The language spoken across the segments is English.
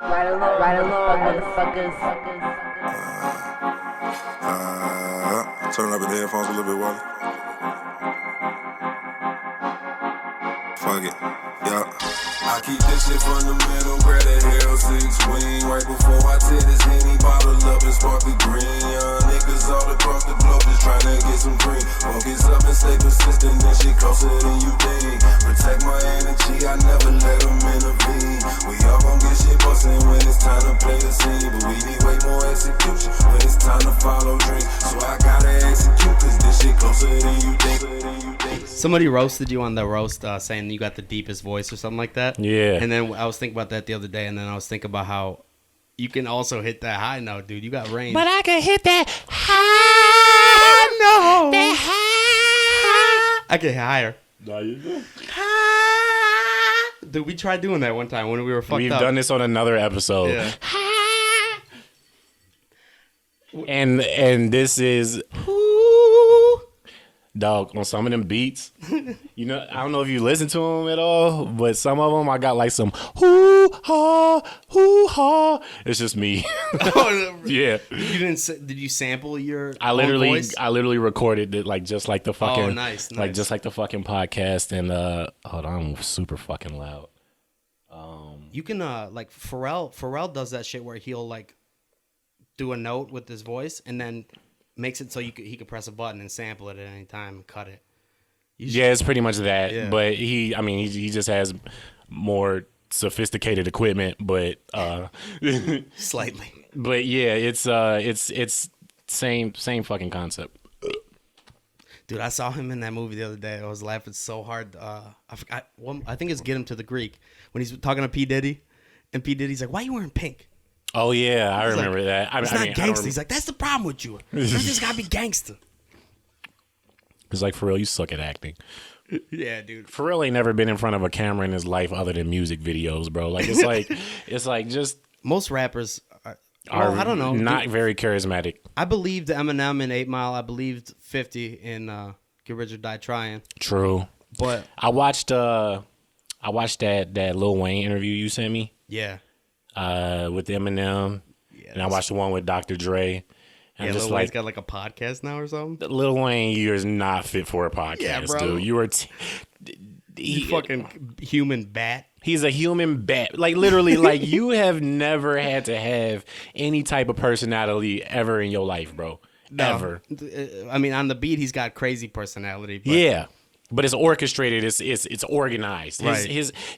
Right along, motherfuckers. Turn up in the headphones a little bit, Wally. Fuck it, yeah. I keep this shit from the middle, grab that hell 6-wing. Right before I tear this Henny bottle up and sparkly green. Young niggas all across the globe just trying to get some green. Focus up and stay persistent, this shit closer than you think. Protect my energy, I never let them intervene. We all gon' get shit bustin' when it's time to play the scene. But we need way more execution when it's time to follow dreams. So I gotta execute, cause this shit closer than you think. Somebody roasted you on the roast saying you got the deepest voice or something like that. Yeah. And then I was thinking about that the other day, and then I was thinking about how you can also hit that high note, dude. You got range. But I can hit that high note. That high. I can hit higher. No, you do. High. Dude, we tried doing that one time when we were fucked We've up. done this on another episode. Yeah. And this is dog on some of them beats. You know, I don't know if you listen to them at all, but some of them I got like some hoo ha. It's just me. Yeah. You didn't? Did you sample your? I own voice? literally recorded it like just like the fucking Oh, nice. like just like the fucking podcast. And hold on, I'm super fucking loud. You can like Pharrell does that shit where he'll like do a note with his voice and then makes it so he could press a button and sample it at any time and cut it. Yeah, it's pretty much that. Yeah. But he just has more sophisticated equipment, but Slightly. but yeah, it's same fucking concept. Dude, I saw him in that movie the other day. I was laughing so hard. I forgot. I think it's Get Him to the Greek when he's talking to P. Diddy, and P. Diddy's like, "Why you wearing pink?" Oh yeah, I remember that. It's not gangster. He's like, "That's the problem with you. You just gotta be gangster." It's like, for real, you suck at acting. Yeah, dude. Pharrell ain't never been in front of a camera in his life other than music videos, bro. Like it's like just Most rappers are are I don't know. not Dude, very charismatic. I believed Eminem in 8 Mile. I believed 50 in Get Rich or Die Trying. True. But I watched that Lil Wayne interview you sent me yeah, with Eminem, and I watched the one with Dr. Dre. And yeah, I'm just Lil Wayne's like, got like a podcast now or something. Lil Wayne, you're not fit for a podcast, Yeah, bro. dude. You are. You fucking human bat. He's a human bat. Like, literally, like, you have never had to have any type of personality ever in your life, bro. Ever. I mean, on the beat, he's got crazy personality. But Yeah. But it's orchestrated. It's organized. Right.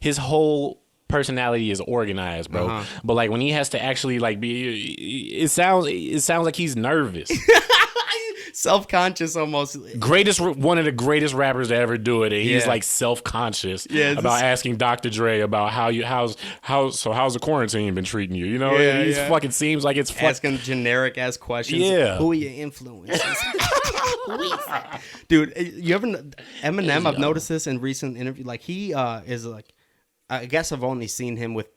His whole personality is organized, bro. Uh-huh. But, like, when he has to actually, like, it sounds like he's nervous. self-conscious almost. One of the greatest rappers to ever do it, and he's Yeah. like self-conscious Yeah, about asking Dr. Dre about how's the quarantine been treating you? You know, Yeah, he's yeah. fucking seems like it's fucking. Asking generic ass questions. Yeah. Who are your influences? Dude, you ever Eminem? I've noticed this in recent interview. Like he is like, I guess I've only seen him with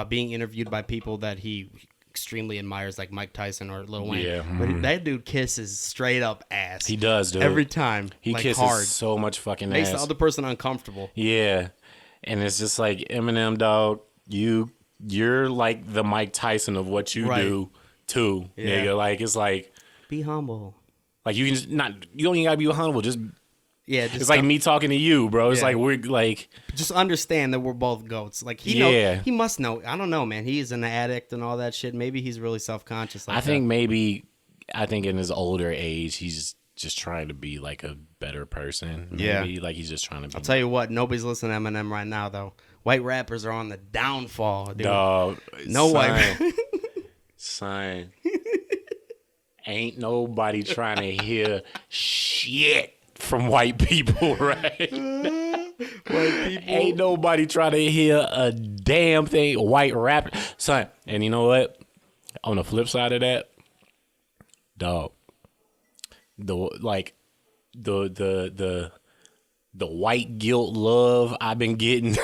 being interviewed by people that he extremely admires, like Mike Tyson or Lil Wayne. Yeah. But that dude kisses straight up ass. He does, dude. Every time. He like, kisses hard. so much fucking Makes ass. the other person uncomfortable. Yeah, and it's just like, Eminem, dog. You're like the Mike Tyson of what you Right. do too, Yeah. nigga. Like, it's like Be humble. you can just not. You don't even gotta be humble. Just Yeah, just it's like me talking to you, bro. It's Yeah. like we're like. just understand that we're both goats. Like Yeah. he must know. I don't know, man. He's an addict and all that shit. Maybe he's really self-conscious. Like I think in his older age, he's just trying to be like a better person. Yeah. Maybe, like he's just trying to be. I'll tell you what. Nobody's listening to Eminem right now, though. White rappers are on the downfall, dude. Dog, No white. son. Ain't nobody trying to hear shit from white people, right? White people. Ain't nobody trying to hear a damn thing. White rapper, son. And you know what? On the flip side of that, dog, the white guilt love I've been getting.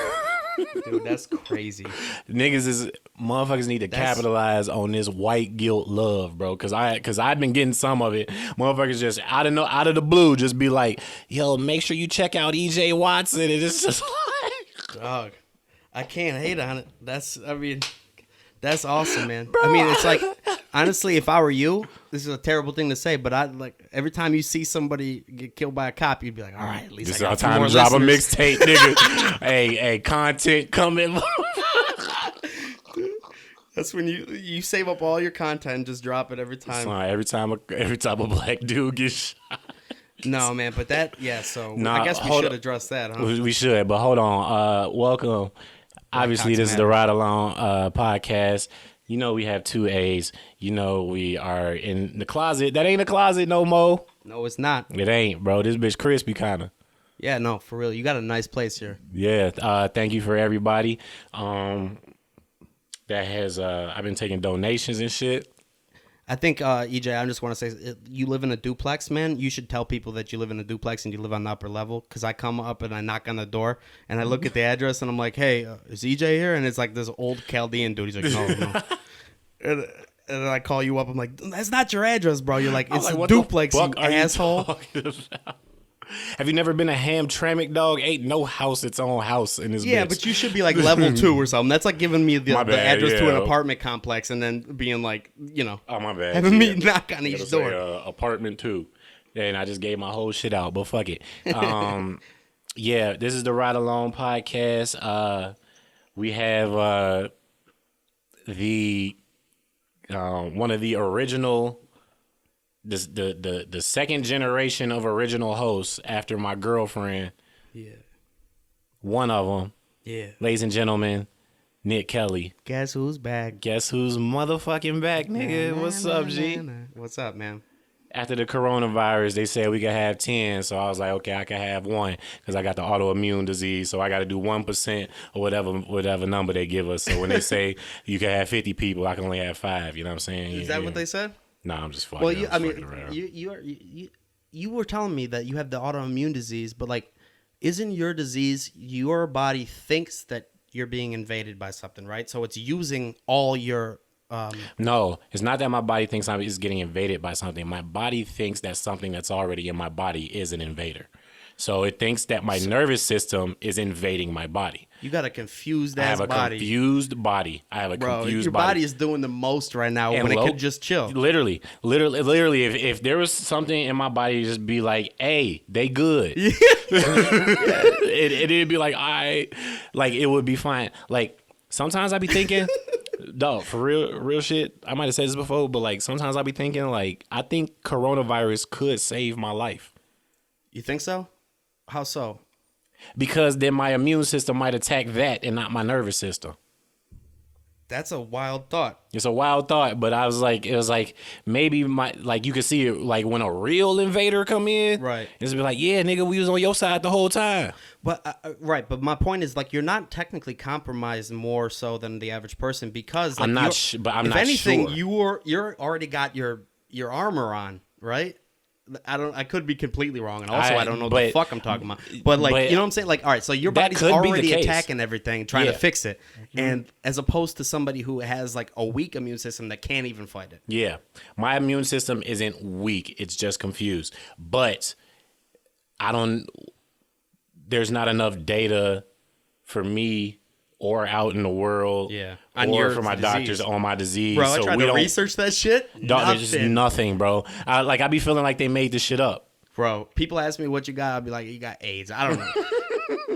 Dude, that's crazy. Motherfuckers need to capitalize on this white guilt love, bro. Cause I've been getting some of it. Motherfuckers just out of the blue just be like, yo, make sure you check out EJ Watson. And it's just like, Dog, I can't hate on it. That's awesome, man. I mean, it's like, honestly, if I were you, this is a terrible thing to say, but I like every time you see somebody get killed by a cop, you'd be like, all right, at least This is I got our two time more to drop a listeners. mixtape, nigga. hey, content coming. That's when you save up all your content and just drop it every time. Son, every time a black dude gets shot. No, man, but so Nah, I guess we hold should on. address that, huh? We should, but hold on. Welcome. Obviously, this is the Ride Along podcast. You know we have 2 A's. You know we are in the closet. That ain't a closet no more. No, it's not. It ain't, bro. This bitch crispy kind of. Yeah, no, for real. You got a nice place here. Yeah. Thank you for everybody. That has I've been taking donations and shit. I think, EJ, I just want to say, you live in a duplex, man. You should tell people that you live in a duplex and you live on the upper level. Because I come up and I knock on the door and I look at the address and I'm like, hey, is EJ here? And it's like this old Chaldean dude. He's like, no. and then I call you up. I'm like, that's not your address, bro. You're like, it's a duplex, you asshole. Have you never been a Hamtramck, dog? Ain't no house its own house in this bitch. Yeah, but you should be like level 2 or something. That's like giving me the address to an yeah. apartment complex and then being like, you know, Oh, my bad. having me knock on each Gotta door. say, apartment 2. And I just gave my whole shit out, but fuck it. Yeah, this is the Ride Along podcast. We have the one of the original, the second generation of original hosts after my girlfriend. Yeah. One of them, Yeah. ladies and gentlemen, Nick Kelley. Guess who's back? Guess who's motherfucking back, nigga? What's up, G? What's up, man? After the coronavirus, they said we could have 10, so I was like, okay, I can have 1 because I got the autoimmune disease, so I got to do 1% or whatever number they give us. So when they say you can have 50 people, I can only have 5. You know what I'm saying? Is that what they said? Nah, I'm just fucking. Well, around. you were telling me that you have the autoimmune disease, but like, isn't your disease your body thinks that you're being invaded by something, right? So it's using all your No, it's not that my body thinks I'm is getting invaded by something. My body thinks that something that's already in my body is an invader. So it thinks that my nervous system is invading my body. You got a confused ass I have a body. confused body. I have a Bro, confused your body. body is doing the most right now And when it low- could just chill. Literally, if there was something in my body, just be like, hey, they good. It'd be like, it would be fine. Like, sometimes I be thinking, dog, for real shit, I might have said this before, but like, sometimes I be thinking, like, I think coronavirus could save my life. You think so? How so? Because then my immune system might attack that and not my nervous system. That's a wild thought. It's a wild thought, but it was like maybe you could see it like when a real invader come in, Right. It's be like, yeah, nigga, we was on your side the whole time. But right, but my point is like you're not technically compromised more so than the average person because like, I'm not if not anything, sure. you're already got your armor on, right? I could be completely wrong, and also I don't know the fuck I'm talking about. But like, you know what I'm saying? Like, all right, so your body's could be the already case. attacking everything, trying to Yeah. fix it, and as opposed to somebody who has like a weak immune system that can't even fight it. Yeah, my immune system isn't weak; it's just confused. But there's not enough data for me or out in the world, on or your for my disease. doctors on my disease. Bro, so I tried to research that shit. Dog, there's just nothing, bro. I be feeling like they made this shit up. Bro, people ask me what you got. I'll be like, you got AIDS. I don't know.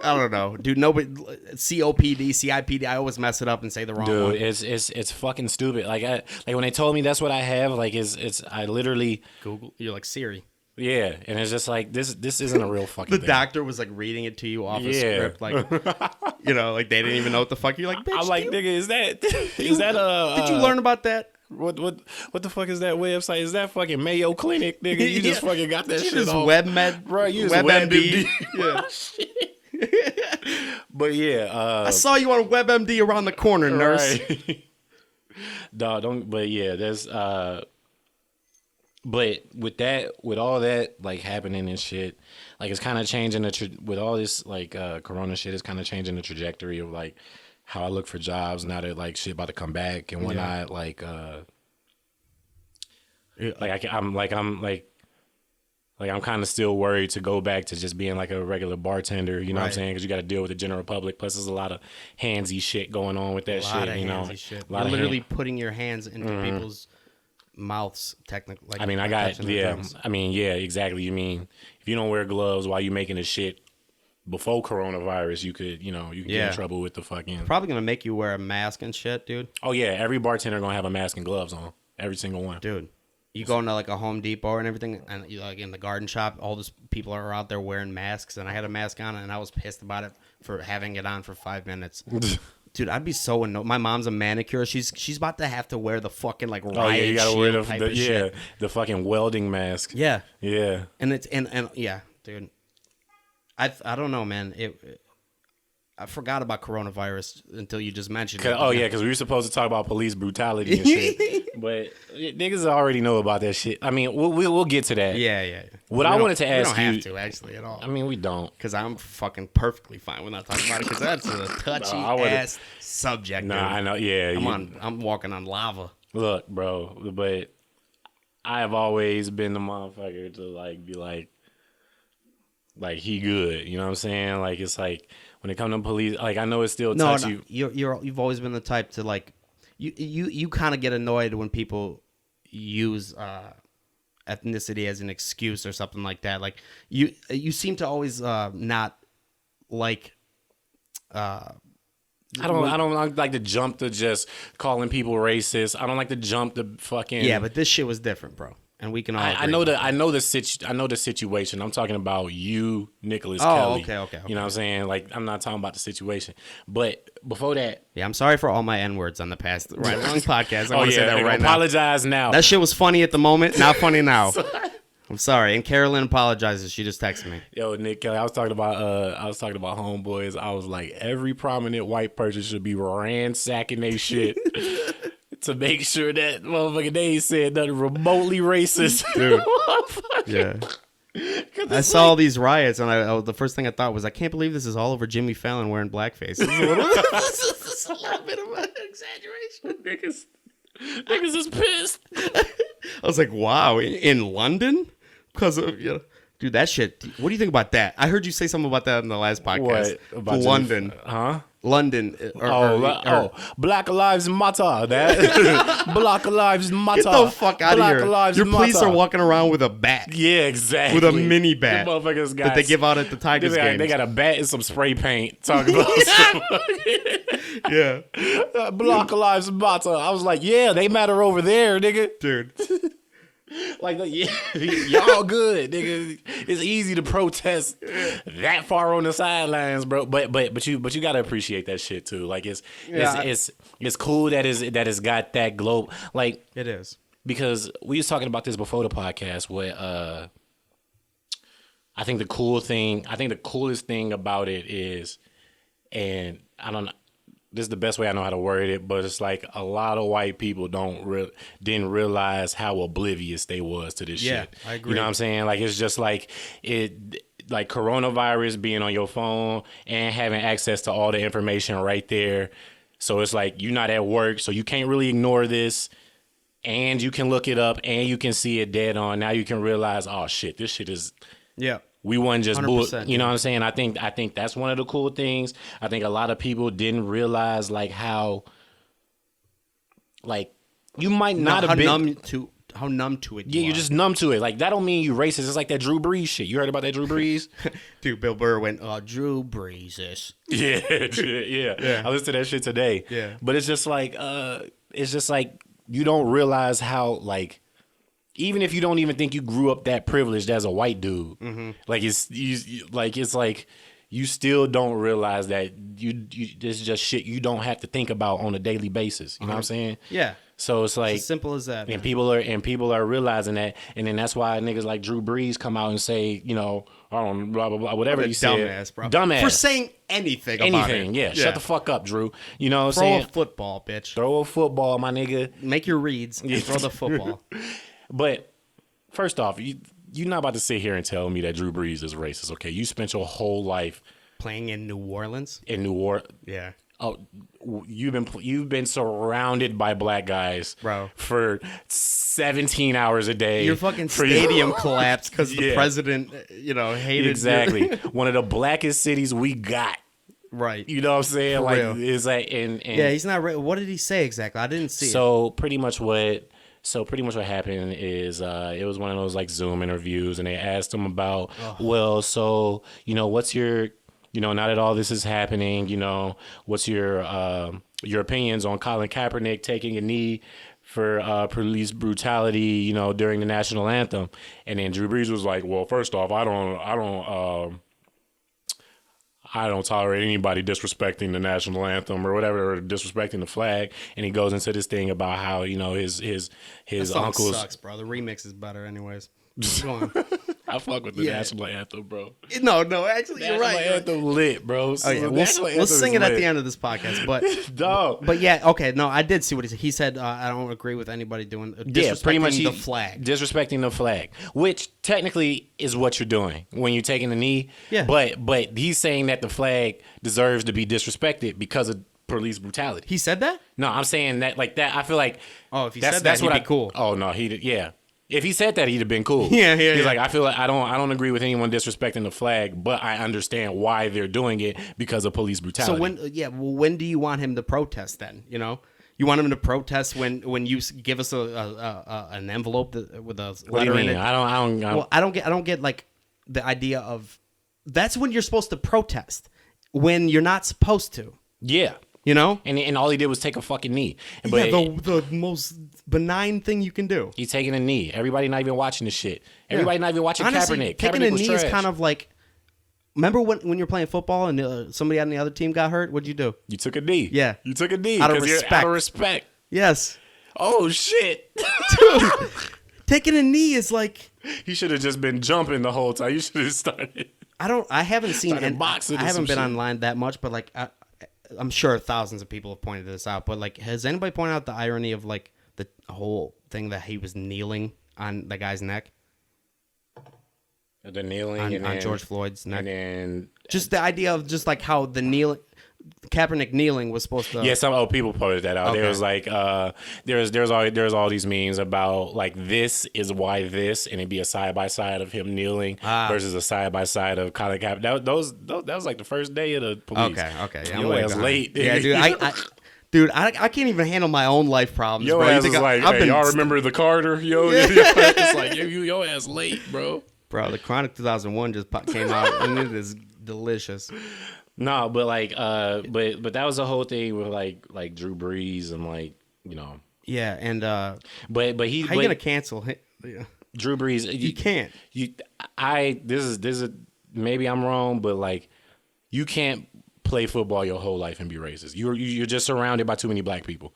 I don't know, dude. Nobody, COPD, CIPD. I always mess it up and say the wrong one. Dude, it's fucking stupid. Like when they told me that's what I have, like I literally Google. You're like Siri. yeah, and it's just like this isn't a real fucking The thing. doctor was like reading it to you off a Yeah. script, like like they didn't even know what the fuck. You're like, bitch. I'm like, nigga, is that Did you learn about that? what the fuck is that website? Is that fucking Mayo Clinic, nigga? You just fucking got that You shit just off. WebMed, Bro, you just WebMD. WebMD. Yeah. But yeah, I saw you on WebMD around the corner, nurse. right. Dog, don't. But yeah, there's But with all that like happening and shit, like it's kind of changing with all this like corona shit, it's kind of changing the trajectory of like how I look for jobs now that like shit about to come back and whatnot. Like I'm Like, I'm kind of still worried to go back to just being like a regular bartender, you know what I'm Right. saying? Because you got to deal with the general public. Plus, there's a lot of handsy shit going on with that A lot shit, of you know? handsy shit. A lot You're of literally putting your hands into people's mouths, technically. Like, I mean, touching their drinks. yeah, exactly. You mean, if you don't wear gloves while you're making the shit before coronavirus, you could, you can get in trouble with the fucking. Probably gonna make you wear a mask and shit, dude. Oh, yeah, every bartender gonna have a mask and gloves on. Every single one. Dude, you go into like a Home Depot and everything, and you like in the garden shop, all these people are out there wearing masks, and I had a mask on, and I was pissed about it for having it on for 5 minutes. Dude, I'd be so annoyed. My mom's a manicure. She's about to have to wear the fucking like riot Oh, yeah, you gotta wear shield type of shit. the fucking welding mask. Yeah, Yeah. and it's and yeah, dude. I don't know, man. I forgot about coronavirus until you just mentioned it. Oh, yeah, because we were supposed to talk about police brutality and shit. But niggas already know about that shit. I mean, we'll get to that. Yeah. What I wanted to ask we you. don't have to actually at all. I mean, we don't. Because I'm fucking perfectly fine with not talking about it. Because that's a touchy ass subject. Nah, dude. I know. Yeah. I'm walking on lava. Look, bro, but I have always been the motherfucker to like be like he good. You know what I'm saying? Like, it's like when it comes to police, like, I know it's still touchy. You've always been the type to like you kind of get annoyed when people use ethnicity as an excuse or something like that. Like you seem to always not like. I don't like to jump to just calling people racist. I don't like to jump to fucking. Yeah, but this shit was different, bro. And we can all. I know the situation. I'm talking about you, Nicholas Kelley. Okay. You know what I'm saying? Like, I'm not talking about the situation. But before that, Yeah, I'm sorry for all my N-words on the past Right Along podcast. I want to say that right now. Apologize now. That shit was funny at the moment, not funny now. I'm sorry. And Carolyn apologizes. She just texted me. Yo, Nick Kelley, I was talking about homeboys. I was like, every prominent white person should be ransacking their shit to make sure that motherfucking they ain't said nothing remotely racist. Dude. Yeah. I saw all these riots, and the first thing I thought was, I can't believe this is all over Jimmy Fallon wearing blackface. This is a little bit of an exaggeration. Niggas is pissed. I was like, wow, in London? Because of, dude, that shit. What do you think about that? I heard you say something about that in the last podcast. What? About London. Huh? London. Black Lives Matter. That Black Lives Matter. Get the fuck out of here. Your police matter. are walking around with a bat. Yeah, exactly. With a mini bat. The motherfuckers that they give out at the Tigers games. They got a bat and some spray paint. Talking about Yeah. Black Lives Matter. I was like, yeah, they matter over there, nigga. Dude. Like, yeah, y'all good, nigga. It's easy to protest that far on the sidelines, bro. But you gotta appreciate that shit too. Like, it's cool that it's got that globe. Like, It is. because we was talking about this before the podcast. Where I think the coolest thing about it is, and I don't know. This is the best way I know how to word it, but it's like a lot of white people didn't realize how oblivious they was to this shit. I agree. You know what I'm saying? Like, it's just like like coronavirus being on your phone and having access to all the information right there. So it's like you're not at work, so you can't really ignore this, and you can look it up and you can see it dead on. Now you can realize, oh shit, this shit is. Yeah. We wasn't just 100%, you know what I'm saying? I think that's one of the cool things. I think a lot of people didn't realize like how, like, you might not have been how numb to it. Yeah, you're just numb to it. Like, that don't mean you racist. It's like that Drew Brees shit. You heard about that Drew Brees? Dude, Bill Burr went, Drew Brees is. Yeah. I listened to that shit today. Yeah. But it's just like you don't realize how, like, even if you don't even think you grew up that privileged as a white dude, like it's like you still don't realize that this is just shit you don't have to think about on a daily basis. You know what I'm saying? Yeah. So it's like as simple as that. And people are realizing that, and then that's why niggas like Drew Brees come out and say, I don't blah blah blah, whatever he said. Dumbass, bro. Dumbass. For saying anything about it. Yeah. Shut the fuck up, Drew. You know what I'm Throw saying? a football, bitch. Throw a football, my nigga. Make your reads and throw the football. But first off, you're not about to sit here and tell me that Drew Brees is racist, okay? You spent your whole life playing in New Orleans. In New Orleans. Yeah. Oh, you've been surrounded by black guys, Bro. for 17 hours a day. Your fucking stadium collapsed because the president, hated exactly one of the blackest cities we got. Right. You know what I'm saying? For like, real. it's like, and yeah, he's not. What did he say exactly? I didn't see it. So pretty much what happened is it was one of those like Zoom interviews, and they asked him about, well, so what's your now that all this is happening, what's your opinions on Colin Kaepernick taking a knee for police brutality, during the national anthem? And then Drew Brees was like, well, first off, I don't tolerate anybody disrespecting the national anthem or whatever, or disrespecting the flag. And he goes into this thing about how, his uncles sucks, bro. The remix is better anyways. Go on. I fuck with the national anthem, bro. No, actually, you're right. National anthem lit, bro. Oh, yeah. We'll sing it at the end of this podcast, but but yeah, okay. No, I did see what he said. He said, "I don't agree with anybody doing pretty much the flag, disrespecting the flag, which technically is what you're doing when you're taking the knee. Yeah, but he's saying that the flag deserves to be disrespected because of police brutality. He said that? No, I'm saying that like that. I feel like if he said that, he'd be cool. Oh no, he did. Yeah. If he said that, he'd have been cool. Yeah. He's like, I feel like I don't agree with anyone disrespecting the flag, but I understand why they're doing it because of police brutality. So when do you want him to protest then? You want him to protest when you give us an envelope with a letter in it? I don't get like the idea of that's when you're supposed to protest when you're not supposed to. Yeah. And all he did was take a fucking knee. But the most benign thing you can do. He's taking a knee. Everybody not even watching this shit. Everybody not even watching Honestly, Kaepernick. Taking Kaepernick a was knee trash. is kind of like, remember when you're playing football and somebody on the other team got hurt? What'd you do? You took a knee. Yeah. You took a knee. Out of respect. Out of respect. Yes. Oh, shit. Dude, taking a knee is like... He should have just been jumping the whole time. You should have started... I haven't seen... boxing I haven't been shit. online that much, but like... I'm sure thousands of people have pointed this out, but like, has anybody pointed out the irony of like the whole thing that he was kneeling on the guy's neck? The kneeling on George Floyd's neck, and then just the idea of just like how the Kaepernick kneeling was supposed to. Yeah, some people pointed that out. Okay. There was like there's all these memes about like this is why this, and it'd be a side by side of him kneeling versus a side by side of Colin Kaepernick. That was like the first day of the police. Okay, yeah, Your ass late. Yeah, dude, Dude, I can't even handle my own life problems, Yo bro. ass is like, hey, y'all remember the Carter? It's like, your ass late, bro. Bro, the Chronic 2001 just came out, and it is delicious. No, but like, but that was the whole thing with like Drew Brees and like, Yeah, and but he. How you gonna cancel him? Yeah. Drew Brees? You can't. This is maybe I'm wrong, but like, you can't play football your whole life and be racist. You're just surrounded by too many black people.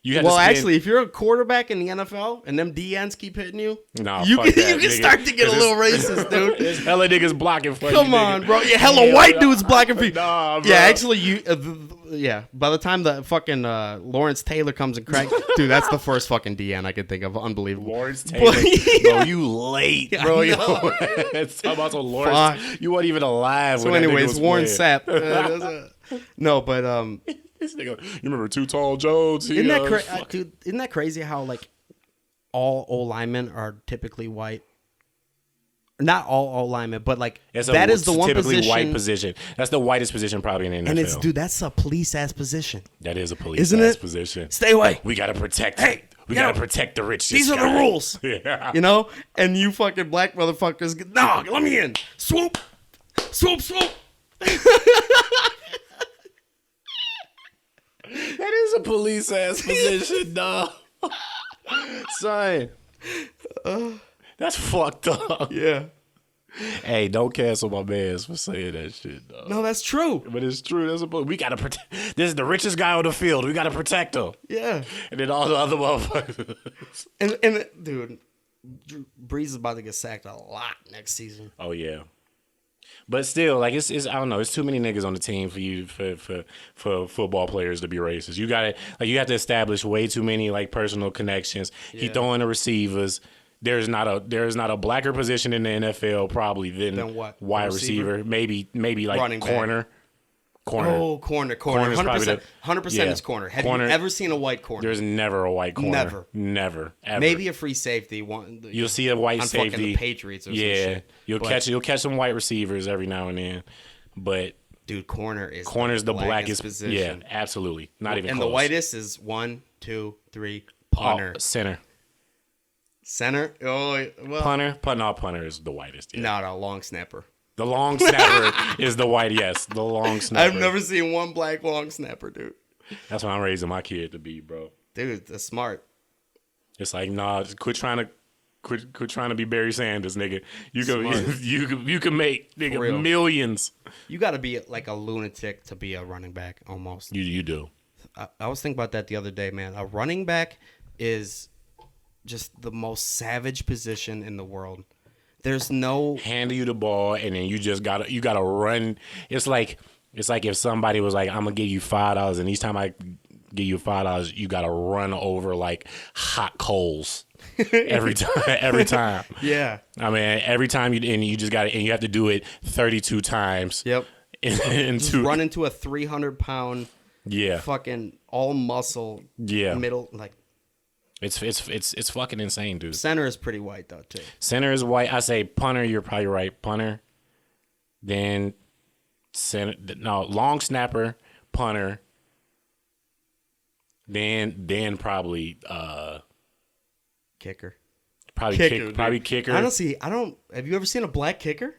Actually, if you're a quarterback in the NFL and them DNs keep hitting you, nah, you fuck can start to get a little racist, dude. There's hella niggas blocking for you. Come on, bro. Yeah, hella white dudes blocking for you. Nah, bro. Yeah, actually, by the time the fucking Lawrence Taylor comes and cracks, dude, that's the first fucking DN I can think of. Unbelievable. Lawrence Taylor. Bro, you late, bro. It's about to Lawrence. Fuck. You weren't even alive So when that nigga anyways, was Warren playing. Sapp. No, but This nigga, you remember Too Tall Jones? isn't that crazy how like all O linemen are typically white? Not all O linemen, but like that is the one typically position, white position. That's the whitest position probably in the NFL. And that's a police ass position. That is a police Isn't ass it? position. Stay away. We gotta protect. Hey, we gotta protect the rich. These are the rules. Yeah. And you fucking black motherfuckers. No, let me in. Swoop, swoop, swoop. That is a police ass position, dog. Son, that's fucked up. Yeah. Hey, don't cancel my mans for saying that shit, dog. No, that's true. But it's true. We gotta protect. This is the richest guy on the field. We gotta protect him. Yeah. And then all the other motherfuckers. And dude, Breeze is about to get sacked a lot next season. Oh yeah. But still, like it's I don't know. It's too many niggas on the team for you for football players to be racist. You you have to establish way too many like personal connections. Yeah. He throwing the receivers. There's not a blacker position in the NFL probably than what? wide receiver. Maybe like running corner. back. Corner. Oh, corner. Corner's probably 100%. the- 100% yeah. is corner. Have Corner- you ever seen a white corner? There's never a white corner. Never. Ever. Maybe a free safety one. You'll see a white on safety. fucking the Patriots or some Yeah, shit. you'll But, catch some white receivers every now and then, but dude, corner's the blackest position. Yeah, absolutely. Not even and close. the whitest is 1, 2, 3 Oh, punter. center. Center. Oh well. Punter is the whitest. Yeah. No, long snapper. The long snapper is the white. Yes, the long snapper. I've never seen one black long snapper, dude. That's what I'm raising my kid to be, bro. Dude, that's smart. It's like, nah, just quit trying to be Barry Sanders, nigga. You can make For real. nigga millions. You got to be like a lunatic to be a running back, almost. You do. I was thinking about that the other day, man. A running back is just the most savage position in the world. There's no Hand you the ball, and then you gotta run. It's like if somebody was like, I'm gonna give you $5, and each time I give you $5, you gotta run over like hot coals every time. Yeah. I mean, every time you have to do it 32 times. Yep. Just Run into a 300-pound yeah. fucking all muscle Yeah. middle like It's fucking insane, dude. center is pretty white though too. Center is white. I say punter. You're probably right. Punter. Then center. No, long snapper, punter. Then probably Kicker. probably Kicker, probably dude. kicker. Honestly, have you ever seen a black kicker?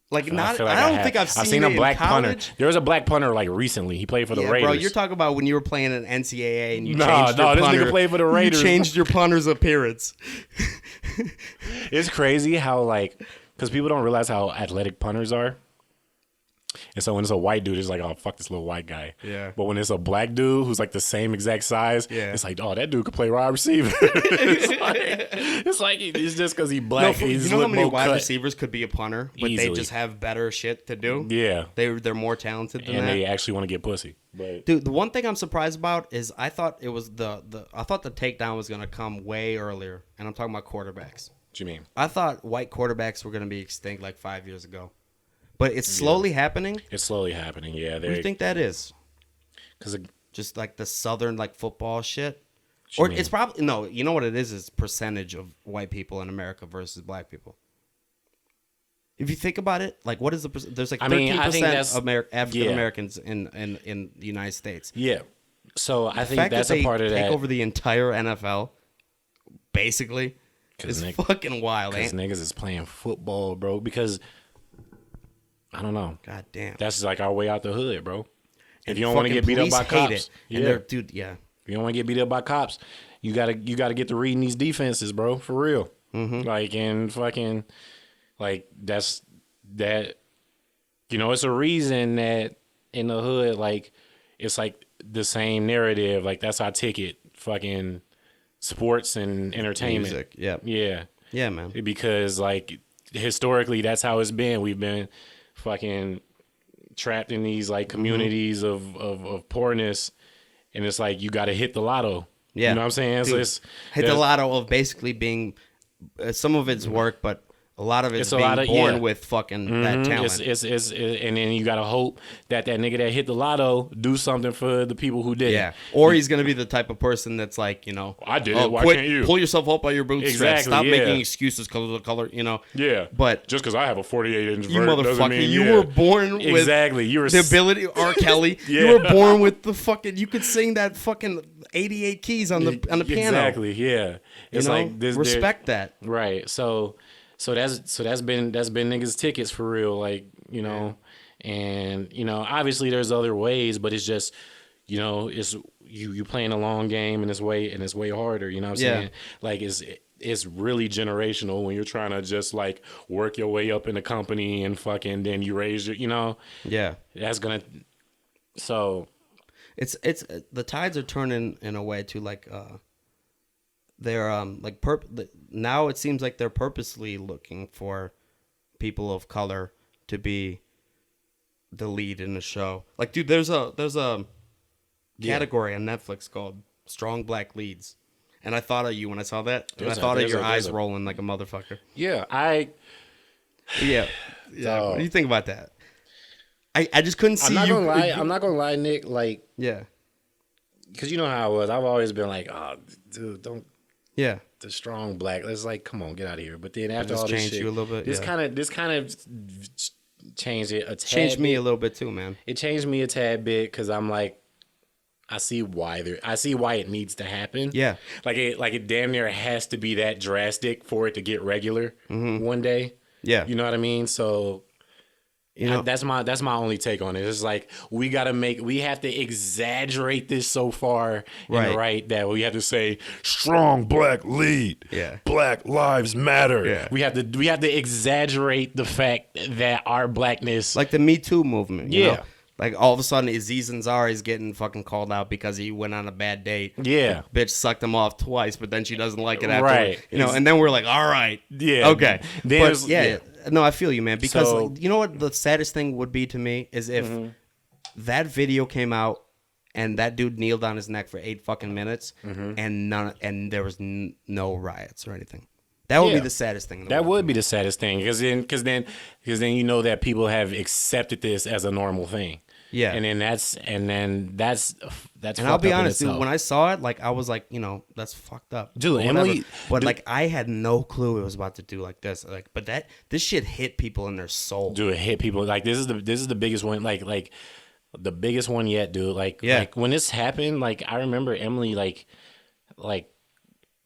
Like I feel like I don't have. think I've seen a it black in punter. college. There was a black punter like recently. He played for the Yeah, Raiders. bro, you're talking about when you were playing in NCAA and you No, changed your this nigga punter. played for the Raiders. You changed your punter's appearance. It's crazy how because people don't realize how athletic punters are. And so when it's a white dude, it's like, oh, fuck this little white guy. Yeah. But when it's a black dude who's like the same exact size, Yeah. it's like, oh, that dude could play wide receiver. it's just because he's black. You He's know how many more wide cut. receivers could be a punter, but they Easily. just have better shit to do? Yeah. They're more talented than And that. they actually want to get pussy. But Dude, the one thing I'm surprised about is I thought it was I thought the takedown was gonna come way earlier, and I'm talking about quarterbacks. what you mean? I thought white quarterbacks were gonna be extinct like 5 years ago, but it's slowly happening. It's slowly happening. Yeah. What do you think that is? Because Just like the southern like football shit, you or mean? it's probably no. You know what it is? It's percentage of white people in America versus black people. If you think about it, like what is the there's like 13% of African Americans in the United States. Yeah. So I The think fact that's that a part of they that. take over the entire NFL, basically, is fucking wild. Because Ain't? niggas is playing football, bro. Because I don't know. God damn. That's like our way out the hood, bro. If And you don't want to fucking get beat up police by hate cops, it. And they're dude, yeah. If you don't want to get beat up by cops, you gotta get to reading these defenses, bro, for real. Mm-hmm. Like and fucking, like that's that. You know, it's a reason that in the hood, like it's like the same narrative. Like that's our ticket, fucking sports and entertainment. Music, yeah. Yeah. Yeah, man. Because like historically, that's how it's been. We've been fucking trapped in these like communities of poorness, and it's like you got to hit the lotto. Yeah. You know what I'm saying? Dude, So it's hit the lotto of basically being some of it's work, but a lot of it's a being lot of- born yeah. with fucking that talent. It's and then you got to hope that nigga that hit the lotto do something for the people who did. Yeah, or he's gonna be the type of person that's like, you know, I did it. Why quit, can't you? pull yourself up by your bootstraps? Exactly, Stop yeah. making excuses because of the color, you know. Yeah. But Just because I have a 48-inch you vert doesn't motherfucker, mean you were born with exactly. You were the ability. R. Kelly, Yeah. you were born with the fucking. You could sing that fucking 88 keys on the piano. Exactly. Yeah. It's You know? like this. Respect that. Right. So that's been niggas' tickets for real, like, you know, and you know, obviously there's other ways, but it's just, you know, it's you playing a long game and it's way harder, you know what I'm saying? Like it's really generational when you're trying to just like work your way up in the company and fucking then you raise your, you know, Yeah, that's gonna, so it's the tides are turning in a way to like they're like now it seems like they're purposely looking for people of color to be the lead in the show. Like, dude, there's a category on Netflix called Strong Black Leads, and I thought of you when I saw that. And I thought of your eyes rolling like a motherfucker. yeah, Yeah. Oh. What do you think about that? I just couldn't see I'm not gonna lie, Nick. Like, yeah, because you know how I was. I've always been like, oh, dude, don't. Yeah. The strong black. It's like, come on, get out of here. But then after just all this changed shit, you a little bit. This kind of changed it a tad. Changed me a little bit too, man. It changed me a tad bit because I'm like, I see why it needs to happen. Yeah. Like it damn near has to be that drastic for it to get regular one day. Yeah. You know what I mean? So that's my only take on it. It's like we have to exaggerate this so far right that we have to say strong black lead. Yeah. Black lives matter. Yeah. We have to exaggerate the fact that our blackness, like the Me Too movement. Yeah. You know? Like all of a sudden Aziz Ansari is getting fucking called out because he went on a bad date. Yeah. Bitch sucked him off twice, but then she doesn't like it after. Right. You know, and then we're like, all right. Yeah. Okay. Then But yeah. No, I feel you, man. Because So- like, you know what the saddest thing would be to me is if that video came out and that dude kneeled on his neck for 8 fucking minutes and there was no riots or anything. That would be the saddest thing in the That world. would be the saddest thing because then you know that people have accepted this as a normal thing. Yeah. And then that's And I'll be honest, dude, when I saw it, like I was like, you know, that's fucked up. Dude, or whatever. Emily- But like I had no clue it was about to do like this. Like but this shit hit people in their soul. Dude, it hit people. Like this is the biggest one. Like the biggest one yet, dude. Like when this happened, like I remember Emily like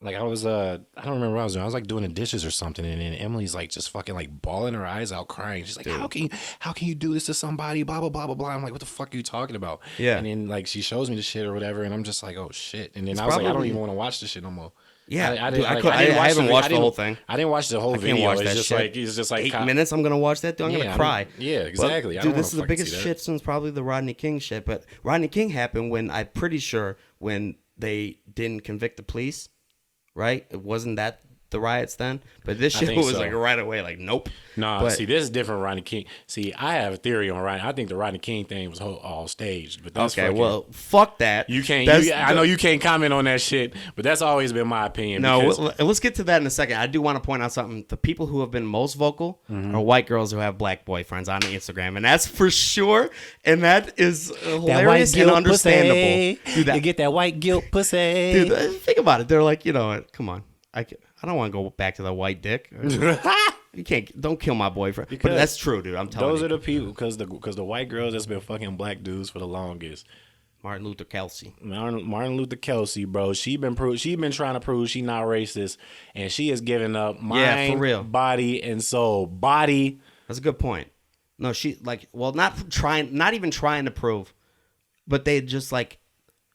I was I don't remember what I was doing. I was like doing the dishes or something, and then Emily's like just fucking like bawling her eyes out, crying. She's like, "How can you do this to somebody?" Blah blah blah blah blah. I'm like, "What the fuck are you talking about?" Yeah. And then like she shows me the shit or whatever, and I'm just like, "Oh shit!" And then I was like, "I don't even want to watch this shit no more." Yeah, I dude, didn't I haven't watched the whole thing. I didn't watch the whole Can't video. watch It's that just shit. like 8 minutes, I'm gonna watch that, dude. I'm gonna cry. Yeah, exactly. But, I don't dude, this is the wanna fucking biggest see that. shit since probably the Rodney King shit. But Rodney King happened when I'm pretty sure when they didn't convict the police, right? It wasn't that the riots then, but this shit think was so. like right away, like nope. No, But- see, this is different. Rodney King. See, I have a theory on Rodney. I think the Rodney King thing was all staged. But that's Okay, fucking, well, fuck that. you can't. That's I know you can't comment on that shit, but that's always been my opinion. No, because- let's get to that in a second. I do want to point out something. The people who have been most vocal Mm-hmm. are white girls who have black boyfriends on Instagram, and that's for sure. And that is hilarious and understandable. Dude, You get that white guilt pussy. dude, think about it. They're like, you know, come on. I don't want to go back to the white dick. You can't. Don't kill my boyfriend. But that's true, dude. I'm telling you. Those are the people because the white girls that's been fucking black dudes for the longest. Martin Luther Kelsey. Martin Luther Kelsey, bro. She been trying to prove she not racist, and she has given up mind, for real. body, and soul. Body. That's a good point. No, she not even trying to prove, but they just like,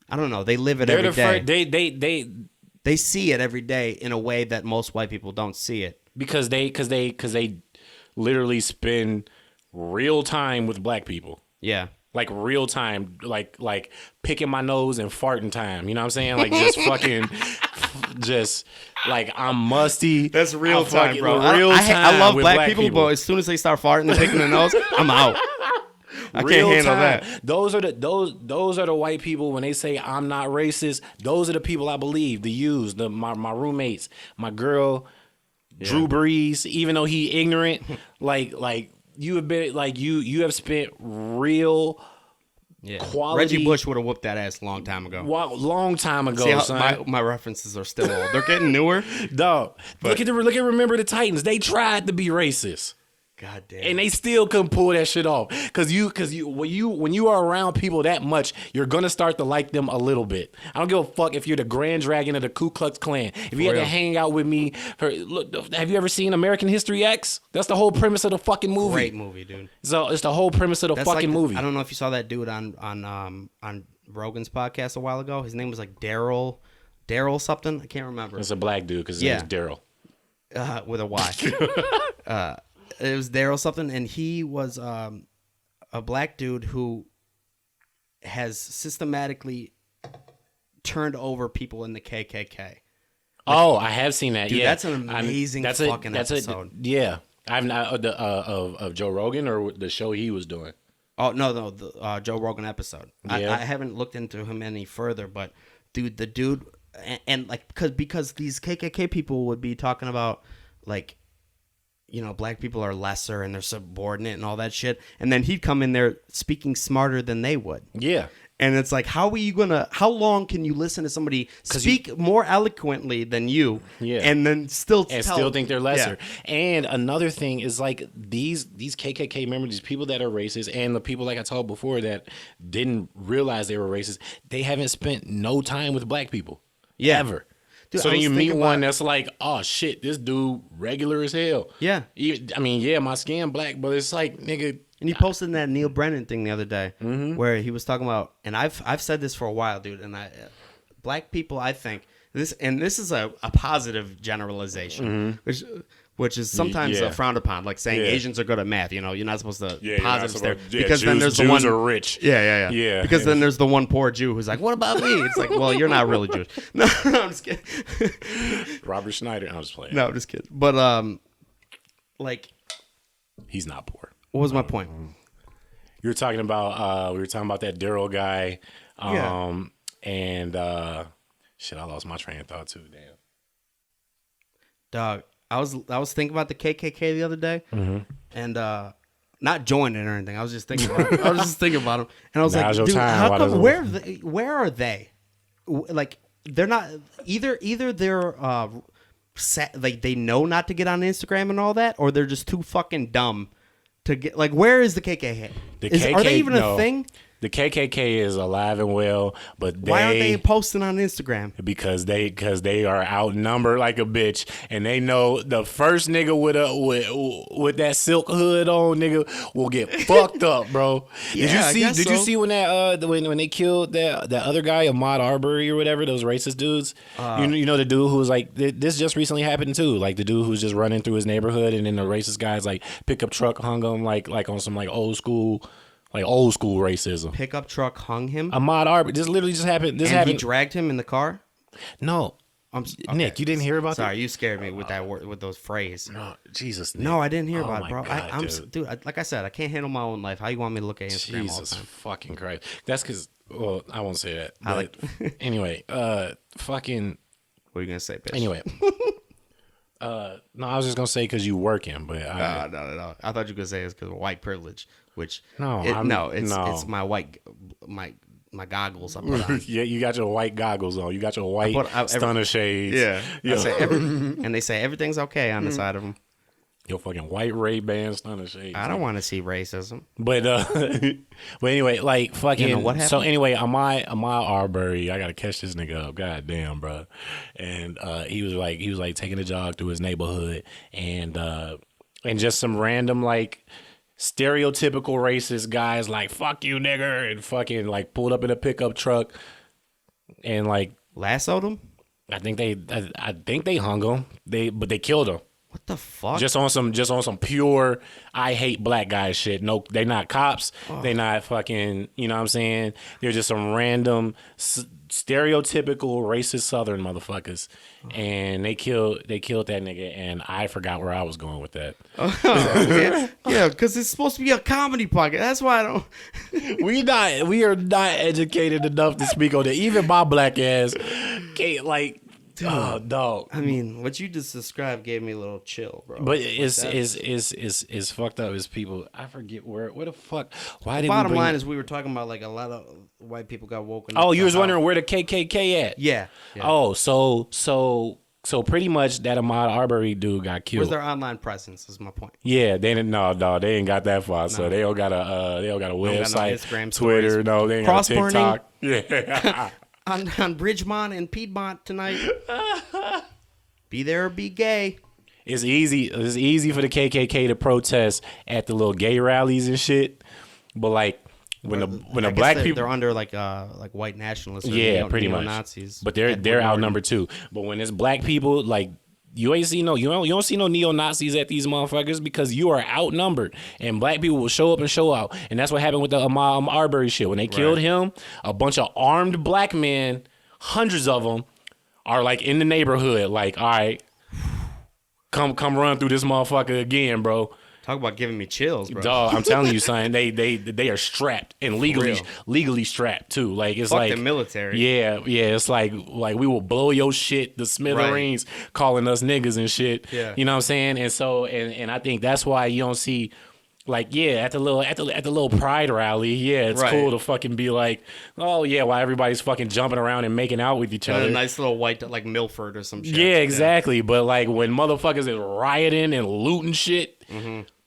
I don't know. They live it every day. They see it every day in a way that most white people don't see it. Because they literally spend real time with black people. Yeah. Like real time, like picking my nose and farting time. You know what I'm saying? Like just fucking, just like I'm musty. That's real I'm time, fucking bro. Real time. I love with black people, but as soon as they start farting and picking their nose, I'm out. I can't handle that. Those are the white people when they say I'm not racist. Those are the people I believe. The U's, my roommates, my girl, Drew Brees. Even though he ignorant, like you have been like you have spent real quality. Reggie Bush would have whooped that ass a long time ago. Long time ago, See how son. my references are still old. They're getting newer. Dog, look at Remember the Titans. They tried to be racist. God damn. And they still couldn't pull that shit off. Cause when you are around people that much, you're gonna start to like them a little bit. I don't give a fuck if you're the Grand Dragon of the Ku Klux Klan. If you had to hang out with me, look, have you ever seen American History X? That's the whole premise of the fucking movie. Great movie, dude. So it's the whole premise of the fucking movie. I don't know if you saw that dude on Rogan's podcast a while ago. His name was like Daryl something. I can't remember. It's a black dude because his name's Daryl. With a Y. It was Daryl something, and he was a black dude who has systematically turned over people in the KKK. I have seen that. Dude, yeah, that's an amazing fucking episode. Yeah, I've not of Joe Rogan or the show he was doing. Oh no, the Joe Rogan episode. Yeah. I haven't looked into him any further, but dude, the dude, and like because these KKK people would be talking about like black people are lesser and they're subordinate and all that shit. And then he'd come in there speaking smarter than they would. Yeah. And it's like, how long can you listen to somebody speak more eloquently than you, and then still think they're lesser? Yeah. And another thing is like these KKK members, these people that are racist, and the people like I told before that didn't realize they were racist, they haven't spent no time with black people, ever. Dude, so then you meet one that's like, oh shit, this dude regular as hell. Yeah, I mean, my skin black, but it's like, nigga. And he posted that Neil Brennan thing the other day, where he was talking about, and I've said this for a while, dude. And black people, I think this is a positive generalization, which is sometimes frowned upon, like saying Asians are good at math. You're not supposed to positives there because then there's the one are rich. Yeah. Because then there's the one poor Jew who's like, what about me? It's like, well, you're not really Jewish. No, I'm just kidding. Robert Schneider, I'm just playing. No, I'm just kidding. But like, he's not poor. What was my point? You were talking about we were talking about that Daryl guy, and shit, I lost my train of thought too. Damn, dog. I was thinking about the KKK the other day, and not joining or anything. I was just thinking about it. I was just thinking about them, and I was like, dude, how come, where are they? Like, they're not either they're like they know not to get on Instagram and all that, or they're just too fucking dumb to get, like, where is the KKK? Are they even a thing? The KKK is alive and well, but why aren't they posting on Instagram? Because they are outnumbered like a bitch, and they know the first nigga with that silk hood on, nigga, will get fucked up, bro. Did you see when that when they killed that other guy, Ahmaud Arbery or whatever, those racist dudes? You know the dude who was like, this just recently happened too, like the dude who's just running through his neighborhood, and then the racist guys like pickup truck hung him like on some like old school racism. Pickup truck hung him? Ahmaud Arbery. This literally just happened. He dragged him in the car? No. Nick, you didn't hear about that? Sorry, you scared me with that word, with those phrases. No, Jesus, Nick. No, I didn't hear about it, bro. God, dude, like I said, I can't handle my own life. How you want me to look at Instagram all the Jesus time? fucking Christ. That's because, well, I won't say that. But anyway, fucking. What are you going to say, bitch? Anyway. No, I was just gonna say because you working, but no. I thought you were gonna say it's because of white privilege, which it's my white my goggles I put on. Yeah, you got your white goggles on. You got your white stunner shades. Yeah. And they say everything's okay on the side of them. Your fucking white Ray-Ban stunner shades. I don't want to see racism. But but anyway, like fucking. What happened? So anyway, Ahmaud Arbery, I gotta catch this nigga up. God damn, bro. And he was like taking a jog through his neighborhood, and just some random like stereotypical racist guys like fuck you nigger, and fucking like pulled up in a pickup truck and like lassoed him. I think they hung him. But they killed him. What the fuck? Just on some pure I hate black guy shit. No, they not cops. Oh. They not fucking, you know what I'm saying? They're just some random stereotypical racist Southern motherfuckers. Oh. And they killed that nigga, and I forgot where I was going with that. Yeah, because it's supposed to be a comedy podcast. That's why I don't. We are not educated enough to speak on that. Even my black ass can't like. Dude, oh, dog. I mean, what you just described gave me a little chill, bro. But it's fucked up. Is people? I forget where the fuck. Why did bottom line is we were talking about like a lot of white people got woken up. Oh, you was wondering where the KKK at? Yeah. Oh, so pretty much that Ahmaud Arbery dude got killed. Where's their online presence? Is my point. Yeah, they didn't. No, dog. They ain't got that far. So they don't got a website, Instagram, Twitter. Stories. No, they ain't got a TikTok. Yeah. On Bridgemont and Piedmont tonight. Be there or be gay. It's easy for the KKK to protest at the little gay rallies and shit, but like when the black people, they're under like white nationalists. Or pretty much Nazis. But they're outnumbered too. But when it's black people, like you don't see no neo-Nazis at these motherfuckers because you are outnumbered, and black people will show up and show out. And that's what happened with the Ahmaud Arbery shit. When they killed him, a bunch of armed black men, hundreds of them, are like in the neighborhood, like, all right, come run through this motherfucker again, bro. Talk about giving me chills, bro. Dog, I'm telling you, son, they are strapped and legally strapped too. Like it's Fuck like the military. Yeah, it's like we will blow your shit, the smithereens, calling us niggas and shit. Yeah. You know what I'm saying? And so and I think that's why you don't see. Like at the little pride rally, it's cool to fucking be like, oh yeah, while everybody's fucking jumping around and making out with each other. A nice little white like Milford or some shit. Yeah, exactly. But like when motherfuckers is rioting and looting shit,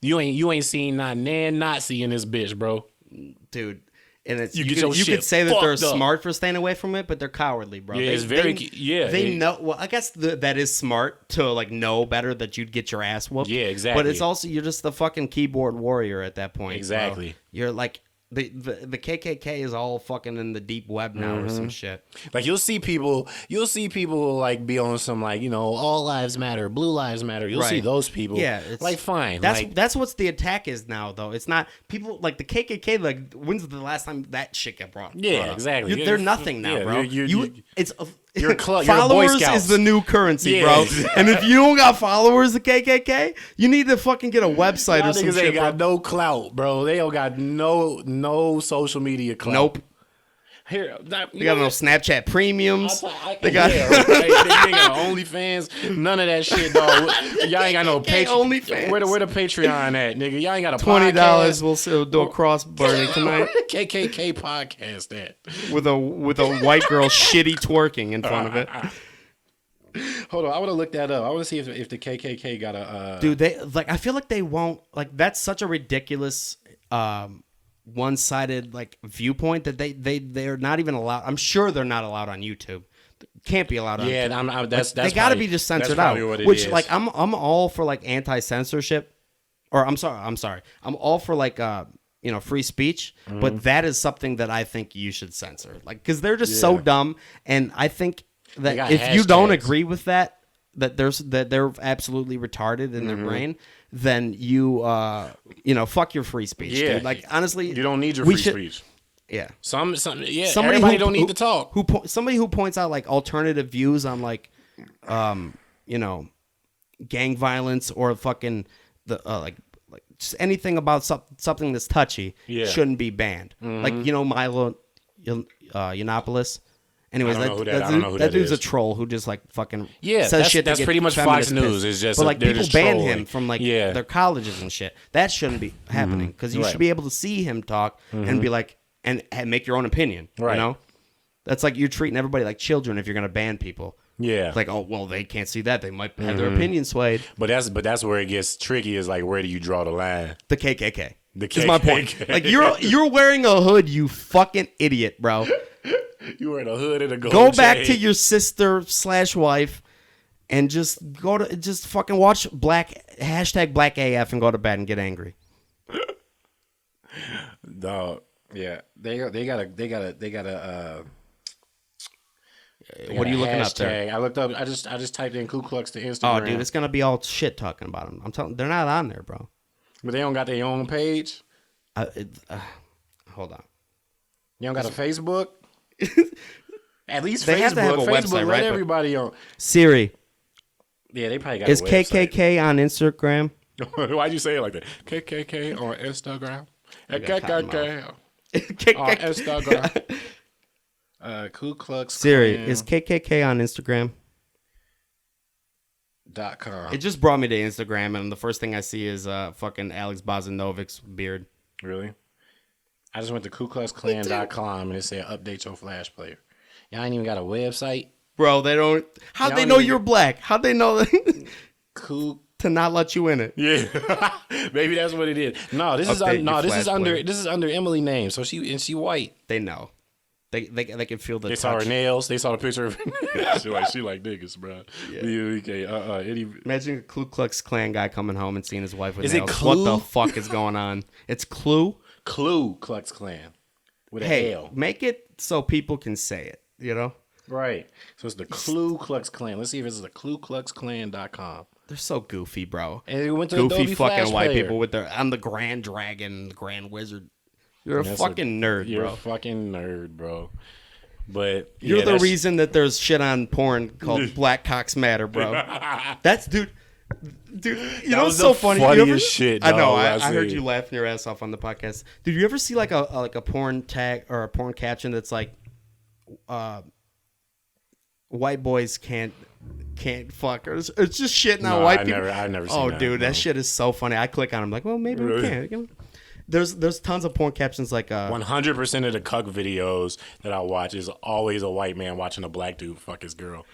you ain't seen not nan Nazi in this bitch, bro. Dude. And it's you could say that they're up. smart for staying away from it, but they're cowardly, bro. Yeah, They know. Well, I guess that is smart to like know better that you'd get your ass whooped. Yeah, exactly. But it's also you're just the fucking keyboard warrior at that point. Exactly. Bro. You're like the KKK is all fucking in the deep web now or some shit. Like you'll see people like be on some like, you know, all lives matter, blue lives matter. You'll see those people. Yeah, it's like fine. That's what the attack is now though. It's not people like the KKK. Like when's the last time that shit got brought? Yeah, exactly. They're nothing now, bro. You're a club. Followers you're a Boy Scout. is the new currency, bro. And if you don't got followers of KKK, you need to fucking get a website or some shit. They got no clout, bro. They don't got no social media clout. Nope. Here, they got no Snapchat premiums. They got they ain't got OnlyFans. None of that shit, dog. Y'all ain't got no OnlyFans. Where the Patreon at, nigga? Y'all ain't got a $20. We'll still do a cross burning tonight. KKK podcast that with a white girl shitty twerking in front of it. Hold on, I want to look that up. I want to see if the KKK got a dude. They like. I feel like they won't. Like that's such a ridiculous. One-sided like viewpoint that they're not even allowed. I'm sure they're not allowed on YouTube. Can't be allowed on. Yeah, that's they got to be just censored out. Which like I'm all for like anti-censorship, or I'm sorry. I'm all for like free speech, but that is something that I think you should censor. Like because they're just so dumb, and I think that if you don't agree with that they're absolutely retarded in their brain, then you fuck your free speech. Yeah, dude. Like honestly, you don't need your free speech. Yeah, somebody everybody don't need to talk. Somebody who points out like alternative views on like, gang violence or fucking the like just anything about something that's touchy shouldn't be banned. Like Milo Yiannopoulos. Anyways, that dude's a troll who just like fucking says shit. That's pretty much Fox News. Is just but like people ban trolling him from like their colleges and shit. That shouldn't be happening because you should be able to see him talk and be like and make your own opinion. Right. You know, that's like you're treating everybody like children if you're gonna ban people. Yeah, it's like they can't see that they might have their opinion swayed. But that's where it gets tricky. Is like where do you draw the line? The KKK. Is my point. Like you're wearing a hood, you fucking idiot, bro. You were in a hood and a gold Go back chain. to your sister/wife and just fucking watch Black AF and go to bed and get angry. Dog, yeah, they gotta. What are you looking up there? I looked up. I just typed in Ku Klux to Instagram. Oh, dude, it's gonna be all shit talking about them. I'm telling, they're not on there, bro. But they don't got their own page. Hold on. You don't got a Facebook. At least they Facebook. Have to have a Facebook website, let right? everybody on. Siri. Yeah, they probably got. Is a website. KKK on Instagram? Why'd you say it like that? KKK on Instagram. KKK on Instagram. Ku Klux Siri, is KKK on Instagram? .com. It just brought me to Instagram, and the first thing I see is fucking Alex Bozanovic's beard. Really? I just went to KuKluxKlan.com and it said update your Flash player. Y'all ain't even got a website, bro. They don't. How'd they know you're black? How'd they know that? To not let you in it? Yeah, maybe that's what it is. No, this is under Emily's name. So she white. They know. They can feel the. They touch. saw her nails. They saw the picture of. she like niggas, bro. Yeah. Imagine a Ku Klux Klan guy coming home and seeing his wife with nails. Is it Clue? What the fuck is going on? It's Clue. Ku Klux Klan with an L. Make it so people can say it. You know. Right. So it's the Ku Klux Klan. Let's see if it's the KuKluxKlan.com. They're so goofy, bro. And it went to goofy Adobe fucking Flash white player. people with I'm the Grand Dragon, the Grand Wizard. You're a fucking nerd, bro. You're a fucking nerd, bro. But you're the reason that there's shit on porn called Black Cocks Matter, bro. That's dude. Dude, you That know was what's so the funny? funniest shit, I know. dog, I heard seen. you laughing your ass off on the podcast. Did you ever see like a porn tag or a porn caption that's like, white boys can't fuck? Or it's just shitting on white people. I've never seen that. Dude, no. that shit is so funny. I click on. I'm like, well, maybe we can. There's tons of porn captions like 100% of the cuck videos that I watch is always a white man watching a black dude fuck his girl.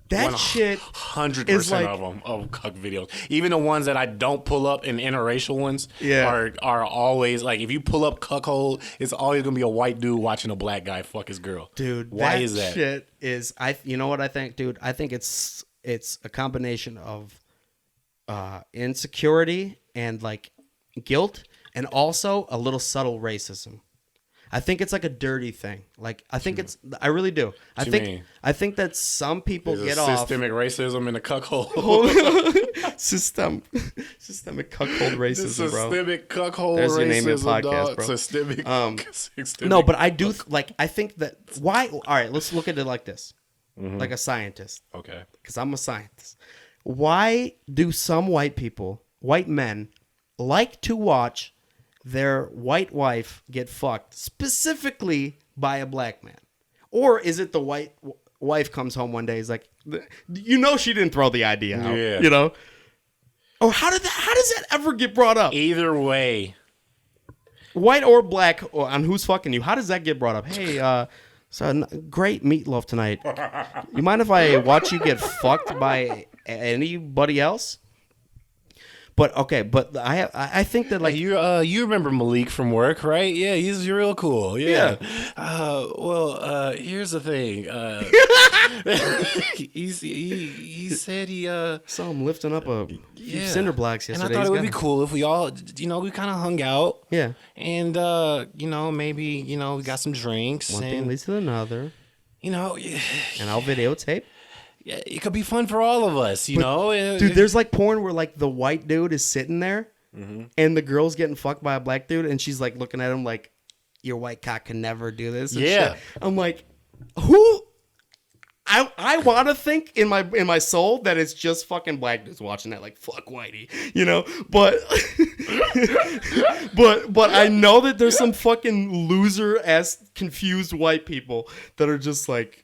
that shit. 100% is like, of them of cuck videos. Even the ones that I don't pull up in interracial ones are always like, if you pull up Cuckhold, it's always gonna be a white dude watching a black guy fuck his girl. Dude, why is that? Shit is you know what I think, dude? I think it's a combination of insecurity and like guilt, and also a little subtle racism. I think it's like a dirty thing. Like I think I really do. I think that some people There's get a off systemic racism in the cuckold. systemic cuckold racism, bro. Systemic cuckold There's racism, your name of your podcast, dog. bro. Systemic. No, but I do like. I think that why. All right, let's look at it like this, like a scientist. Okay. Because I'm a scientist. Why do some white men, like to watch their white wife get fucked specifically by a black man? Or is it the white wife comes home one day, is like, you know, she didn't throw the idea out, you know? Or how does that ever get brought up? Either way, white or black, or on who's fucking you, how does that get brought up? Hey, so great meatloaf tonight. You mind if I watch you get fucked by anybody else? But okay, but I think that like you remember Malik from work, right? Yeah, he's real cool. Yeah. Here's the thing. He said he saw him lifting up a few cinder blocks yesterday. And I thought it would be cool if we all, we kind of hung out. Yeah. And maybe we got some drinks. One thing leads to another. And I'll videotape. Yeah, it could be fun for all of us, Dude, there's like porn where like the white dude is sitting there and the girl's getting fucked by a black dude and she's like looking at him like, your white cock can never do this. And shit. I'm like, who? I want to think in my soul that it's just fucking black dudes watching that, like, fuck whitey, but I know that there's some fucking loser ass confused white people that are just like,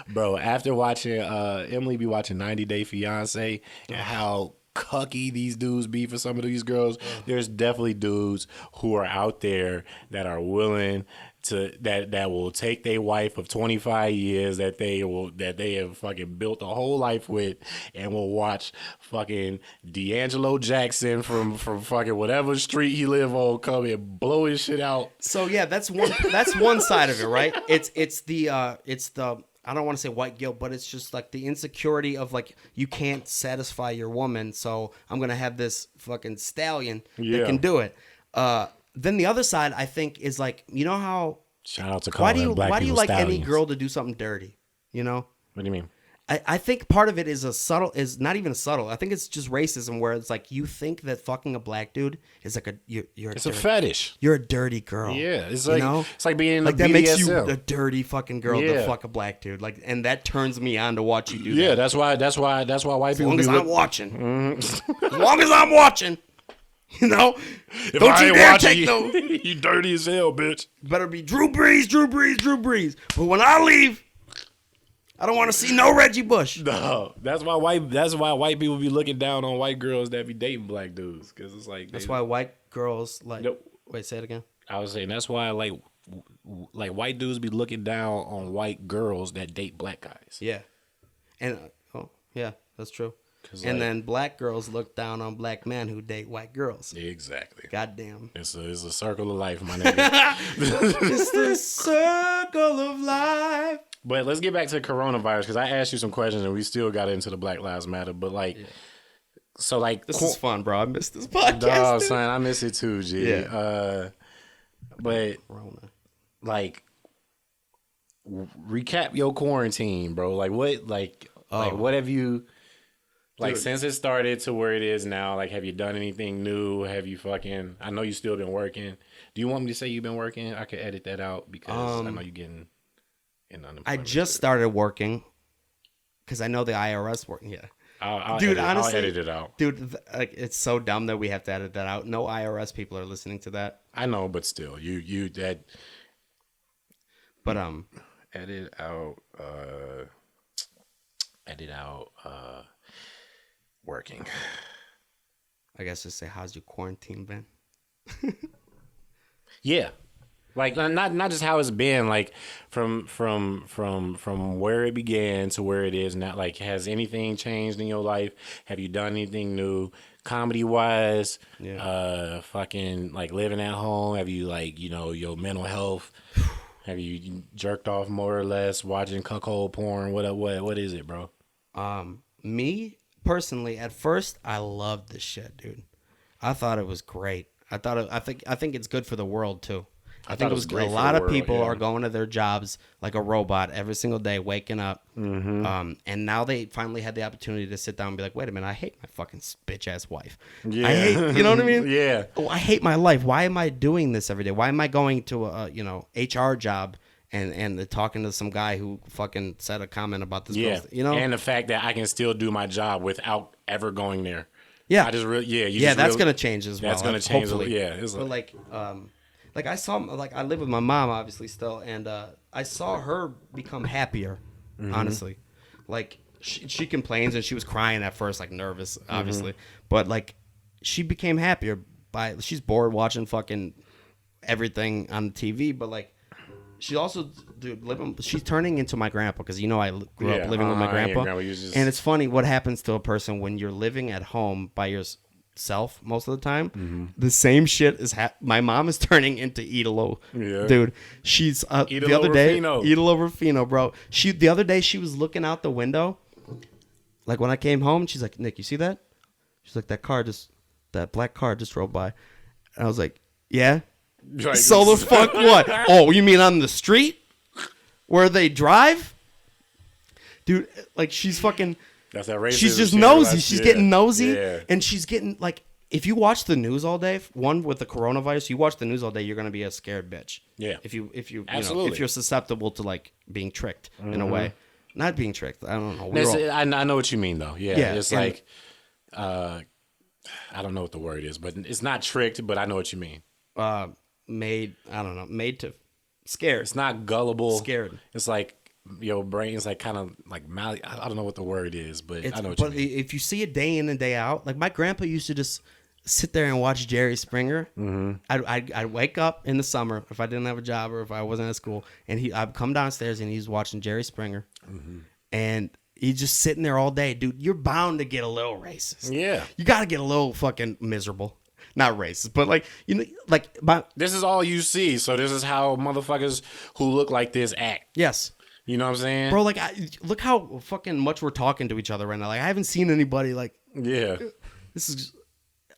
bro, after watching Emily be watching 90 Day Fiance and how cucky these dudes be for some of these girls, there's definitely dudes who are out there that are willing to that will take their wife of 25 years that they have fucking built a whole life with and will watch fucking D'Angelo Jackson from fucking whatever street he live on come and blow his shit out. So yeah, that's one side of it, right? It's the I don't want to say white guilt, but it's just like the insecurity of like, you can't satisfy your woman, so I'm gonna have this fucking stallion that can do it. Then the other side, I think, is like, you know how? Shout out to why do you like stallions. any girl to do something dirty? You know? What do you mean? I think part of it is is not even subtle. I think it's just racism, where it's like you think that fucking a black dude is like it's a fetish. You're a dirty girl. Yeah, it's like it's like being like a that BDSM. makes you a dirty fucking girl to fuck a black dude. Like, and that turns me on to watch you do that. Yeah, that's why white people. As long as I'm watching. As long as I'm watching. Don't you dare take no. You dirty as hell, bitch. Better be Drew Brees. But when I leave, I don't want to see no Reggie Bush. No, that's why white people be looking down on white girls that be dating black dudes, because it's like that's why white girls like. Nope. Wait, say it again. I was saying that's why like white dudes be looking down on white girls that date black guys. Yeah, and yeah, that's true. And then black girls look down on black men who date white girls. Exactly. Goddamn. It's a circle of life, my nigga. It's the circle of life. But let's get back to coronavirus, because I asked you some questions and we still got into the Black Lives Matter. But like, so like, this is fun, bro. I missed this podcast. Dog, son, I miss it too, G. Yeah. But like, recap your quarantine, bro. Like what, like what have you? Like, since it started to where it is now, like, have you done anything new? Have you fucking... I know you still been working. Do you want me to say you've been working? I could edit that out because I know you're getting in unemployment. I just started working because I know the IRS working. Yeah. I'll edit it out. Dude, like, it's so dumb that we have to edit that out. No IRS people are listening to that. I know, but still, you that. But edit out. Working. I guess just say, how's your quarantine been? Yeah. Like not just how it's been, like from where it began to where it is now. Like, has anything changed in your life? Have you done anything new, comedy wise? Yeah. Fucking like living at home. Have you, like, you know, your mental health? Have you jerked off more or less? Watching cuckold porn? What is it, bro? Me personally, at first, I loved this shit, dude. I thought it was great. I think it's good for the world too. I think it was great. A lot of people are going to their jobs like a robot every single day, waking up. Mm-hmm. And now they finally had the opportunity to sit down and be like, wait a minute, I hate my fucking bitch ass wife. Yeah. I hate, you know what I mean? Yeah. Oh, I hate my life. Why am I doing this every day? Why am I going to a HR job and talking to some guy who fucking said a comment about this? Yeah. Girl, you know? And the fact that I can still do my job without ever going there. Yeah. I just that's gonna change as well. That's gonna change. Hopefully. Yeah. But like I saw, like, I live with my mom obviously still, and I saw her become happier. Mm-hmm. Honestly, like she complains and she was crying at first, like nervous, obviously, but like she became happier she's bored watching fucking everything on the TV, but like she also, dude, she's turning into my grandpa, because I grew up living with my grandpa, and it's funny what happens to a person when you're living at home by yourself most of the time. Mm-hmm. The same shit is my mom is turning into Idolo. Yeah. Dude, she's the other day Idolo Rufino, bro. The other day she was looking out the window, like when I came home, she's like, Nick, you see that? She's like, that black car just drove by. And I was like, yeah. Like, so the fuck what? Oh, you mean on the street where they drive? Dude, like, she's fucking... That's that racism. She's just nosy. She's getting nosy, and she's getting, like, if you watch the news all day, one with the coronavirus, you watch the news all day, you're gonna be a scared bitch. Yeah. If you Absolutely. if you're susceptible to, like, being tricked in a way, not being tricked. I don't know. I know what you mean though. Yeah. It's like, I don't know what the word is, but it's not tricked. But I know what you mean. Made to scared. It's not gullible. Scared. It's like, your brain's like kind of like I don't know what the word is, but I know what you mean. If you see it day in and day out, like my grandpa used to just sit there and watch Jerry Springer. Mm-hmm. I'd wake up in the summer if I didn't have a job or if I wasn't at school, and I'd come downstairs and he's watching Jerry Springer, and he's just sitting there all day. Dude, you're bound to get a little racist. Yeah, you got to get a little fucking miserable. Not racist, but like, this is all you see, so this is how motherfuckers who look like this act. Yes. You know what I'm saying? Bro, like, look how fucking much we're talking to each other right now. Like, I haven't seen anybody, like... Yeah. This is...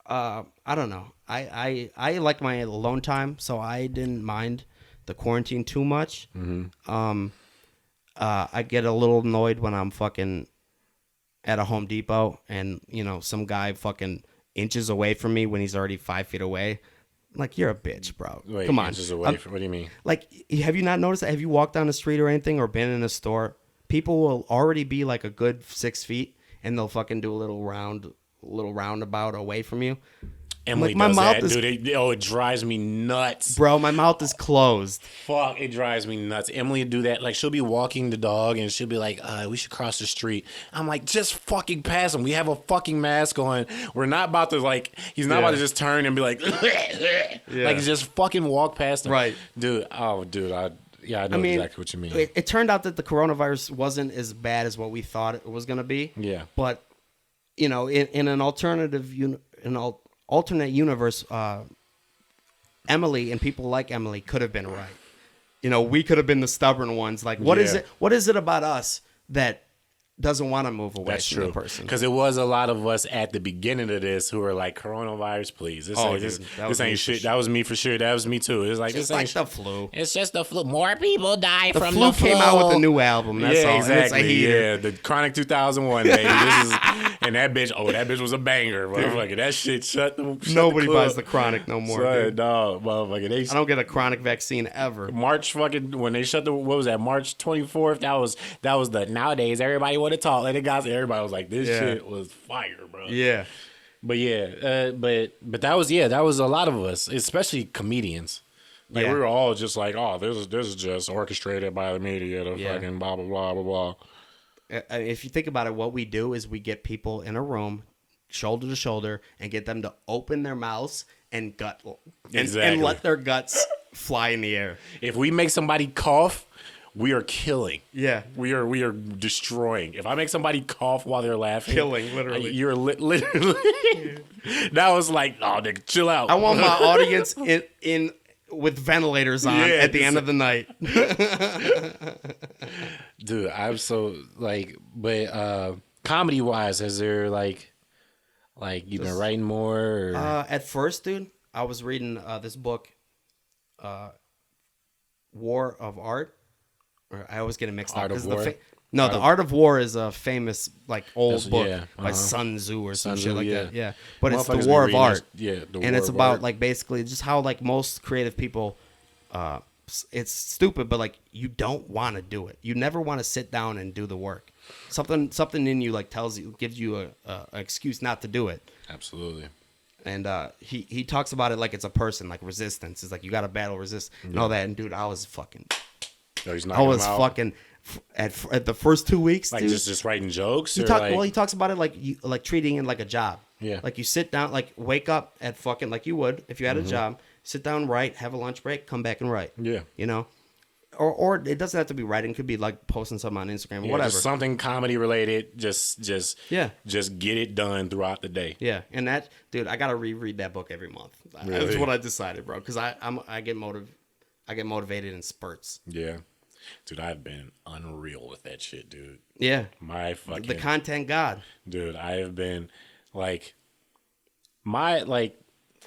I don't know. I like my alone time, so I didn't mind the quarantine too much. Mm-hmm. I get a little annoyed when I'm fucking at a Home Depot and, some guy fucking inches away from me when he's already 5 feet away. Like, you're a bitch, bro. Wait, come on. Away from, what do you mean? Like, have you not noticed that? Have you walked down the street or anything or been in a store? People will already be like a good 6 feet, and they'll fucking do a little roundabout away from you. Emily does that, dude. It drives me nuts. Bro, my mouth is closed. Fuck, it drives me nuts. Emily do that. Like, she'll be walking the dog, and she'll be like, we should cross the street. I'm like, just fucking pass him. We have a fucking mask on. We're not about to, like, he's not about to just turn and be like, like, just fucking walk past him. Right. Dude, I know exactly what you mean. It turned out that the coronavirus wasn't as bad as what we thought it was going to be. Yeah. But, in an alternate universe, Emily and people like Emily could have been right. We could have been the stubborn ones. Like, what is it about us that doesn't want to move away from the person? Because it was a lot of us at the beginning of this who were like, coronavirus, please. This ain't shit. That was me for sure. That was me too. It was like, this ain't the flu. It's just the flu. More people die from the flu. The flu came out with a new album. That's all. Exactly. Yeah, the Chronic 2001, baby. And that bitch was a banger, motherfucker. That shit shut Nobody buys the Chronic no more. Son, dog, motherfucker. I don't get a Chronic vaccine ever. March fucking, when they shut what was that? March 24th. That was the nowadays everybody want the talk, let it guys. Everybody was like, this Yeah. shit was fire, bro. Yeah. But yeah, but that was a lot of us, especially comedians. Like Yeah. we were all just like, oh, this is just orchestrated by the media to Yeah. fucking blah blah blah blah blah. If you think about it, what we do is we get people in a room, shoulder to shoulder, and get them to open their mouths and and let their guts fly in the air. If we make somebody cough, we are killing. Yeah. We are destroying. If I make somebody cough while they're laughing, Killing, literally. You're literally. That was like, oh, nigga, chill out. I want my audience in with ventilators on at the end of the night. Dude, I'm so like, but comedy wise, has there like you've been writing more? Or? At first, dude, I was reading this book, War of Art. Or I always get it mixed Art up. of War? The Art of War is a famous like old book yeah, by Sun Tzu or some Sun shit Tzu, like yeah. that. Yeah, but it's the Motherfuckers War be of reading Art. this- yeah, the and War it's of about Art. like basically just how like most creative people. It's stupid, but like you don't want to do it. You never want to sit down and do the work. Something in you like gives you a excuse not to do it. Absolutely. And he talks about it like it's a person, like resistance. It's like you got to battle resist and all that. And dude, I was fucking. Oh, he's I knocking was them out? fucking at the first 2 weeks, Like dude. just writing jokes. He or talk, like, well, he talks about it like you like treating it like a job. Yeah. Like you sit down, like wake up at fucking like you would if you had a job. Sit down, write, have a lunch break, come back and write. Yeah. You know, or it doesn't have to be writing. It could be like posting something on Instagram, or yeah, whatever. just something comedy related. Just Yeah. just get it done throughout the day. Yeah, and that dude, I gotta reread that book every month. That's Really? what I decided, bro. Because I get motivated in spurts. Yeah. Dude, I've been unreal with that shit, dude. Yeah, My fucking the content god. dude, I have been like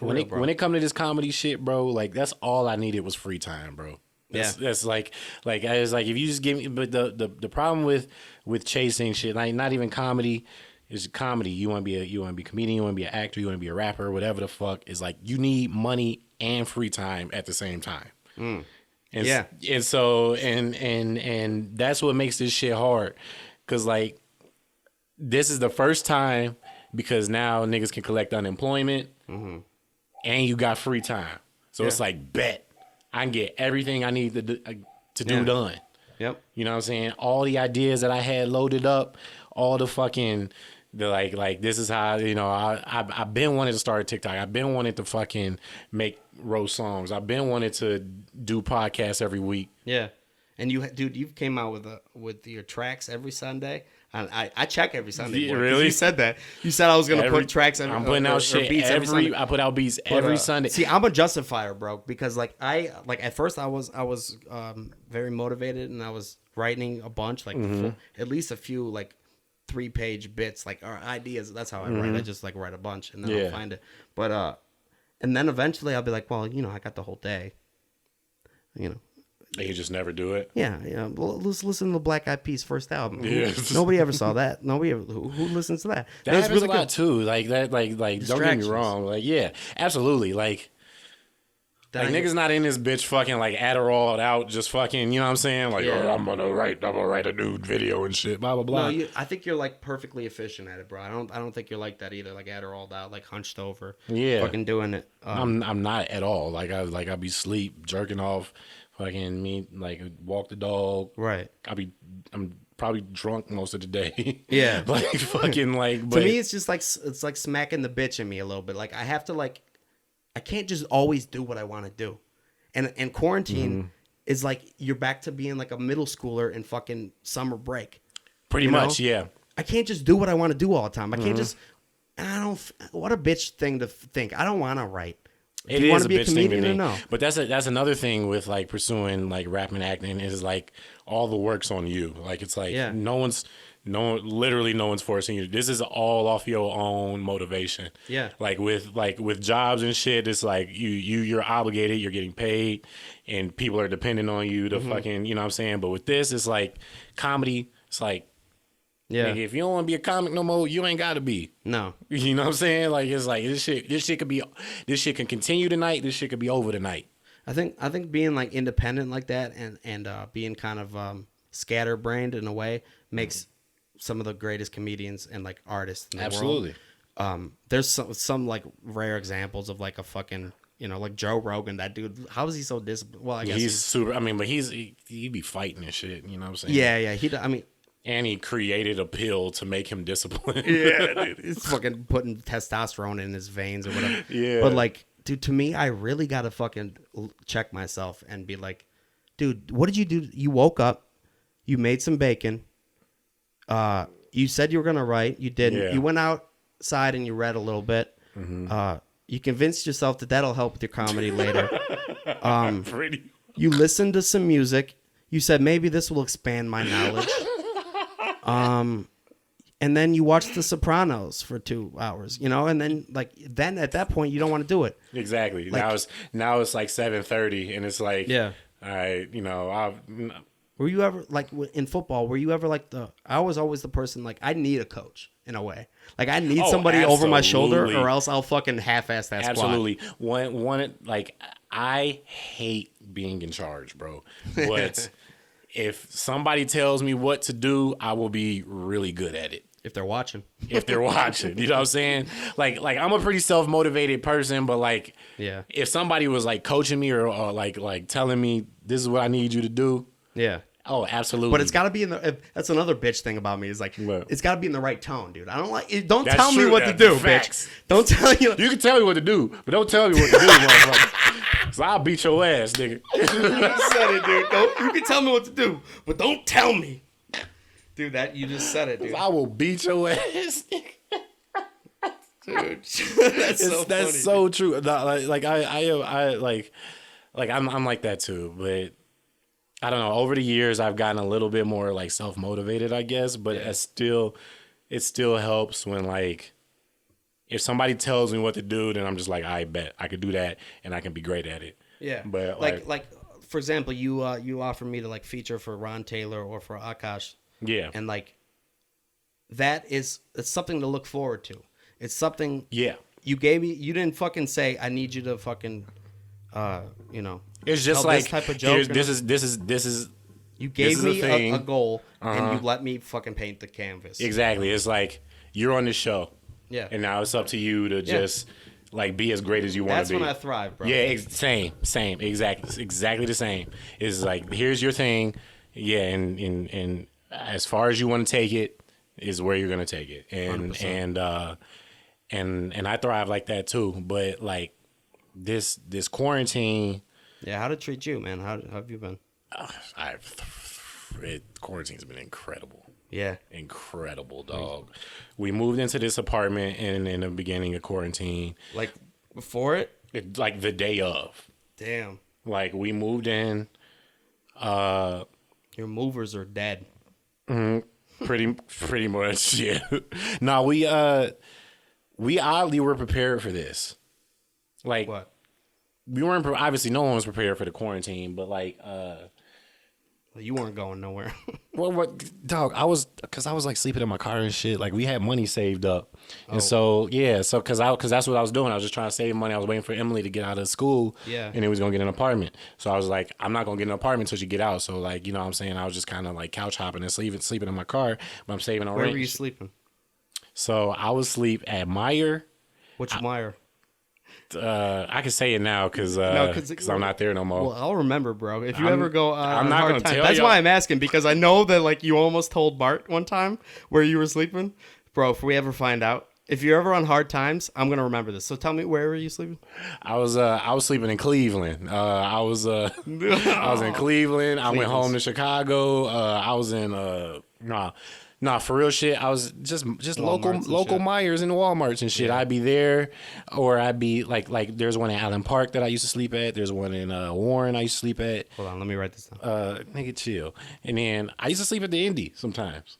when real, it bro. when it come to this comedy shit, bro, like that's all I needed was free time, bro. That's like I was like if you just give me, but the problem with chasing shit, like not even comedy is comedy. You want to be a comedian, you want to be an actor, you want to be a rapper, whatever the fuck, is like you need money and free time at the same time. And Yeah. and so and that's what makes this shit hard, cause like this is the first time, because now niggas can collect unemployment and you got free time, so it's like bet I can get everything I need to do done. Yep. You know what I'm saying? All the ideas that I had loaded up, all the fucking like this is how, you know, I've been wanting to start a TikTok. I've been wanting to fucking make roast songs. I've been wanting to do podcasts every week. Yeah, and you came out with your tracks every Sunday. And I check every Sunday. Yeah, boy, 'cause really? You said that. You said I was gonna put tracks. I'm putting out shit beats every. Sunday. I put out beats every Sunday. See, I'm a justifier, bro, because like at first I was very motivated and I was writing a bunch, like at least a few like 3-page bits, like or ideas. That's how I write. I just like write a bunch and then I'll find it. But and then eventually I'll be like, well, you know, I got the whole day. You know. And you just never do it. Yeah. Well, let's listen to the Black Eyed Peas' first album. Yeah. Nobody ever saw that. Nobody ever. Who listens to that? That was happens really a lot good. too. Like that. Like don't get me Distractions. wrong. Like yeah, absolutely. Like niggas not in this bitch fucking like Adderall out, just fucking. You know what I'm saying? Like Yeah. oh, I'm gonna write a nude video and shit. Blah blah blah. No, I think you're like perfectly efficient at it, bro. I don't think you're like that either. Like Adderall out, like hunched over. Yeah. Fucking doing it. I'm not at all. I'll be sleep, jerking off, fucking me, like walk the dog. Right. I'm probably drunk most of the day. Yeah. like fucking like. But To me, it's just like smacking the bitch in me a little bit. Like I have to like, I can't just always do what I want to do, and quarantine is like you're back to being like a middle schooler in fucking summer break. pretty you much, know? yeah. I can't just do what I want to do all the time. I can't just. What a bitch thing to think. I don't want to write. It Do you is want a to be a bitch thing to comedian or me. no? But that's another thing with like pursuing like rap and acting is like all the work's on you. Like it's like Yeah. literally no one's forcing you. This is all off your own motivation. Yeah. Like with jobs and shit, it's like you're obligated, you're getting paid, and people are depending on you to fucking, you know what I'm saying? But with this, it's like comedy, it's like Yeah. nigga, if you don't want to be a comic no more, you ain't gotta be. No. You know what I'm saying? Like it's like this shit can continue tonight, this shit could be over tonight. I think being like independent like that and being kind of scatterbrained in a way makes some of the greatest comedians and like artists in the Absolutely. world. There's some like rare examples of like a fucking, you know, like Joe Rogan. That dude, how is he so disciplined? Well, I guess He's super. I mean, but he be fighting and shit. You know what I'm saying? yeah. I mean, And he created a pill to make him disciplined. yeah, dude, it's fucking putting testosterone in his veins or whatever. Yeah. But like, dude, to me, I really gotta fucking check myself and be like, dude, what did you do? You woke up, you made some bacon. You said you were gonna write. You didn't. Yeah. You went outside and you read a little bit. You convinced yourself that that'll help with your comedy later. Pretty. You listened to some music. You said maybe this will expand my knowledge. And then you watched The Sopranos for 2 hours, you know, and then at that point you don't want to do it. Exactly. Like, now it's like 7:30, and it's like, yeah. All right, you know, Were you ever like in football? Were you ever like I was always the person like I need a coach in a way. Like I need somebody over my shoulder, or else I'll fucking half-ass that squat. Absolutely. One like I hate being in charge, bro. But if somebody tells me what to do, I will be really good at it. If they're watching. If they're watching, you know what I'm saying? Like I'm a pretty self-motivated person, but like, yeah, if somebody was like coaching me or like telling me this is what I need you to do, yeah. Oh, absolutely. But it's got to be in the. That's another bitch thing about me is like What? it's got to be in the right tone, dude. I don't like. Don't That's tell me true. what to That's do, facts. bitch. Don't tell you. You can tell me what to do, but don't tell me what to do, motherfucker. So I'll beat your ass, nigga. You said it, dude. You can tell me what to do, but don't tell me, dude. That you just said it, dude. I will beat your ass, nigga. Dude, that's so true. I'm like that too, but I don't know. Over the years, I've gotten a little bit more like self-motivated, I guess. But it still helps when like if somebody tells me what to do, then I'm just like, I bet I could do that, and I can be great at it. Yeah, but like for example, you offered me to like feature for Ron Taylor or for Akash. Yeah, and like it's something to look forward to. It's something. Yeah, you gave me. You didn't fucking say I need you to fucking, you know. It's just tell like this type of joke. this is. You gave me a a goal, and you let me fucking paint the canvas. Exactly. It's like you're on the show. Yeah. And now it's up to you to just like be as great as you want to be. That's when I thrive, bro. Yeah, same, exactly the same. It's like here's your thing, yeah, and as far as you want to take it is where you're gonna take it, and 100%. and I thrive like that too. But like this quarantine. Yeah, how to treat you, man? How have you been? Quarantine's been incredible. Yeah. Incredible, dog. We moved into this apartment in the beginning of quarantine. Like before it? Like the day of. Damn. Like we moved in. Your movers are dead. Pretty much, yeah. No, we oddly were prepared for this. Like what? We weren't obviously no one was prepared for the quarantine, but like you weren't going nowhere. Well, what, dog? I was like sleeping in my car and shit. Like we had money saved up, and so because that's what I was doing. I was just trying to save money. I was waiting for Emily to get out of school, and then we was gonna get an apartment. So I was like, I'm not gonna get an apartment until she get out. So like, you know what I'm saying? I was just kind of like couch hopping and sleeping in my car, but I'm saving on rent. Where were you sleeping? So I was sleep at Meyer. Which Meyer? I can say it now because I'm not there no more. Well, I'll remember, bro. If you ever go, I'm not gonna tell you. That's why I'm asking, because I know that like you almost told Bart one time where you were sleeping, bro. If we ever find out, if you're ever on hard times, I'm gonna remember this. So tell me, where were you sleeping? I was sleeping in Cleveland. I was in Cleveland. I went home to Chicago. I was in Nah, for real shit. I was just local Myers and Walmarts and shit. Yeah. I'd be there, or I'd be like there's one in Allen Park that I used to sleep at. There's one in Warren I used to sleep at. Hold on, let me write this down. Nigga, chill. And then I used to sleep at the Indy sometimes.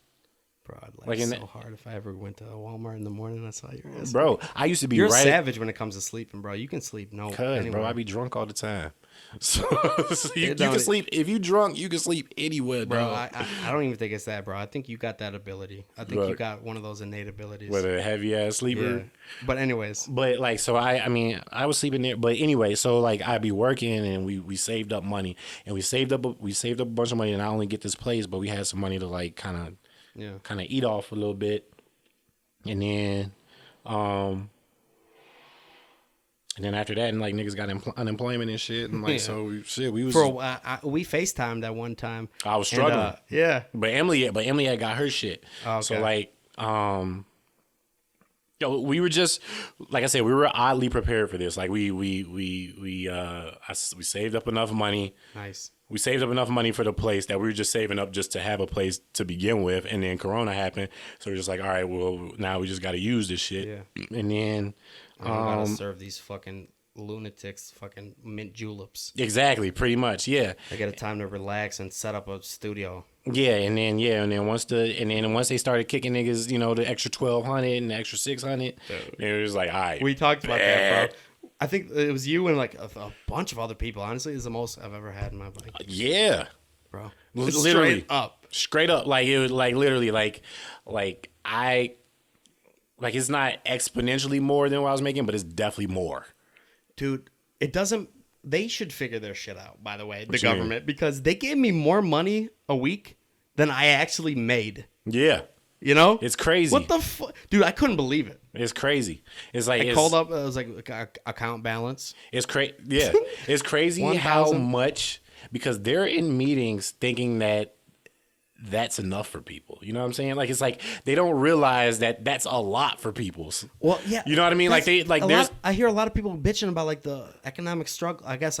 Bro, I'd laugh so hard if I ever went to a Walmart in the morning and I saw your ass. Bro, I used to be You're savage when it comes to sleeping, bro. You can sleep anywhere. Bro, I be drunk all the time. So you can sleep. If you drunk, you can sleep anywhere, bro. I don't even think it's that, bro. I think you got that ability. I think you got one of those innate abilities. With a heavy ass sleeper. Yeah. But anyways. But like, so I mean, I was sleeping there. But anyway, so like I'd be working and we saved up money and we saved up a bunch of money to not only get this place, but we had some money to like kind of kind of eat off a little bit, and then after that, and like niggas got unemployment and shit, and like so we was we FaceTimed at one time. I was struggling, but Emily had got her shit. Okay. So like we were just, like I said, we were oddly prepared for this. Like we saved up enough money. Nice. We saved up enough money for the place that we were just saving up just to have a place to begin with, and then Corona happened, so we're just like, all right, well now we just got to use this shit. Yeah. And then I gotta serve these fucking lunatics fucking mint juleps. Exactly, pretty much, yeah. I get a time to relax and set up a studio. Yeah, and then once they started kicking niggas, you know, the extra 1,200 and the extra 600, it was like, all right. We talked about that, bro. I think it was you and like a bunch of other people. Honestly, it's the most I've ever had in my bike. Yeah, bro. Literally straight up. Like it was like literally like it's not exponentially more than what I was making, but it's definitely more. Dude, it doesn't. They should figure their shit out, by the way, the government, because they gave me more money a week than I actually made. Yeah. You know? It's crazy. What the fuck? Dude, I couldn't believe it. It's crazy. It's like... I called up, it was like account balance. It's crazy. Yeah. It's crazy 1, how much... Because they're in meetings thinking that that's enough for people. You know what I'm saying? Like, it's like they don't realize that that's a lot for people. Well, yeah. You know what I mean? Like, I hear a lot of people bitching about like the economic struggle. I guess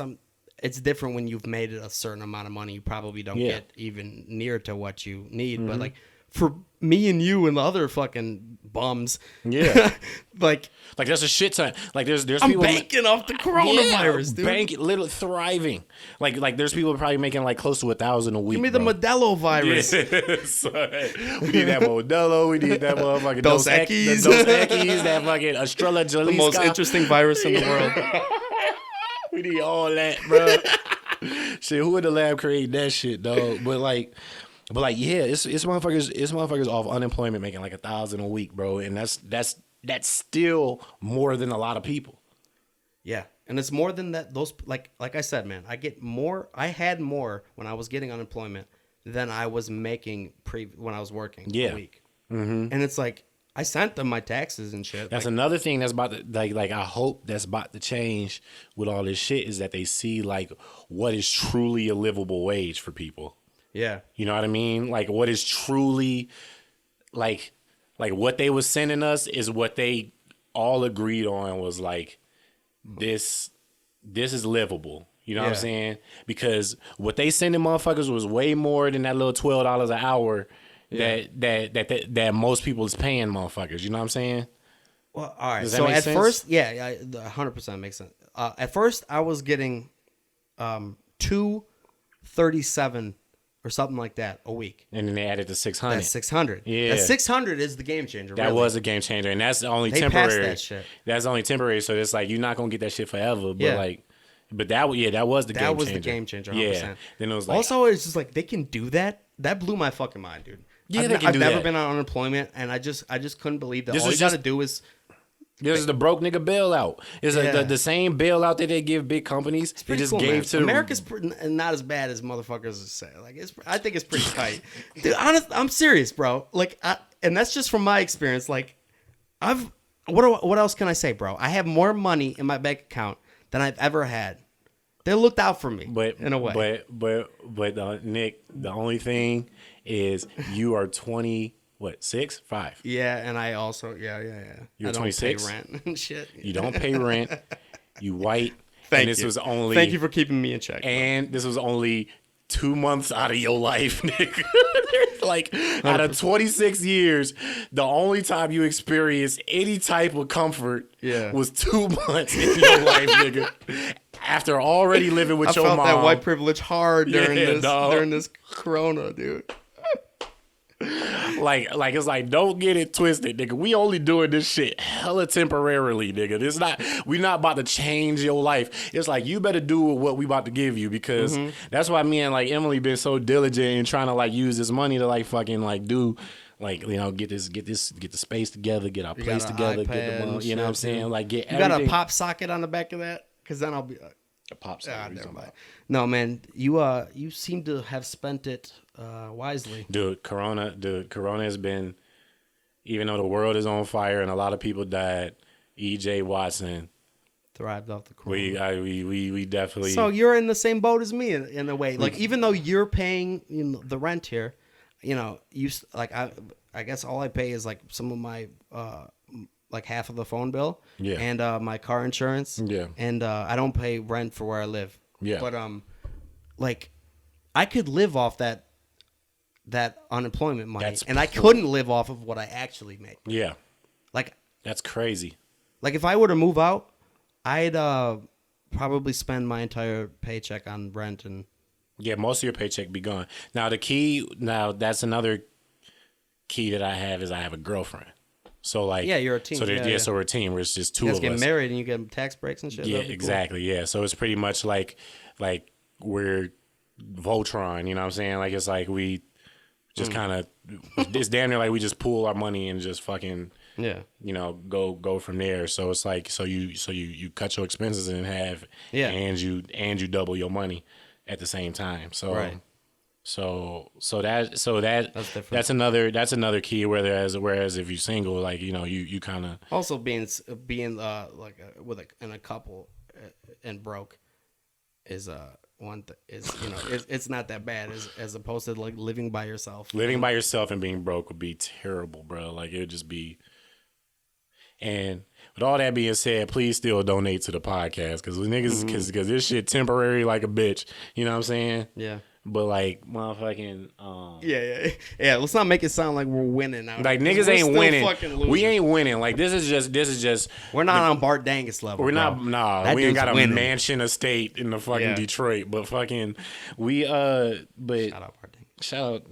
it's different when you've made a certain amount of money. You probably don't get even near to what you need. But like for me and you and the other fucking bums, like there's a shit ton. Like there's I'm people banking off the coronavirus, dude. Literally thriving. Like there's people probably making like close to 1,000 a week. Give me the Modelo virus. We need that Modelo. We need that motherfucking Dos Equis. Dos Equis. That fucking Estrella Jalisco. The most interesting virus in the world. We need all that, bro. Shit, who in the lab create that shit, dog? But yeah, it's motherfuckers off unemployment making like 1,000 a week, bro, and that's still more than a lot of people. Yeah, and it's more than that. Those like I said, man, I had more when I was getting unemployment than I was making when I was working a week. Mm-hmm. And it's like I sent them my taxes and shit. That's another thing that's about to like I hope that's about to change with all this shit is that they see like what is truly a livable wage for people. Yeah. You know what I mean? Like what is truly like what they was sending us is what they all agreed on was like this is livable. You know what I'm saying? Because what they sending motherfuckers was way more than that little $12 an hour that most people is paying motherfuckers. You know what I'm saying? Well, all right. Does that so make at sense? first, 100% makes sense. At first, I was getting $237 or something like that a week. And then they added the 600. That's 600. Yeah. That 600 is the game changer. That was a game changer, and that's only they temporary. Passed that shit. That's only temporary, so it's like you're not gonna get that shit forever. But that was the game changer. That was the game changer. 100%. Yeah. Then it was like also it's just like they can do that. That blew my fucking mind, dude. Yeah, I've never been on unemployment, and I just couldn't believe that. All you gotta do is. This is the broke nigga bailout. It's the same bailout that they give big companies. They just gave to America's not as bad as motherfuckers say. Like I think it's pretty tight. Dude, I'm serious, bro. Like, and that's just from my experience. Like, what else can I say, bro? I have more money in my bank account than I've ever had. They looked out for me, in a way. But Nick, the only thing is you are 20. What, 6, 5? Yeah, and I also, You're 26? Pay rent and shit. You don't pay rent. You white. Thank you. Thank you for keeping me in check. And this was only 2 months out of your life, nigga. Like, out of 26 years, the only time you experienced any type of comfort was 2 months in your life, nigga. After already living with your mom. I felt that white privilege hard during this corona, dude. Like it's like, don't get it twisted, nigga. We only doing this shit hella temporarily, nigga. We not about to change your life. It's like you better do what we about to give you because that's why me and like Emily been so diligent in trying to like use this money to like fucking like do like, you know, get the space together, get our place together, get the money, you know what I'm saying? Like get you everything. got a pop socket on the back of that? Because then I'll be a pop socket. never mind. No, man, you seem to have spent it wisely. Dude, Corona has been, even though the world is on fire and a lot of people died, E.J. Watson Thrived off the corona. we definitely. So you're in the same boat as me in a way. Like even though you're paying the rent here, I guess all I pay is like some of my like half of the phone bill. Yeah. And my car insurance. Yeah. And I don't pay rent for where I live. Yeah. But like I could live off that unemployment money, and I couldn't live off of what I actually make. Yeah. Like that's crazy. Like if I were to move out, I'd probably spend my entire paycheck on rent and. Yeah, most of your paycheck be gone. Now that's another key that I have is I have a girlfriend. So like you're a team. So we're a team. Where it's just two of us. You guys get married and you get tax breaks and shit. Yeah, exactly. Cool. Yeah, so it's pretty much like we're Voltron. You know what I'm saying? Like it's like we just kind of it's damn near like we just pool our money and just fucking go from there. So it's like so you cut your expenses in half. Yeah, and you double your money at the same time. So right. So that's another key. Whereas if you're single, like you kind of also being like in a couple and broke is it's not that bad as opposed to like living by yourself. Living by yourself and being broke would be terrible, bro. Like it would just be. And with all that being said, please still donate to the podcast because niggas because this shit temporary like a bitch. You know what I'm saying? Yeah. But like motherfucking yeah. Let's not make it sound like we're winning now. Like niggas ain't winning. We ain't winning. Like this is just. We're not on Bart Dangus level. We're not. Nah, that we ain't got a winning. mansion estate in the fucking Detroit. But fucking we But shout out Bart Dangus.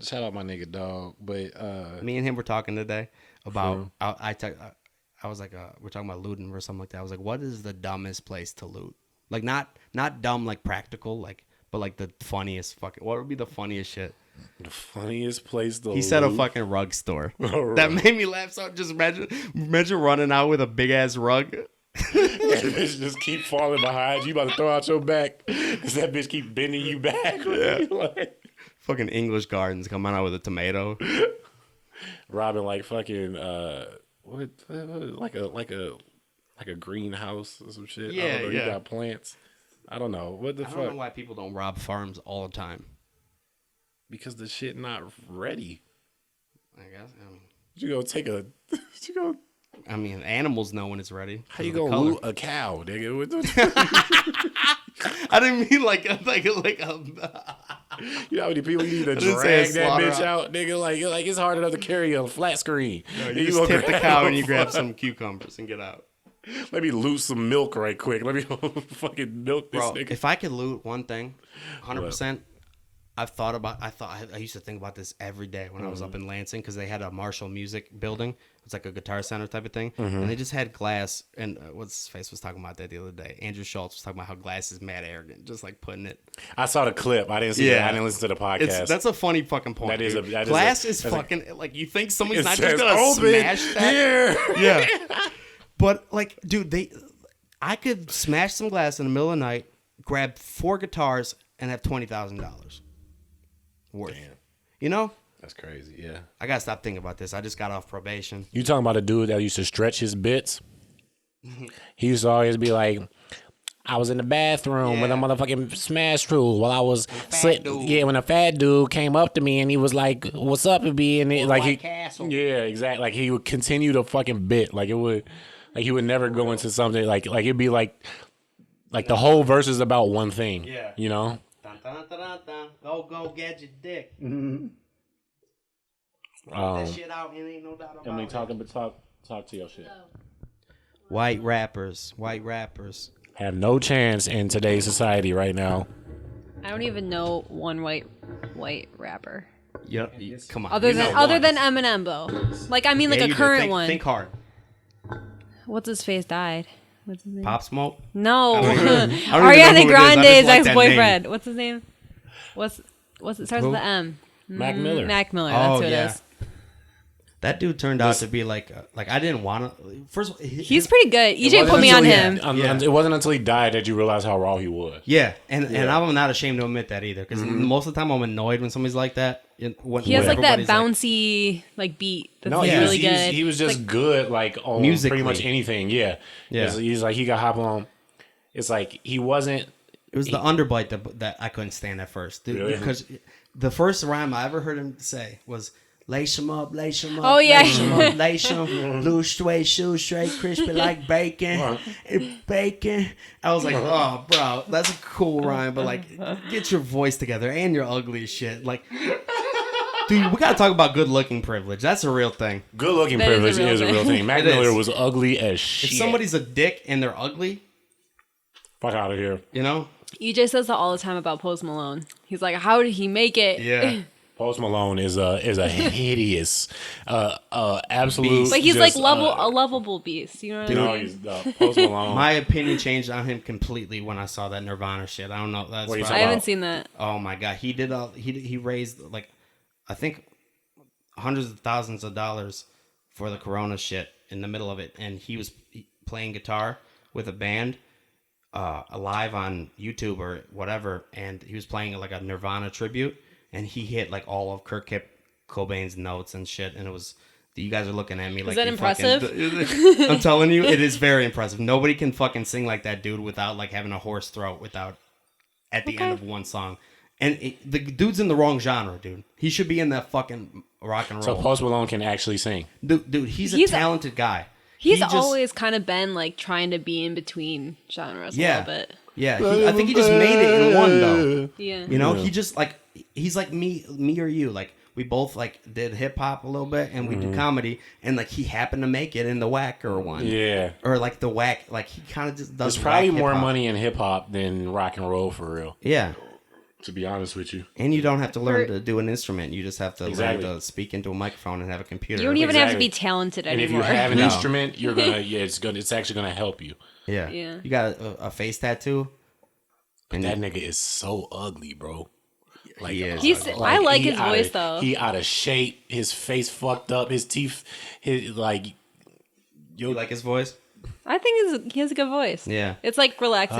Shout out my nigga dog. But me and him were talking today about I was like we're talking about looting or something like that. I was like, what is the dumbest place to loot? Like not dumb like practical like. But like the funniest fucking, what would be the funniest shit? The funniest place to He said a fucking rug store. Right. That made me laugh. So just imagine running out with a big ass rug. Bitch just keep falling behind you. About to throw out your back because that bitch keep bending you back. Yeah. Like, fucking English Gardens coming out with a tomato. Robbing like fucking like a greenhouse or some shit. Yeah, You got plants. I don't know. What the fuck? I don't know why people don't rob farms all the time. Because the shit not ready. I guess. You go take a. I mean, animals know when it's ready. How you gonna loot a cow, nigga? I didn't mean like a. You know how many people you need to drag that bitch out, nigga? Like it's hard enough to carry a flat screen. No, you just tip the cow and you grab some cucumbers and get out. Let me loot some milk right quick. Let me fucking milk this nigga. If I could loot one thing, 100%, I used to think about this every day when I was up in Lansing because they had a Marshall Music building. It's like a guitar center type of thing. And they just had glass. And what's his face was talking about that the other day. Andrew Schultz was talking about how glass is mad arrogant. Just like putting it. I saw the clip. I didn't see it. I didn't listen to the podcast. That's a funny fucking point. Glass is fucking like you think somebody's not just gonna smash that. Here. Yeah. But like, dude, I could smash some glass in the middle of the night, grab 4 guitars, and have $20,000 worth. Damn. You know? That's crazy. Yeah. I gotta stop thinking about this. I just got off probation. You talking about a dude that used to stretch his bits? He used to always be like, I was in the bathroom with a motherfucking smash tool while I was sitting. Yeah, when a fat dude came up to me and he was like, "What's up?" and be and it, like he, Castle. Yeah, exactly. Like he would continue to fucking bit. Like it would, like he would never go into something like it'd be like the whole verse is about one thing. Yeah, you know. Dun, dun, dun, dun, dun. Go get your dick. That shit out. It ain't no doubt about it. Talk to your shit. White rappers. Have no chance in today's society right now. I don't even know one white rapper. Yep. Come on. Other than Eminem though. Like I mean like a current one. Think hard. What's his face died? What's his name? Pop Smoke? No. Ariana Grande's ex-boyfriend. What's his name? What's it starts with the M? Mac Miller. Mac Miller. That's who it is. That dude turned out to be like I didn't want to. First, He's pretty good. EJ put me on him. It wasn't until he died that you realized how raw he was. Yeah, and I'm not ashamed to admit that either, because most of the time I'm annoyed when somebody's like that. He has like that bouncy like beat. That's really good. He was just like, good like on musically. Pretty much anything. Yeah. He's like he got hop on. It's like he wasn't. It was the underbite that I couldn't stand at first, dude, because the first rhyme I ever heard him say was. Lace them up, lace them up, lace them up, lace them, loose straight, shoes straight, crispy like bacon, bacon. I was like, oh, bro, that's a cool rhyme, but like, get your voice together, and you're ugly as shit. Like, dude, we gotta talk about good-looking privilege. That's a real thing. Good-looking privilege is a real thing. Mac Miller was ugly as shit. If somebody's a dick and they're ugly, fuck out of here. You know? EJ says that all the time about Post Malone. He's like, how did he make it? Yeah. Post Malone is a hideous, absolute. Beast. But he's just, like a lovable beast. You know what I mean? He's Post Malone. My opinion changed on him completely when I saw that Nirvana shit. I don't know. I haven't seen that. Oh my god, he did. He raised like, I think, hundreds of thousands of dollars for the Corona shit in the middle of it, and he was playing guitar with a band, live on YouTube or whatever, and he was playing like a Nirvana tribute. And he hit like all of Kurt Cobain's notes and shit. And it was, you guys are looking at me like. Is that impressive? I'm telling you, it is very impressive. Nobody can fucking sing like that dude without like having a hoarse throat at the end of one song. And the dude's in the wrong genre, dude. He should be in that fucking rock and roll. So Post Malone can actually sing. Dude, he's a talented guy. He's always kind of been like trying to be in between genres a little bit. Yeah, I think he just made it in one though. Yeah. You know, he just like, he's like me or you. Like, we both like did hip hop a little bit and we do comedy, and like he happened to make it in the Whacker one. Yeah. Or like the Whack, like he kind of just does. There's probably more money in hip hop than rock and roll for real. Yeah. To be honest with you. And you don't have to learn to do an instrument. You just have to learn to speak into a microphone and have a computer. You don't even have to be talented anymore. And if you have an instrument, you're gonna it's actually gonna help you. Yeah. You got a face tattoo. And that nigga is so ugly, bro. Like I like his voice though. He out of shape. His face fucked up. His teeth. You like his voice? I think he has a good voice. Yeah. It's like relaxing.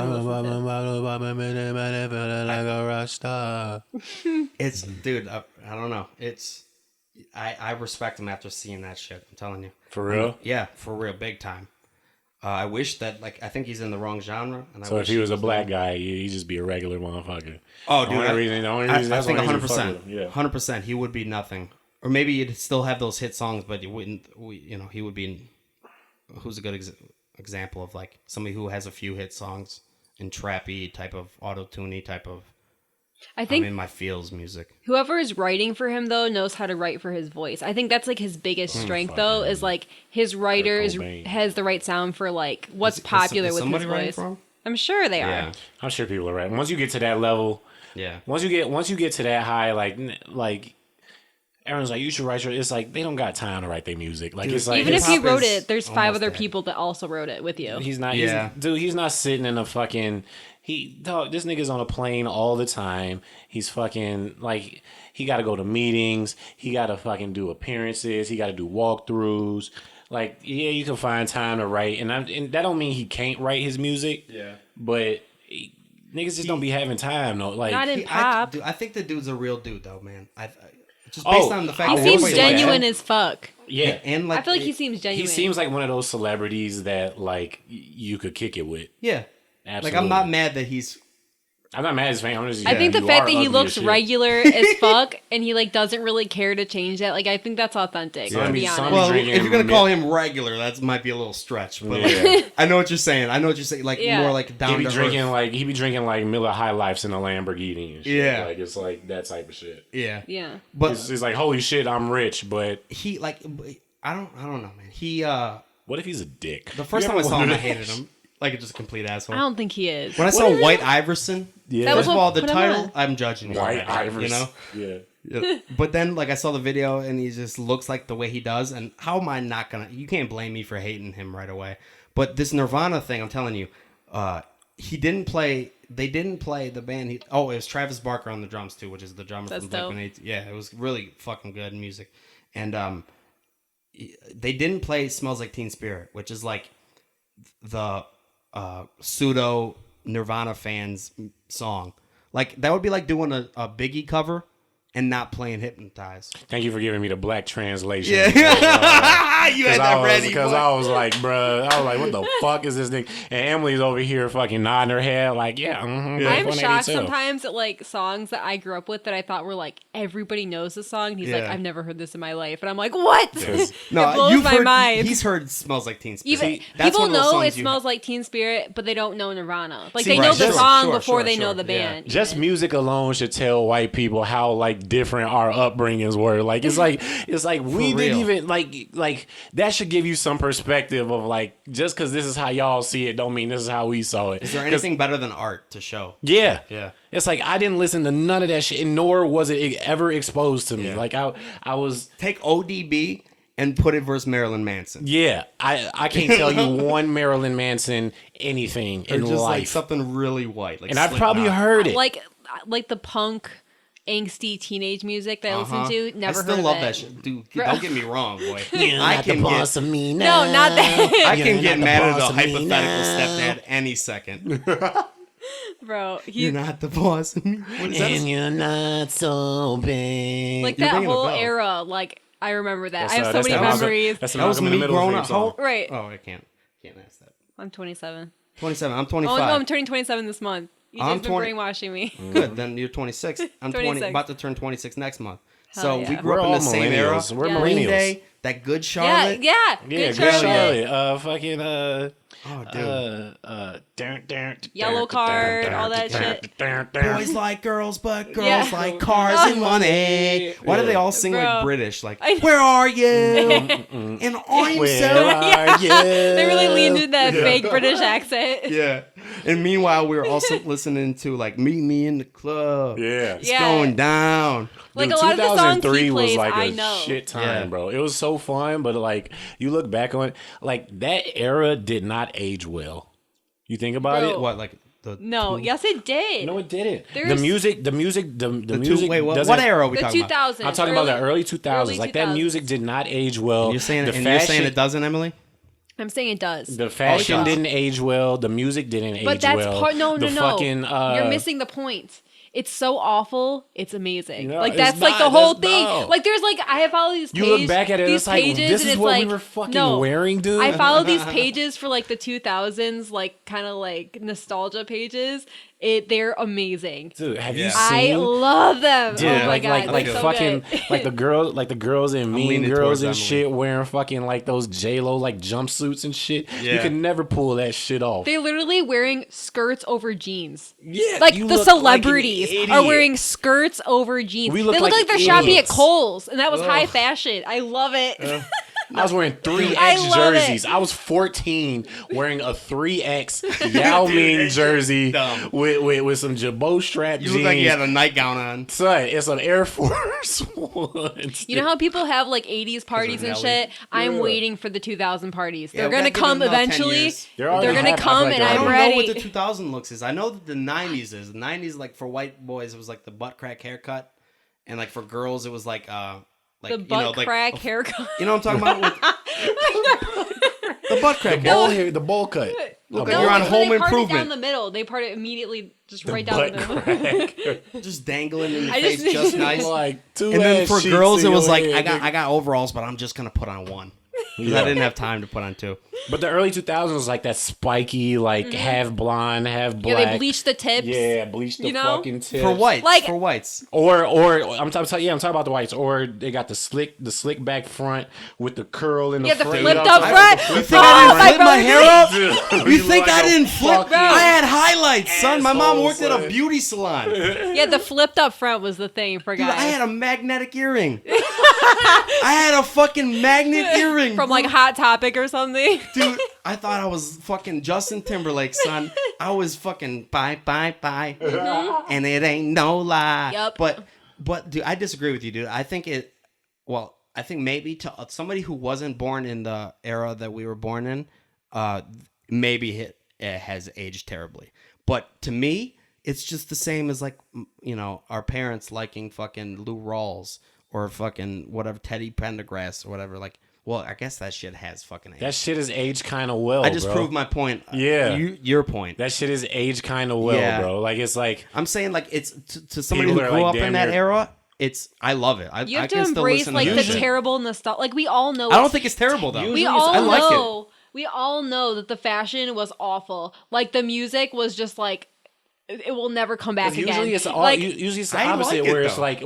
It's dude. I don't know. It's I respect him after seeing that shit. I'm telling you. For real? Yeah, for real, big time. I wish that, like, I think he's in the wrong genre. And so if he was a black guy, he'd just be a regular motherfucker. Oh, dude. The only reason I think 100%. Yeah. 100%. He would be nothing. Or maybe he'd still have those hit songs, but he wouldn't, he would be, who's a good example of, like, somebody who has a few hit songs in trappy type of auto-tuney type of, I think I'm in my feels music. Whoever is writing for him though knows how to write for his voice. I think that's like his biggest strength though, is like his writers has the right sound for like what's popular with his voice. I'm sure they are. I'm sure people are writing. Once you get to that level, Once you get to that high, like everyone's like, you should write it's like they don't got time to write their music. Like, it's like even if he wrote it, there's 5 other people that also wrote it with you. He's not. He's not sitting in a fucking. This nigga's on a plane all the time. He's fucking like he got to go to meetings. He got to fucking do appearances. He got to do walkthroughs. Like, yeah, you can find time to write, and that don't mean he can't write his music. Yeah, but niggas just don't be having time though. Like, not in pop. I think the dude's a real dude though, man. Just based on the fact he seems genuine as fuck. Yeah, and like I feel like he seems genuine. He seems like one of those celebrities that like you could kick it with. Yeah. Absolutely. Like, I'm not mad that he's... I'm not mad at his fame. I'm just, I think the fact that he looks regular as fuck and he like doesn't really care to change that, like I think that's authentic. To be honest. Well, if you're gonna call him regular, that might be a little stretch. But like, I know what you're saying. Like more like down to earth. He be drinking like Miller High Lifes in a Lamborghini and shit. Yeah, like it's like that type of shit. Yeah. But it's like, holy shit, I'm rich. But he like, I don't know, man. He what if he's a dick? The first time I saw him, I hated him. Like, just a complete asshole. I don't think he is. When I saw White Iverson, first of all, the title, I'm judging him. White Iverson. You know? Yeah. But then, like, I saw the video, and he just looks like the way he does, and how am I not gonna... You can't blame me for hating him right away. But this Nirvana thing, I'm telling you, he didn't play... They didn't play the band... it was Travis Barker on the drums, too, which is the drummer from Blink-182. Yeah, it was really fucking good music. And they didn't play "Smells Like Teen Spirit," which is like the pseudo Nirvana fans song. Like that would be like doing a Biggie cover and not playing "Hypnotize." Thank you for giving me the black translation. Yeah, you had that ready. Because I was like, bruh, what the fuck is this thing? And Emily's over here fucking nodding her head like, yeah. I'm shocked sometimes at like songs that I grew up with that I thought were like everybody knows the song. He's like, I've never heard this in my life, and I'm like, what? It blows my mind. He's heard "Smells Like Teen Spirit." Even people know it smells like Teen Spirit, but they don't know Nirvana. Like they know the song before they know the band. Just music alone should tell white people how like different our upbringings were. Like it's like we didn't even like that should give you some perspective of like just because this is how y'all see it don't mean this is how we saw it. Is there anything better than art to show? Yeah. It's like I didn't listen to none of that shit, nor was it ever exposed to me. Like I was take ODB and put it versus Marilyn Manson. Yeah, I can't tell you one Marilyn Manson anything in just life. Like something really white. Like and I've probably heard it. Like the punk angsty teenage music that I listen to. Never heard of it. I still love that shit. Dude, don't get me wrong, boy. I can the boss of me now. No, not that. I can get mad at a hypothetical stepdad any second. Bro, you're not the boss of me. And you're not so big. Like that whole era, like I remember that. I have so many memories. That was me growing up. Right. Oh, I can't ask that. I'm 27. 27. I'm 25. Oh no, I'm turning 27 this month. You've been brainwashing me. Good. Then you're 26. I'm 26. About to turn 26 next month. Hell we grew up in the same era. We're millennials. Green Day, that Good Charlotte. Yeah, Good Charlotte. Yellow Card, all that shit. Boys like girls, but girls like cars and money. Why do they all sing like British? Like, where are you? And I'm where are you? They really leaned into that fake British accent. Yeah. And meanwhile, we were also listening to like "Meet Me in the Club." Yeah, it's going down. Like a lot of the songs he plays, was like I a know. shit time, bro. It was so fun, but like you look back on it, like that era did not age well. You think about it? What like the? No, yes, it did. No, it didn't. The music. Wait, what era are we talking about? The 2000s. I'm talking about the early 2000s. Like that music did not age well. You're saying it doesn't, Emily? I'm saying it does. The fashion didn't age well. The music didn't age well. But that's part. No. Fucking, you're missing the point. It's so awful. It's amazing. No, like that's like the whole thing. No. Like there's like I follow these pages. You look back at it, it's like this is what we were fucking wearing, dude. I follow these pages for like the 2000s, like kind of like nostalgia pages. They're amazing. Dude, have you seen? I love them. Dude, oh my god, like so fucking good. like the girls and Mean Girls and shit wearing fucking like those J-Lo like jumpsuits and shit. Yeah. You can never pull that shit off. They're literally wearing skirts over jeans. Yeah, like the celebrities are wearing skirts over jeans. They look like they're shopping at Kohl's, and that was high fashion. I love it. I was wearing 3X jerseys. I was 14 wearing a 3X Yao Ming jersey with some Jabot strap jeans. You look like you had a nightgown on. Son, it's an Air Force Ones. You know how people have like 80s parties and shit? I'm waiting for the 2000 parties. They're going to come eventually. They're going to come and I'm ready. I don't know what the 2000 looks is. I know that the 90s is. The 90s, like for white boys, it was like the butt crack haircut. And like for girls, it was like... the butt crack haircut. You know what I'm talking about? The butt crack. The bowl cut. Look like you're on Home Improvement. They part it down the middle. They part it immediately just right down the middle. Just dangling in your face just nice. Like and then for girls, it was like, I got overalls, but I'm just going to put on one. Because I didn't have time to put on two. But the early 2000s was like that spiky, like half blonde, half black. Yeah, they bleached the tips. Yeah, bleached the fucking tips. For whites. Or I'm talking about the whites. Or they got the slick back front with the curl in the front. Yeah, the flipped up front. You think I didn't flip my hair up? You think I didn't flip? I had highlights, son. My mom worked at a beauty salon. Yeah, the flipped up front was the thing for guys. Dude, I had a magnetic earring. I had a fucking magnet earring. From like Hot Topic or something. Dude, I thought I was fucking Justin Timberlake, son. I was fucking bye. Mm-hmm. And it ain't no lie. Yep. But dude, I disagree with you, dude. I think maybe to somebody who wasn't born in the era that we were born in, maybe it has aged terribly. But to me, it's just the same as like, you know, our parents liking fucking Lou Rawls or fucking whatever, Teddy Pendergrass or whatever. Like, Well, I guess that shit has fucking aged. That shit is aged kind of well. I just bro. proved my point. Yeah. Your point. That shit is aged kind of well, bro. Like it's like I'm saying, like it's to somebody who People are, grew like, up in damn that near- era. I love it. You have I to can still embrace listen like to the that shit. terrible nostalgia. Like we all know. I don't think it's terrible though. We Usually all I like know. We all know that the fashion was awful. Like the music was just like it will never come back again. usually it's usually it's the I opposite like it, where it's though. like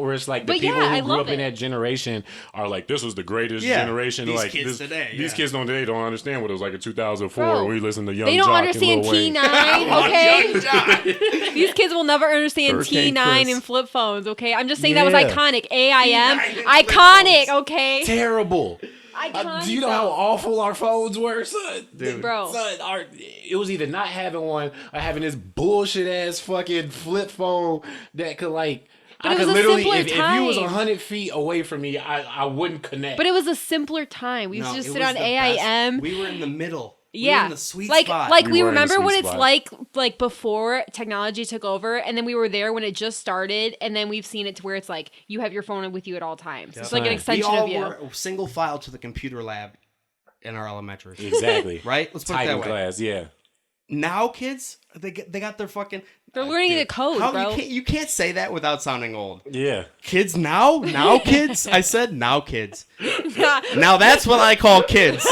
the But people yeah, I who grew love up in it. that generation are like, this was the greatest Yeah, generation. these Like kids today, these yeah. kids today don't understand what it was like in 2004 Bro, when we listened to Young they don't Jock understand and Lil Wayne. T9, okay? These kids will never understand Hurricane T9 Chris. and flip phones, okay? I'm just saying that was Yeah. iconic. AIM, T9 and flip iconic, phones. okay? Terrible. Iconic. Do you know how awful our phones were, son? Dude. Bro. Son, it was either not having one or having this bullshit ass fucking flip phone that could like. But I it could was a literally, simpler if you was time. 100 feet away from me, I wouldn't connect. But it was a simpler time. We used No, to just it sit was on the AIM. best. We were in the middle. We were Yeah, in the sweet like spot. like We we were in the remember what sweet it's spot. like before technology took over, and then we were there when it just started, and then we've seen it to where it's like you have your phone with you at all times. It's like an Son. we extension all of you. were single file to the computer lab in our elementary. exactly. Right? Let's put it Typing that way. class, yeah. Now kids, they got their fucking. They're learning the code, How, bro. You can't say that without sounding old. Yeah. Kids now kids. I said now kids. Now that's what I call kids.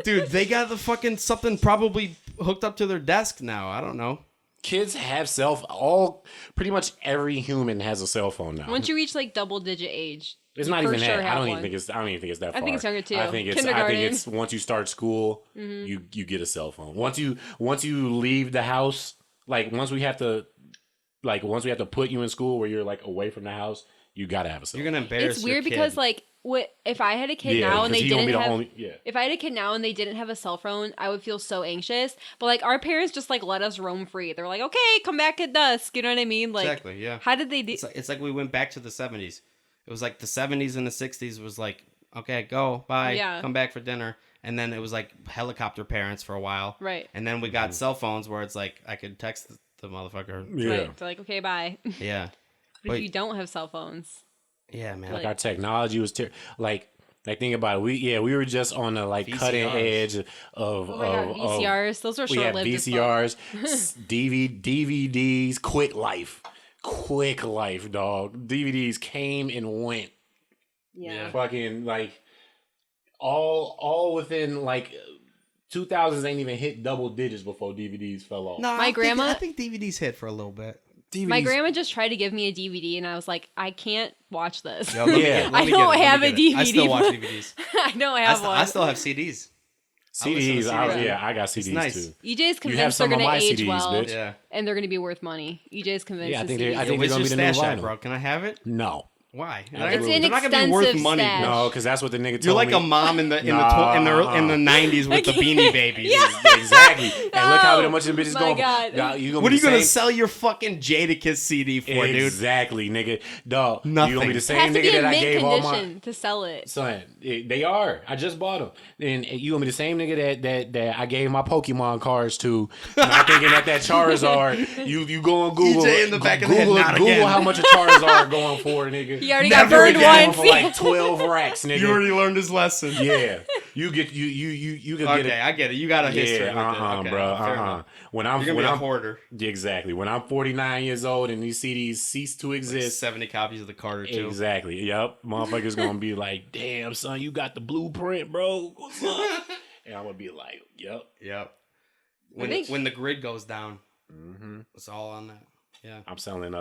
Dude, they got the fucking something probably hooked up to their desk now. I don't know. Kids have pretty much every human has a cell phone now. Once you reach like double digit age, It's you not for even sure that. I have don't even one. think it's that far. I think it's younger, too. I think Kindergarten. it's once you start school, you get a cell phone. Once you leave the house, like once we have to put you in school where you're like away from the house, you gotta have a cell You're phone. gonna embarrass. It's weird your because kid. like if I had a kid Yeah, now and 'cause they he gonna didn't be the have only- yeah. if I had a kid now and they didn't have a cell phone, I would feel so anxious. But like our parents just like let us roam free. They're like, okay, come back at dusk. You know what I mean? Like Exactly, yeah. How did they do? It's like we went back to the 70s. It was like the 70s and the 60s was like, okay, go, bye, Yeah. come back for dinner. And then it was like helicopter parents for a while. Right. And then we got cell phones where it's like I could text the motherfucker. Yeah. Right. They're like, okay, bye. Yeah. But if you don't have cell phones, Yeah, man. Like our technology was like think about it. We were just on the like cutting VCRs. edge of oh my god, VCRs. Those were we had short lived. VCRs, DVDs, quick life, dog. DVDs came and went. Yeah. Fucking like all within like 2000s ain't even hit double digits before DVDs fell off. No, My grandma- I think DVDs hit for a little bit. DVDs, My grandma just tried to give me a DVD, and I was like, I can't watch this. Yo, let me Yeah. get- let I me don't get it, let me have get a it. I still DVD. watch DVDs. I don't have one. I still have CDs. CDs, I listen to CDs. I got CDs nice. too. EJ's You have convinced they're some of gonna my age CDs, well, bitch. Yeah. and they're gonna be worth money. EJ's convinced. Yeah, I the think they're CDs. gonna Where's be your the new stash at, vinyl. bro? Can I have it? No. Why? It's an They're not gonna be worth extensive money. stash. No, because that's what the nigga told You're like me. a mom in the in Nah, the 90s with the Beanie Babies. Exactly. And look how Oh, much them bitches my going. God. Nah, you gonna What be are you the gonna same- sell your fucking Jadakiss CD for, dude? Exactly, nigga. Dog, you Nothing. gonna be the It same has to nigga be in that I mint gave all my. condition to sell it. Son, they are. I just bought them, and you gonna be the same nigga that I gave my Pokemon cards to. Not thinking that Charizard. You go on Google. EJ in the back of the head, Google, not Google again. how much a Charizard going for, nigga. He already Never got burned again. once. For like 12 racks, nigga. You already learned his lesson. Yeah, you get you could Okay, get it. I get it. You got a history Yeah, with it. Okay, bro. fair enough. When You're gonna when be a I'm hoarder. exactly when I'm 49 years old and these CDs cease to exist. 70 copies of the Carter too. Exactly. Yep. Motherfuckers gonna be like, damn, son, you got the blueprint, bro. What's up? And I'm gonna be like, yep. Yep. think- When the grid goes down, it's all on that. Yeah. I'm selling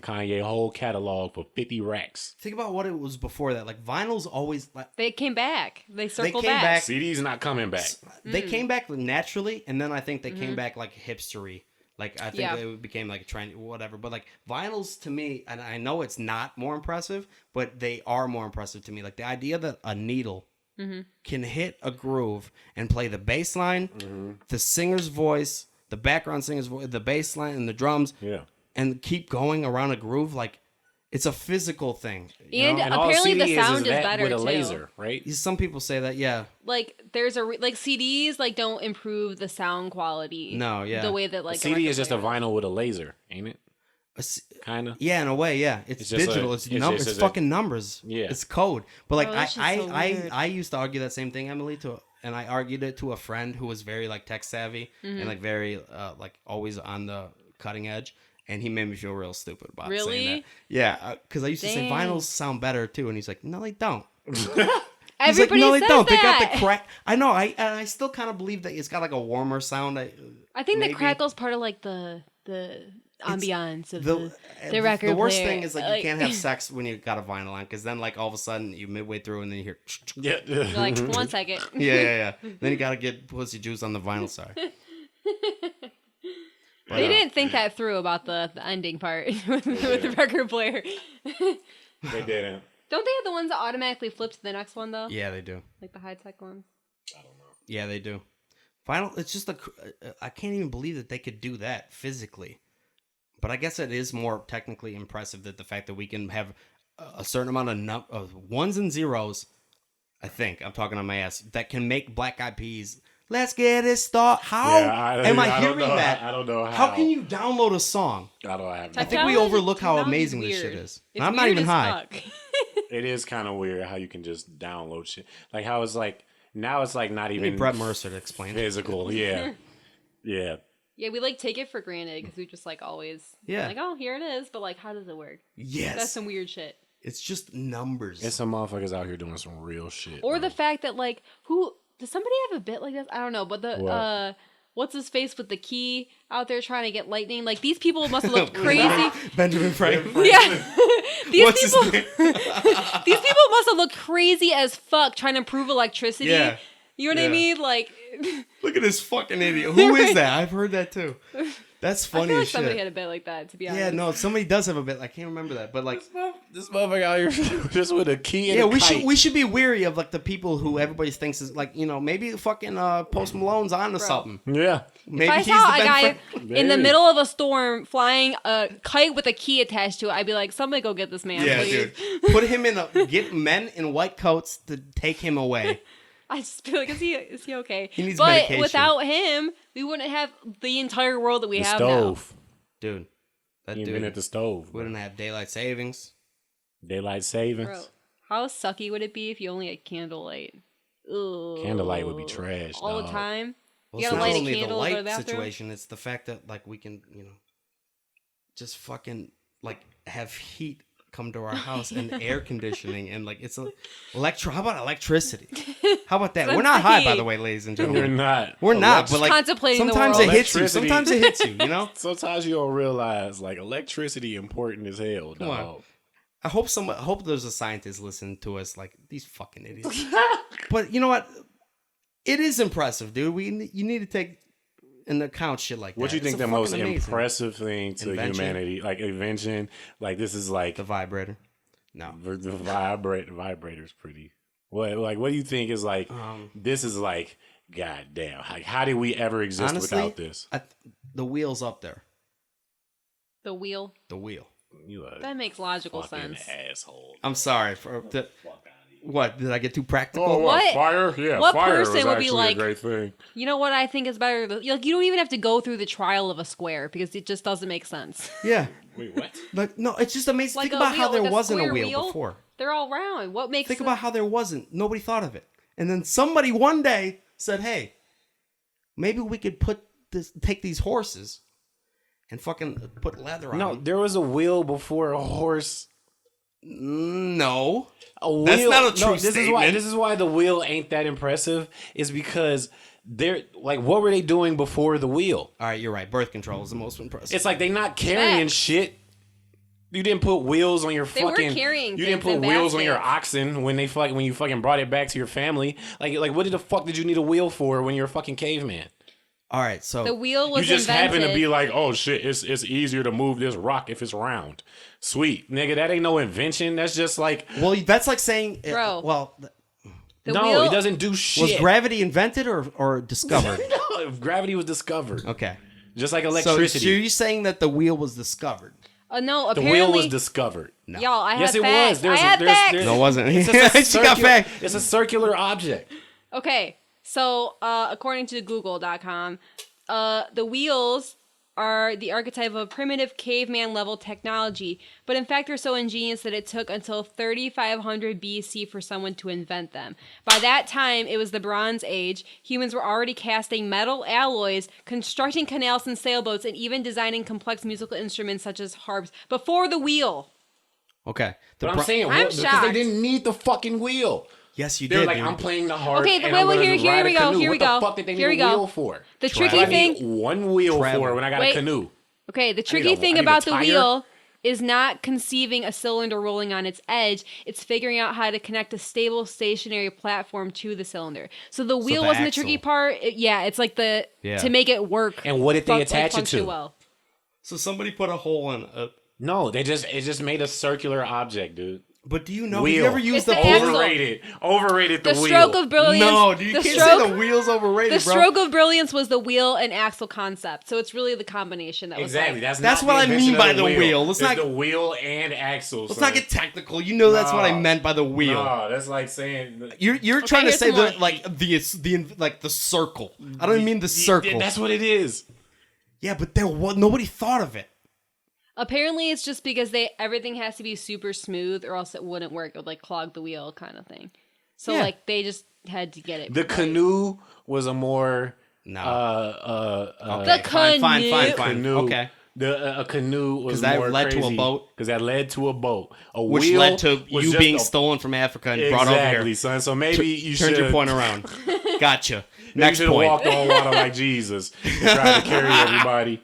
Kanye whole catalog for 50 racks. Think about what it was before that. Like vinyl's always like They came back. They circled came back. CD's not coming back. they came back naturally, and then I think they came back like hipstery. Like I think Yeah. it became like a trend, whatever. But like vinyls to me, and I know it's not more impressive, but they are more impressive to me. Like the idea that a needle can hit a groove and play the bass line, the singer's voice, the background singer's voice, the bass line, and the drums, Yeah. and keep going around a groove. Like it's a physical thing. You And know? And all apparently the CD sound is that better with a too. laser, right? Some people say that, yeah. Like there's like CDs like don't improve the sound quality. No, yeah. The way that like CD record is just a player vinyl with a laser, ain't it? Kind of. Yeah, in a way, yeah. It's just digital. It's fucking numbers. Yeah. It's code. But like that's just so weird. I used to argue that same thing, Emily, and I argued it to a friend who was very like tech savvy and like very like always on the cutting edge, and he made me feel real stupid about saying that. Yeah, because I used to say vinyls sound better too, and he's like, no, they don't. Everybody no, they says don't. that. They got the crack. I know. I still kind of believe that it's got like a warmer sound. I think the crackle's part of like the ambiance of the record. The worst player. thing is like you can't have sex when you got a vinyl on, because then like all of a sudden you midway through and then you hear You're like 1 second. yeah. Then you gotta get pussy juice on the vinyl side. They didn't think that through about the ending part with the record player. They didn't. Don't they have the ones that automatically flip to the next one though? Yeah, they do. Like the high tech ones. I don't know. Yeah, they do. Vinyl. It's just I can't even believe that they could do that physically. But I guess it is more technically impressive that the fact that we can have a certain amount of ones and zeros. I think I'm talking on my ass. That can make Black Eyed Peas. Let's get it started. How am I hearing that? I don't know How can you download a song? I don't have. I think we overlook how amazing this shit is. And I'm not even high. It is kind of weird how you can just download shit. Like how it's like now it's like not even Brett Mercer to explain physical. Yeah, yeah. Yeah, we like take it for granted because we just like always like, oh, here it is. But like, how does it work? Yes, that's some weird shit. It's just numbers. It's some motherfuckers out here doing some real shit. Or the fact that like does somebody have a bit like this? I don't know, but the what's his face with the key out there trying to get lightning? Like these people must have looked crazy. Benjamin Franklin. Yeah. These people must have looked crazy as fuck trying to prove electricity. Yeah. You know what I mean? Like, look at this fucking idiot. Who is that? I've heard that too. That's funny I feel like as somebody shit. had a bit like that, to be honest. Yeah, no, somebody does have a bit. I can't remember that, but like this motherfucker out here just with a key and a kite. we should be weary of like the people who everybody thinks is like, you know, maybe fucking Post Malone's onto something. Yeah. Maybe if I he's saw the a guy Ben in the middle of a storm flying a kite with a key attached to it, I'd be like, somebody go get this man, please. Dude. Put him get men in white coats to take him away. I just feel like, is he okay? He needs but medication. without him, we wouldn't have the entire world that we have stove. Dude. That He dude invented the stove. wouldn't have daylight savings. Daylight savings. Bro, how sucky would it be if you only had candlelight? Ugh. Candlelight would be trash, all dog. the time. Well, You it's gotta not light a only the candle to go to light the bathroom? situation, it's the fact that like we can, you know, just fucking like have heat come to our house and air conditioning and like it's how about electricity? How about that? We're not high, by the way, ladies and gentlemen. We're not. We're not, but like Contemplating the sometimes world. it hits you. Electricity. Sometimes it hits you, you know? Sometimes you don't realize like electricity important as hell, Come on. dog. I hope there's a scientist listening to us like these fucking idiots. But you know what? It is impressive, dude. You need to take into account shit like that. What do you think It's the most fucking amazing. impressive thing to Invention? humanity, like invention? Like this is like The vibrator. No. the vibrator's pretty. What do you think is like? This is like, goddamn. Like, how did we ever exist Honestly, without this? The wheel's up there. The wheel. The wheel. You a That makes logical fucking sense. asshole. I'm sorry for what did I get too practical? Oh, What- fire? Yeah, what fire person was would be actually like- a great thing. You know what I think is better? Like, you don't even have to go through the trial of a square because it just doesn't make sense. Yeah. Wait, what? Like no, it's just amazing. Like Think a about how wheel, there like a wasn't a square wheel wheel? before. They're all round. What makes Think about how there wasn't. Nobody thought of it. And then somebody one day said, "Hey, maybe we could take these horses and fucking put leather on No, them." there was a wheel before a horse. No. A wheel. That's not a true This statement. is why the wheel ain't that impressive. Is because they're like, what were they doing before the wheel? All right, you're right. Birth control is the most impressive. It's like they not carrying Facts. shit. You didn't put wheels on your They were fucking. carrying You didn't things put in wheels on your baskets. oxen when you fucking brought it back to your family. Like what the fuck did you need a wheel for when you're a fucking caveman? All right, so the wheel was You just invented. happen to be like, oh shit, it's easier to move this rock if it's round. Sweet, nigga, that ain't no invention. That's just like, well, that's like saying, Bro. well, The no, wheel, it doesn't do shit. was gravity invented or discovered? No, if gravity was discovered. Okay. Just like So electricity. you're saying that the wheel was discovered? no, the apparently, wheel was discovered. No. Y'all, I Yes, have it facts. was. I have facts. No, it wasn't. It's just She got back. It's a circular object. Okay, so according to Google.com, the wheels are the archetype of a primitive caveman-level technology, but in fact are so ingenious that it took until 3500 BC for someone to invent them. By that time, it was the Bronze Age. Humans were already casting metal alloys, constructing canals and sailboats, and even designing complex musical instruments such as harps before the wheel. Okay. But I'm saying, I'm because shocked. they didn't need the fucking wheel. Yes, you They're did. like, dude. I'm playing the harp. Okay, and wait, I'm wait, gonna here ride we a go, canoe. here we What go. the fuck did they need Here we a go. wheel for? The What do tricky I need thing. one wheel Travel. for when I got Wait. a canoe. Okay, the I tricky need thing a about the tire. wheel is not conceiving a cylinder rolling on its edge. It's figuring out how to connect a stable stationary platform to the cylinder. So the wheel the wasn't the axle. tricky part. It's like to make it work. And what did they attach it function to? Well. So somebody put a hole in a... No, it just made a circular object, dude. But do you know? Wheel. You never used It's the the axle. Overrated the The wheel. stroke of brilliance. No, dude, you the can't stroke, say the wheel's overrated, the bro. stroke of brilliance was the wheel and axle concept. So it's really the combination that was Exactly. like, That's not what the I mean invention by of the wheel. Let's Let's it's not- the wheel and axle. Let's not get technical. You know that's what I No. meant by the wheel. No, that's like saying You're trying to here's say some more. the circle. I don't mean the circle. That's what it is. Yeah, but nobody thought of it. apparently it's just because everything has to be super smooth or else it wouldn't work. It would like clog the wheel kind of thing. So Yeah. like they just had to get it. The canoe was a more No. The Fine. canoe. Okay. A canoe was 'Cause that more led to a crazy, boat. Because that led to a boat. A Which wheel led to was you just being a- stolen from Africa and brought over Exactly, here. son. So maybe you Turned should your point around. Gotcha. Maybe Next you should have point. walked on water like Jesus and tried to carry everybody.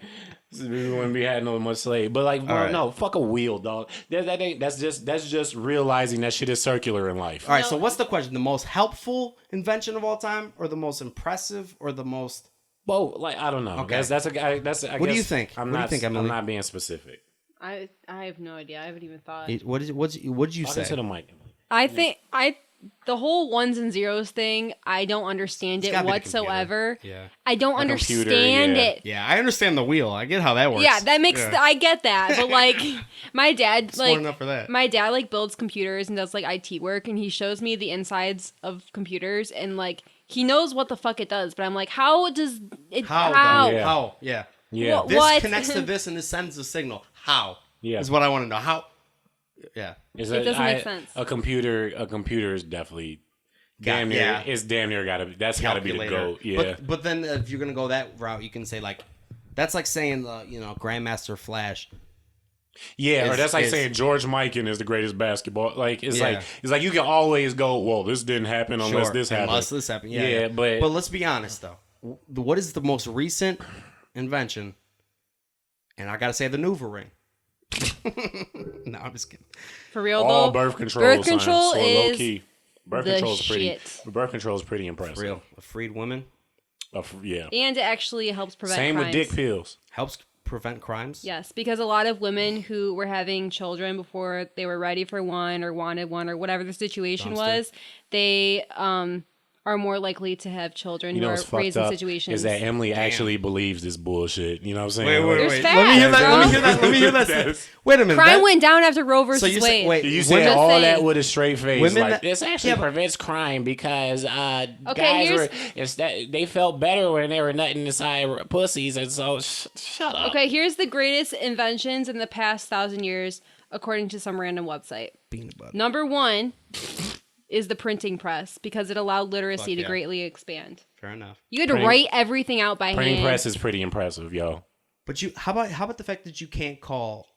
We wouldn't be had no much slave. But like, bro, right. no, fuck a wheel, dog. That's just realizing that shit is circular in life. All right, so what's the question? The most helpful invention of all time, or the most impressive, or the most? Well, like I don't know. Okay. That's I What do you guess think? I'm What do you not. think, Emily? I'm not being specific. I have no idea. I haven't even thought. What'd you Talk say? into the mic. I think the whole ones and zeros thing, I don't understand It's it gotta be the whatsoever. computer. Yeah. I don't A computer, understand yeah. it. Yeah, I understand the wheel. I get how that works. Yeah, that makes Yeah. I get that, but like my dad Smart like enough for that. my dad like builds computers and does like IT work, and he shows me the insides of computers, and like he knows what the fuck it does, but I'm like, how does it? How? How? though? Yeah. How? Yeah. Yeah. What- This connects to this and this sends a signal. How? Yeah. Is what I want to know. How? Yeah. Is It doesn't make sense. A computer is definitely damn near. yeah. It's damn near gotta be. That's gotta be the Calculator. goat. Yeah. But then if you're gonna go that route, you can say like, that's like saying Grandmaster Flash. Yeah, or is- that's like is- saying George Mikan is the greatest basketball. Like it's Yeah. like you can always go, well, this didn't happen unless Sure, this happened. Unless this happened. Yeah. Yeah, But but let's be honest though. What is the most recent invention? And I gotta say the Nouveau ring. No, I'm just kidding. For real all though, birth control. birth control low is key. Birth the control is pretty. shit. Birth control is pretty impressive. Real. A freed woman Yeah. and it actually helps prevent Same crimes. with dick pills. helps prevent crimes. Yes, because a lot of women who were having children before they were ready for one or wanted one or whatever the situation was, they are more likely to have children You who know are what's raised fucked in up situations. is that Emily actually believes this bullshit. You know what I'm saying? Wait, wait, There's wait. facts, Let me hear that. bro. Let me hear that. Let me hear that. That's- Wait a minute. Crime that- went down after Roe versus So you say, Wade. wait, You women- said Just all saying. that with a straight face. Women like that- this actually yeah, but- prevents crime because guys here's- they felt better when they were nutting inside pussies, and so shut up. Okay, here's the greatest inventions in the past 1,000 years, according to some random website. Peanut butter. Number one is the printing press because it allowed literacy Fuck to yeah. greatly expand. Fair enough. You had to Printing- write everything out by Printing hand. press is pretty impressive, yo. But how about the fact that you can't call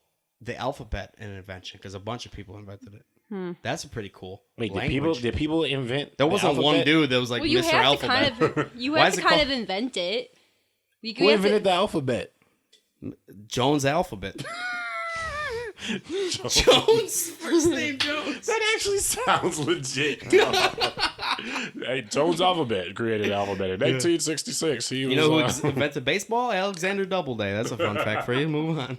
the alphabet an invention because a bunch of people invented it. That's a pretty cool. Wait, language. did people invent? There the wasn't one alphabet? dude that was like Well, you Mr. have Alphabet. to kind of you Why have is to it kind called- of invent it. You Who have invented the alphabet? Jones Alphabet. Jones, first name Jones. That actually sounds legit. Hey, Jones Alphabet created alphabet in 1866. He was, You know who invented baseball? Alexander Doubleday. That's a fun fact for you. Move on.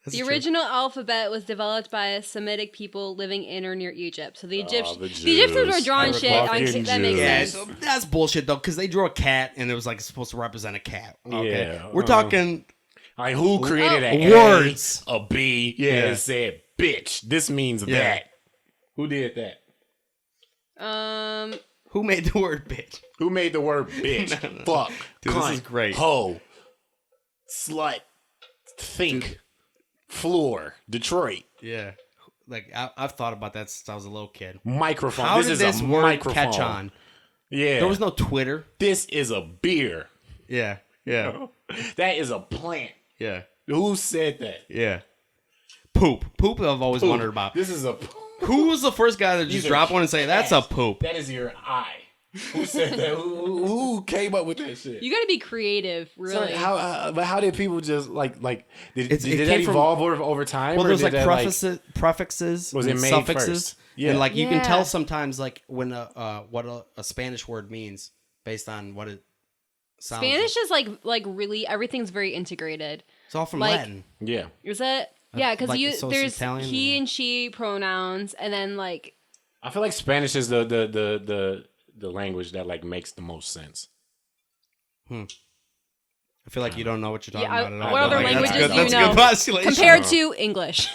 That's The true. original alphabet was developed by Semitic people living in or near Egypt. So the the Egyptians were Jews. drawing The shit on fucking that makes Jews. Yeah, sense. so that's bullshit though, because they drew a cat and it was like supposed to represent a cat. Okay, Yeah, we're talking. Like, who created Words. A B, yeah, Yeah. and said, bitch, this means Yeah. that. Who did that? Who made the word bitch? Who made the word bitch? Fuck. Dude, this cunt, is great. Hoe. slut, think, floor, Detroit. Yeah. Like I've thought about that since I was a little kid. Microphone. How This did is this a word microphone. catch on? Yeah. There was no Twitter. This is a beer. Yeah. Yeah. That is a plant. Yeah. Who said that? Yeah. Poop. Poop I've always wondered about. This is a. Who was the first guy to just drop one and say, that's a poop? That is your eye. Who said that? Who came up with that shit? You got to be creative, really. So but how did people just like did It that came from- evolve over time? Well, or there's did like that, prefixes Was it and made suffixes. first? Yeah. And like you can Yeah. tell sometimes like when what a Spanish word means based on what it sounds Spanish like. is like really everything's very integrated. It's all from like- Latin. Yeah. Is it? Yeah, because Like, so it's there's Italian, he yeah. and she pronouns, and then like I feel like Spanish is the language that like makes the most sense. I feel like you don't know what you're talking Yeah, about at all. what but, other like, languages that's good, do you that's know? good postulation. compared to English.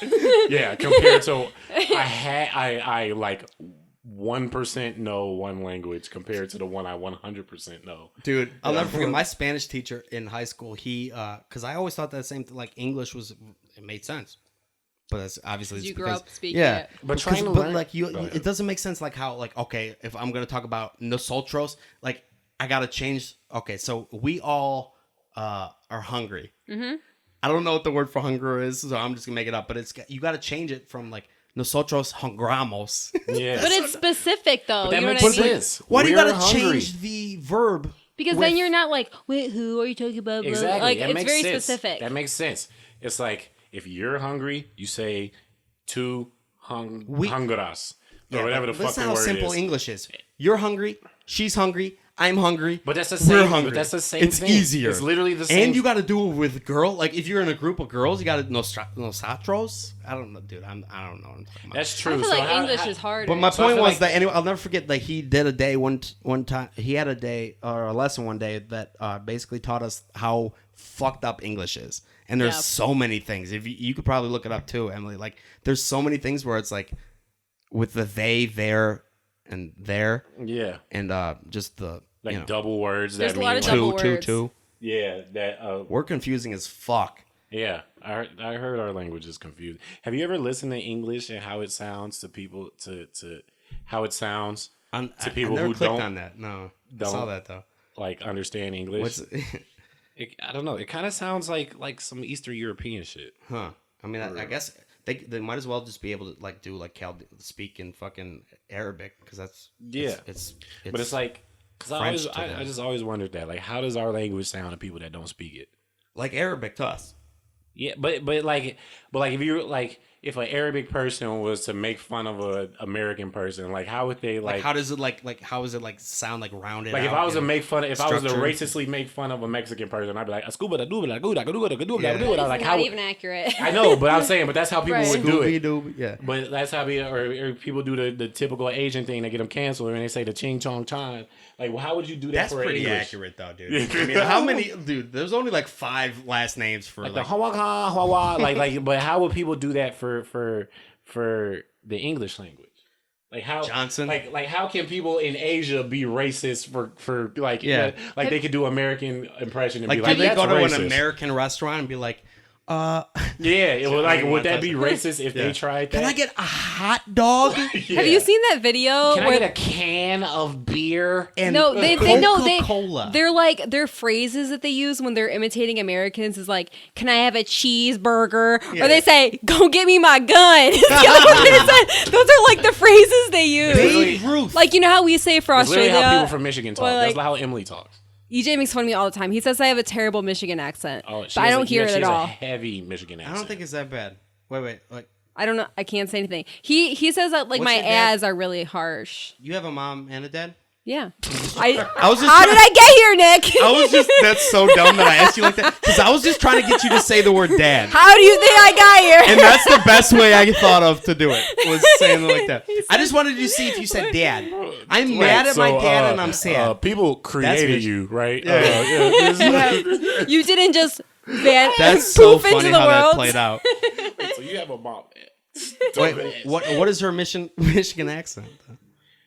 Yeah, compared to I like 1% know one language compared to the one I 100% know. Dude, I'll never forget my Spanish teacher in high school. He, because I always thought that same thing, like English was, it made sense. But that's obviously it's You grew because- up speaking yeah. it. But Because- trying to but learn- like Go ahead. it doesn't make sense. Like how, like okay, if I'm gonna talk about nosotros, like I gotta change. Okay, so we all are hungry. Mm-hmm. I don't know what the word for hunger is, so I'm just gonna make it up. But you gotta change it from like nosotros hungramos. Yeah. But it's specific though. that You know makes what I mean? sense. Why do you We're gotta hungry. change the verb? Because then you're not like, wait, who are you talking about? Exactly. Like that it's makes very sense. specific. That makes sense. It's like if you're hungry, you say two hungeras or whatever the Listen fucking how word simple is. English is. You're hungry. She's hungry. I'm hungry. But that's the We're same. hungry. But that's the same It's thing. easier. It's literally the same. And you got to do it with girl. Like if you're in a group of girls, you got to nosotros. I don't know, dude. I don't know what I'm talking about. That's true. I feel So like how- English how- is harder. But my So I point feel was like- that anyway, I'll never forget. Like he did a day one time. He had a day or a lesson one day that basically taught us how fucked up English is. And there's Yeah. so many things. If you could probably look it up too, Emily. Like there's so many things where it's like with the they, their, and there, Yeah. and just the Like you know, double words. There's that a lot mean of like- double two. words. Yeah. That. We're confusing as fuck. Yeah. I heard our language is confused. Have you ever listened to English and how it sounds to people to how it sounds to people I never who clicked don't on that. No, I don't. saw that though. like understand English? What's I don't know. It kind of sounds like some Eastern European shit. huh? I mean, I guess they might as well just be able to like do like speak in fucking Arabic because that's Yeah. It's But it's like, cause French to them. I just always wondered that, like, how does our language sound to people that don't speak it? like Arabic to us. Yeah, but if you like, if an Arabic person was to make fun of an American person, like, how would they Like, how does it like how is it like sound like rounded? like out if I was to and make fun, if I was to structured? racistly make fun of a Mexican person, I'd be like, scuba da dooba da gooda gooda gooda gooda Yeah. gooda. Like It's how? not even accurate. I know, but I'm saying, but that's how people Right. would do it. Scooby-Doo, yeah. But that's how or people do the typical Asian thing. They get them canceled and they say the ching chong chong. Like, well, how would you do that That's for pretty English? accurate though, dude. I mean, how many, dude? There's only like 5 last names for Like like. the hawa hawa, like, but how would people do that for the English language? Like how Johnson? like how can people in Asia be racist for like Yeah. like they could do American impression and Like, be like do they that's go to racist. an American restaurant and be like, Yeah, it would like I would that want be that. racist if Yeah. they tried that? can I get a hot dog? Have you seen that video? Can I where get a can of beer? And no, they know Coca-Cola. they're like their phrases that they use when they're imitating Americans is like, "Can I have a cheeseburger?" Yeah. Or they say, "Go get me my gun." Those are like the phrases they use. Babe Ruth. Like you know how we say for It's literally Australia. how people from Michigan talk. or, like- That's how Emily talks. EJ makes fun of me all the time. He says I have a terrible Michigan accent, Oh, but I don't hear it she at has all. a heavy Michigan I accent. don't think it's that bad. Wait, like I don't know. I can't say anything. He says that like What's my your dad? ads are really harsh. you have a mom and a dad? Yeah. I was just How trying- did I get here, Nick? I was just that's so dumb that I asked you like that because I was just trying to get you to say the word dad. How do you think I got here? And that's the best way I thought of to do it was saying it like that. I just wanted to see if you said dad. I'm mad at my dad and I'm sad. People created That's- you, right? You didn't just That's so poof into funny the how that world. played out. so you have a mom. Wait, what is her Michigan accent?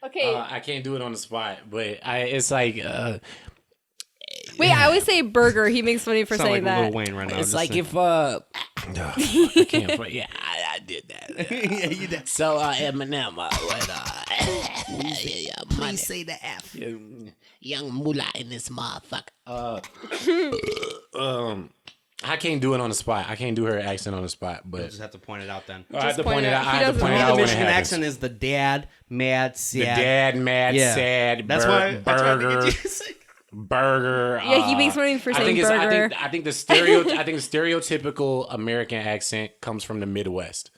Okay. I can't do it on the spot, but it's like Wait, I always say burger. He makes funny for Sound saying like that. Lil Wayne right now. It's just like saying. if I can't. Yeah, I did that. Yeah, you did. So Eminem, Please say the F. young mullah in this motherfucker. I can't do it on the spot. I can't do her accent on the spot, You but just have to point it out then. I have to point it out. He I have to doesn't point it know. out The when it Michigan happens. accent is the dad, mad, sad. The dad, mad, Yeah. sad, That's why. burger, That's why burger. Yeah, he makes fun for saying burger. I think the stereotypical American accent comes from the Midwest.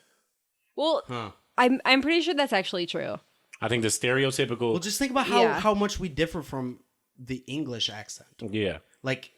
Well, Huh. I'm pretty sure that's actually true. I think the stereotypical. Well, just think about how much we differ from the English accent. Yeah, Like,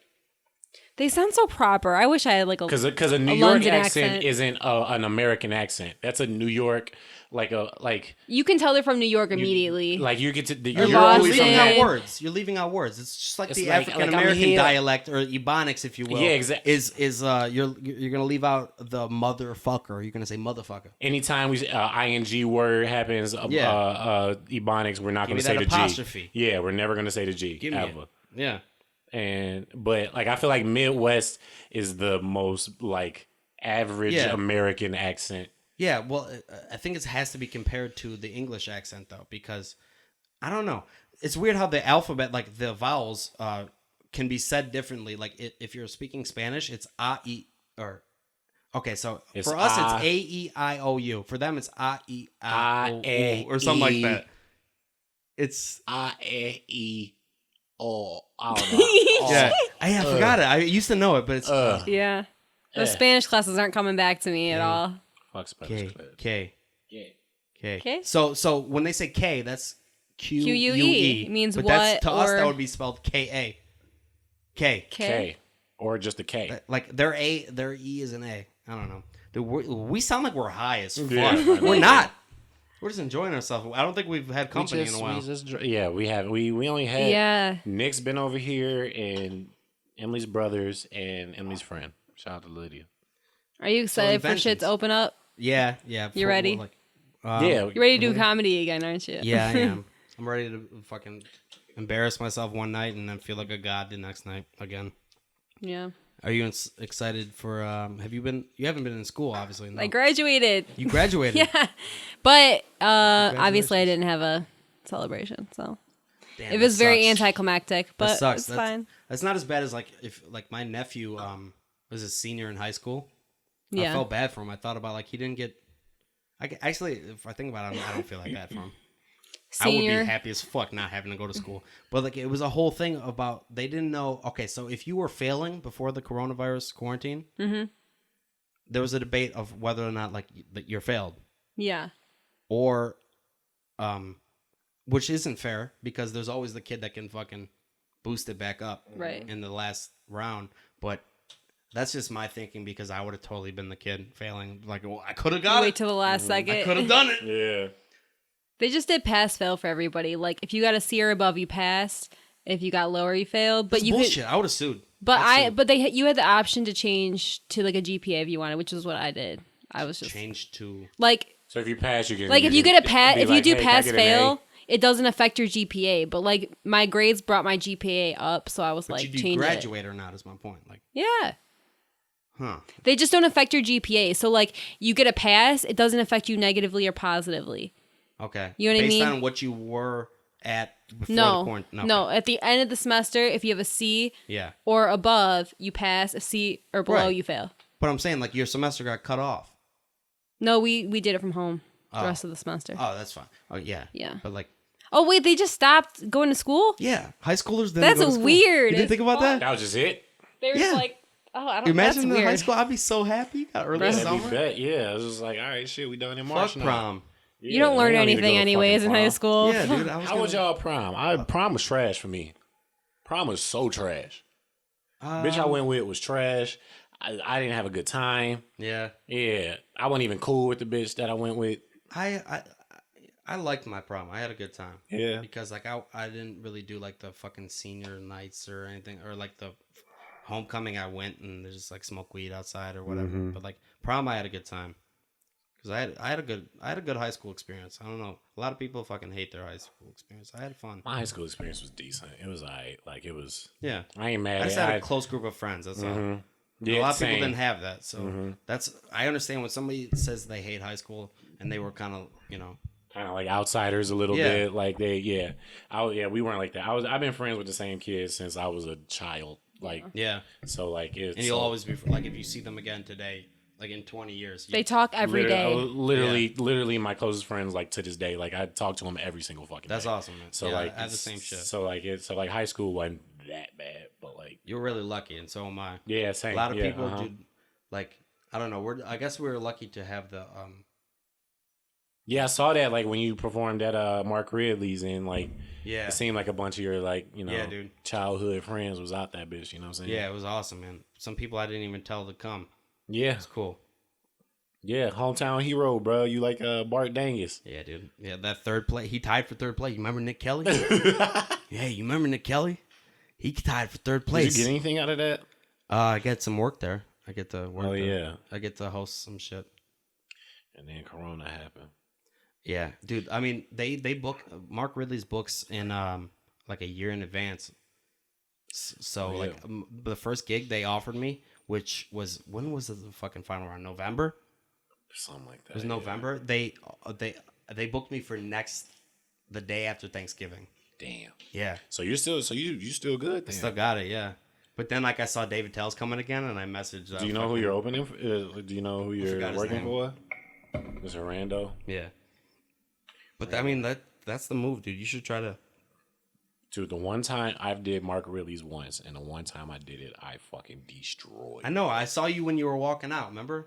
They sound so proper. I wish I had like a because a New a York London accent isn't an American accent. That's a New York You can tell they're from New York immediately. you get to the Or you're Boston. leaving out words. You're leaving out words. It's just like It's the like- African I'm American here- dialect or Ebonics, if you will. Yeah, exactly. Is you're gonna leave out the motherfucker. You're gonna say motherfucker. Anytime we ing word happens, Ebonics, we're not going me to say that the apostrophe. G. Yeah, we're never going to say the G Give me ever. it. Yeah. But I feel like Midwest is the most like average Yeah. American accent. Yeah, well, I think it has to be compared to the English accent, though, because I don't know. It's weird how the alphabet, like the vowels, can be said differently. Like if you're speaking Spanish, it's A, E, or... Okay, so It's for us, A. it's A-E-I-O-U. For them, it's A-E-I-O-U, A, or something like E. that. It's... A-E-O. I don't know. Yeah, I forgot it. I used to know it, but it's... Yeah. Those Spanish classes aren't coming back to me at all. Fuck Spanish. K. K? So when they say K, that's Q-U-E. Q-U-E. Means but what, that's, to us, or- that would be spelled K-A. K. K. Or just a K. Like their E is an A. I don't know. Dude, we sound like we're high as fuck. Yeah. We're not. We're just enjoying ourselves. I don't think we've had company in a while. We have. We only had. Yeah. Nick's been over here, and Emily's brothers, and Emily's friend. Shout out to Lydia. Are you excited for shit to open up? Yeah. You ready? Yeah. You're ready to do comedy again, aren't you? Yeah, I am. I'm ready to fucking embarrass myself one night and then feel like a god the next night again. Yeah. Are you excited for? You haven't been in school, obviously. No. I graduated. You graduated. Yeah. But obviously I didn't have a celebration, so Damn, it was that very sucks. anticlimactic, That but sucks. it's fine. That's not as bad as if my nephew was a senior in high school. I Yeah. felt bad for him. I thought about he didn't get. Actually, if I think about it, I don't feel that bad for him. I would Senior. be happy as fuck not having to go to school. But it was a whole thing about they didn't know. Okay, so if you were failing before the coronavirus quarantine, there was a debate of whether or not that you're failed, Yeah. or, which isn't fair because there's always the kid that can fucking boost it back up Right. in the last round. But that's just my thinking because I would have totally been the kid failing. I could have got Wait it. till the last second. I could have done it. Yeah. They just did pass fail for everybody. Like if you got a C or above, you passed. If you got lower, you failed. But That's you bullshit. could. I would have sued. But I'd sue. you had the option to change to a GPA if you wanted, which is what I did. I was just Change to. like So if you pass, you can. if you get a pass, be if you like, do hey, pass can I get an A? fail, it doesn't affect your GPA. But my grades brought my GPA up, so I was But you change graduate or not is my point. Yeah. Huh? They just don't affect your GPA. So you get a pass, it doesn't affect you negatively or positively. Okay. You know what I mean? Based on what you were at before the No, quarantine. no. At the end of the semester, if you have a C Yeah. or above, you pass. A C or below, Right. you fail. But I'm saying your semester got cut off. No, we did it from home the Oh. rest of the semester. Oh, that's fine. Oh, yeah. Yeah. But Oh wait, they just stopped going to school? yeah, high schoolers didn't That's go to school. weird You didn't as think about that? That was just it. They were Yeah. just oh, I don't. Imagine that's in weird. high school, I'd be so happy. Got early That's- That'd be summer. bet. Yeah, it was just like, all right, shit, we done in March Fuck now. prom. You don't learn anything anyways in high school. Yeah, dude. I was How was y'all prom? Prom was trash for me. Prom was so trash. Bitch I went with was trash. I didn't have a good time. Yeah. Yeah, I wasn't even cool with the bitch that I went with. I liked my prom. I had a good time. Yeah. Because I didn't really do the fucking senior nights or anything, or the homecoming. I went and just smoke weed outside or whatever. But prom, I had a good time. Because I had a good high school experience. I don't know. A lot of people fucking hate their high school experience. I had fun. My high school experience was decent. It was alright. Like it was. Yeah. I ain't mad. I just had a close group of friends. That's all. Yeah, a lot of same. people didn't have that. So I understand when somebody says they hate high school and they were kind of, Kind of like outsiders a little Yeah. bit. Like we weren't like that. I've been friends with the same kids since I was a child. Like, yeah. so like it's. And you'll always be, like, if you see them again today, like in 20 years. They talk every day. Literally, my closest friends, like to this day, like I talk to them every single fucking day. That's awesome, man. So Yeah, like, I have the same shit. So like high school wasn't that bad, but like You're really lucky, and so am I. yeah, same. A lot of yeah, people do, like, I don't know. I guess we're lucky to have the Yeah, I saw that like when you performed at Mark Ridley's and like yeah. it seemed like a bunch of your like Yeah, dude. childhood friends was out that bitch. You know what I'm saying? Yeah, it was awesome, man. Some people I didn't even tell to come. Yeah, It's cool. yeah. Hometown hero, bro. You like Bart Dangus? Yeah, dude. Yeah, that third place. He tied for third place. You remember Nick Kelley? Yeah, you remember Nick Kelley? He tied for third place. Did you get anything out of that? I get some work there. I get to work. Oh there. yeah. I get to host some shit. And then Corona happened. Yeah, dude. I mean, they book Mark Ridley's books in like a year in advance. So Oh, yeah. the first gig they offered me, which was when was the fucking final round? November. Something like that. It was November. They booked me for the day after Thanksgiving. Damn. Yeah, So you still good then? still got it. Yeah, but then like I saw David Tell's coming again, and I messaged. Do you know who you're opening for? Do you know who you're forgot his working name. for? Mr. Rando? Yeah, but I mean that's the move, dude. You should try to. Dude, the one time I did Mark Ridley's once, and the one time I did it, I fucking destroyed. I know. I saw you when you were walking out. Remember?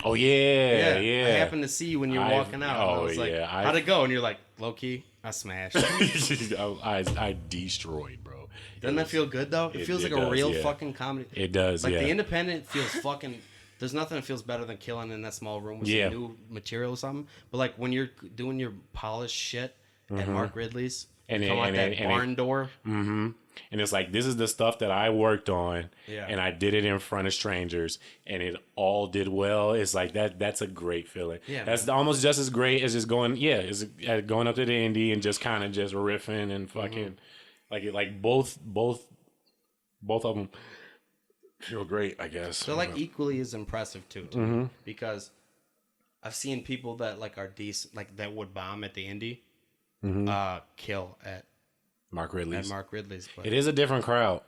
Oh yeah. I happened to see you when you were walking out. And I was like, how'd it go? And you're like, low key, I smashed. I destroyed, bro. Doesn't that feel good though? It feels like a does, real yeah. fucking comedy. It does, Like yeah. the independent feels fucking. There's nothing that feels better than killing in that small room with Yeah. some new material or something. But like when you're doing your polished shit at Mark Ridley's, And and come it- out and that it- and barn door. Mm-hmm. And it's like, this is the stuff that I worked on, Yeah. and I did it in front of strangers, and it all did well. It's like that's a great feeling. Yeah, That's almost just as great as just going, going up to the indie and just kind of just riffing and fucking, like both of them feel great, I guess. They're like equally as impressive too, to me, because I've seen people that like are decent, like that would bomb at the indie, kill at Mark Ridley's. Mark Ridley's. But, It is a different crowd.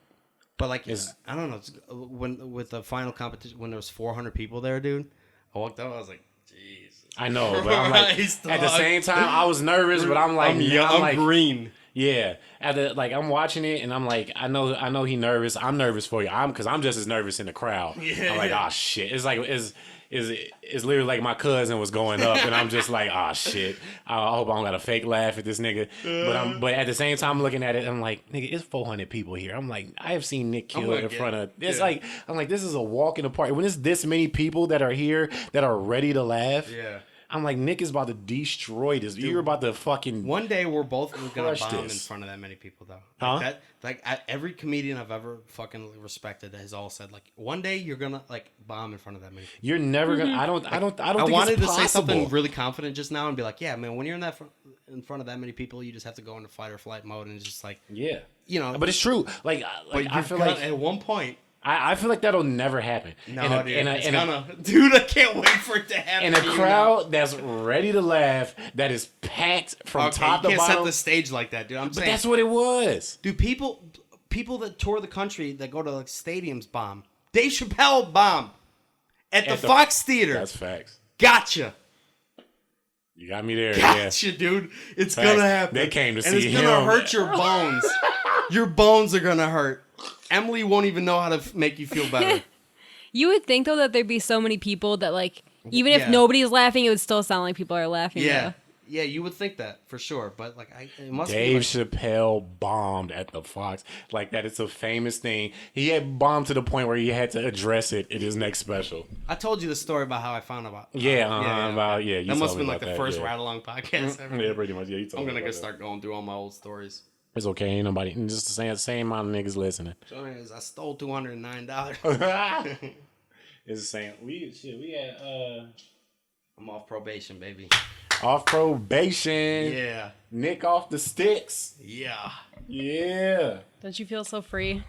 but like I don't know. When with the final competition, when there was 400 people there, dude, I walked out. I was like, jeez. I know, but I'm like, Christ, at the dog. same time, I was nervous, but I'm like, I'm like, green. yeah. I'm watching it, and I'm like, I know he nervous. I'm nervous for you. Because I'm just as nervous in the crowd. I'm like, oh shit. It's like it's literally like my cousin was going up, and I'm just like, oh shit. I hope I don't got a fake laugh at this nigga. But at the same time, looking at it, I'm like, nigga, it's 400 people here. I'm like, I have seen Nick kill in front of. It's like I'm like, this is a walk in the park. When it's this many people that are here that are ready to laugh. Yeah. I'm like, Nick is about to destroy this. You're about to fucking. One day we're both gonna Crush bomb in this. front of that many people, though. Huh? Every comedian I've ever fucking respected has all said like, one day you're gonna like bomb in front of that many people. You're never gonna. I don't. I think wanted it's to say something possible. really confident just now and be like, yeah, man, when you're in front of that many people, you just have to go into fight or flight mode and it's just like, Yeah, you know. but it's true. Like I feel like at one point. I feel like that'll never happen. No, in a, dude, in a, it's in a, gonna, dude, I can't wait for it to happen. in a crowd that's ready to laugh, that is packed from top you to can't set bottom. the stage like that, dude. I'm But saying, that's what it was. dude, people that tour the country that go to like stadiums bomb. Dave Chappelle bomb at the Fox Theater. That's facts. Gotcha. You got me there. Gotcha, dude. It's Facts. gonna happen. They came to and see it's gonna him. hurt your bones. Your bones are gonna hurt. Emily won't even know how to make you feel better. You would think though that there'd be so many people that like even if Yeah. nobody's laughing, it would still sound like people are laughing. Yeah. though. Yeah, you would think that for sure. But like it must Dave be like, Chappelle bombed at the Fox. Like that, it's a famous thing. He had bombed to the point where he had to address it in his next special. I told you the story about how I found about You you that That must have been like that, the first yeah. ride along podcast ever. Yeah, pretty much. Yeah, you told I'm me gonna about go that. start going through all my old stories. It's okay. Ain't nobody. Just the same amount of niggas listening. So anyways, I stole $209. It's the same. We had I'm off probation, baby. Off probation. Yeah. Nick off the sticks. Yeah. Yeah. Don't you feel so free?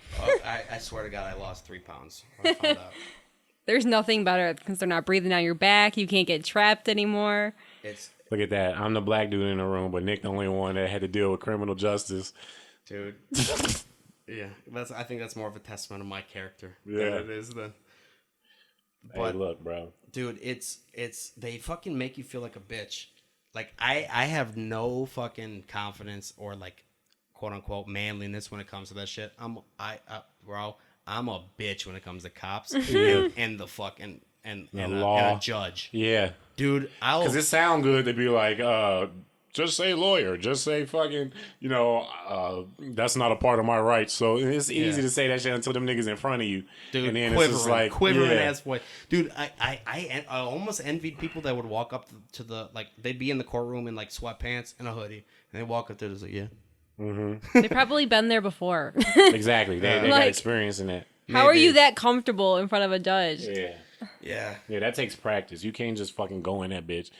I swear to God, I lost 3 pounds. I found out. There's nothing better because they're not breathing down your back. You can't get trapped anymore. Look at that. I'm the black dude in the room, but Nick the only one that had to deal with criminal justice. Dude. Yeah. I think that's more of a testament of my character Yeah. than it is the. Hey, But look, bro. dude, it's they fucking make you feel like a bitch. Like I have no fucking confidence or like quote unquote manliness when it comes to that shit. Bro, I'm a bitch when it comes to cops and the fucking and law and a judge. Yeah. Dude, Because it sound good to be like, just say lawyer, just say fucking, that's not a part of my rights. So it's easy to say that shit until them niggas in front of you. Dude, and then quivering, it's just like, quivering yeah. ass boy. Dude, I almost envied people that would walk up to the, like, they'd be in the courtroom in, like, sweatpants and a hoodie. And they walk up there and like, yeah. They've probably been there before. Exactly. They got Like- experience in that. How are you that comfortable in front of a judge? Yeah. Yeah. Yeah, that takes practice. You can't just fucking go in that bitch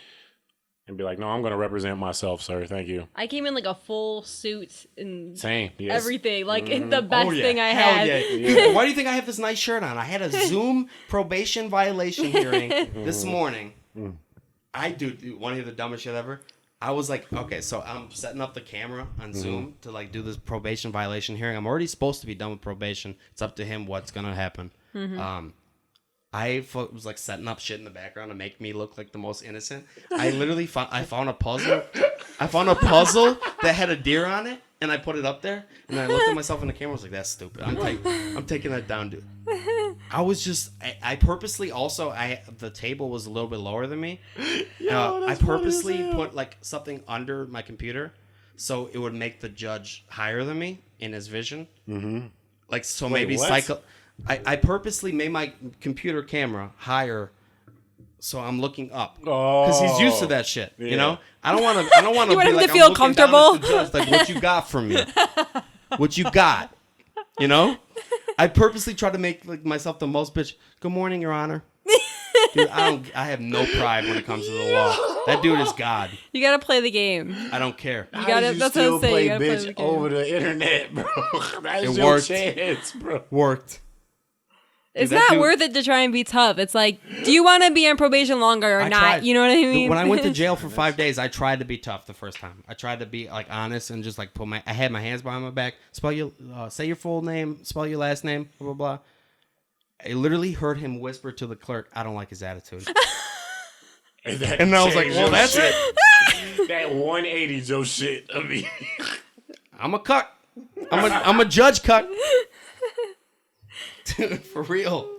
and be like, no, I'm going to represent myself, sir. Thank you. I came in like a full suit and Same. Yes. everything. Like the best thing I Hell had. yeah. Why do you think I have this nice shirt on? I had a Zoom probation violation hearing this morning. Dude, one of the dumbest shit ever. I was like, okay, so I'm setting up the camera on Zoom to like do this probation violation hearing. I'm already supposed to be done with probation. It's up to him what's gonna happen. I was like setting up shit in the background to make me look like the most innocent. I literally found a puzzle. I found a puzzle that had a deer on it, and I put it up there. And I looked at myself in the camera. I was like, "That's stupid. I'm taking that down, dude." I was just. I purposely also. The table was a little bit lower than me. I purposely put like something under my computer, so it would make the judge higher than me in his vision. Mm-hmm. Like so, maybe what? I purposely made my computer camera higher, so I'm looking up Oh. because he's used to that shit. Yeah. You know, I don't want to. You want be him like, to I'm feel looking down comfortable? at the judge, like, what you got from me? What you got? You know, I purposely try to make like myself the most bitch. Good morning, Your Honor. Dude, I have no pride when it comes to the law. That dude is God. You gotta play the game. I don't care. You gotta. you That's what still I'm saying. play You gotta play bitch the game. over the internet, bro? That's It your worked. chance, bro. Worked. It's that not dude- worth it to try and be tough. It's like, do you want to be on probation longer or I not? tried. You know what I mean? When I went to jail for 5 days, I tried to be tough the first time. I tried to be like honest and just like I had my hands behind my back. Say your full name, spell your last name, blah blah blah. I literally heard him whisper to the clerk, "I don't like his attitude." And I was like, "Well, that's it. That 180 Joe shit. I mean, I'm a cuck. I'm a judge cuck." Dude, for real.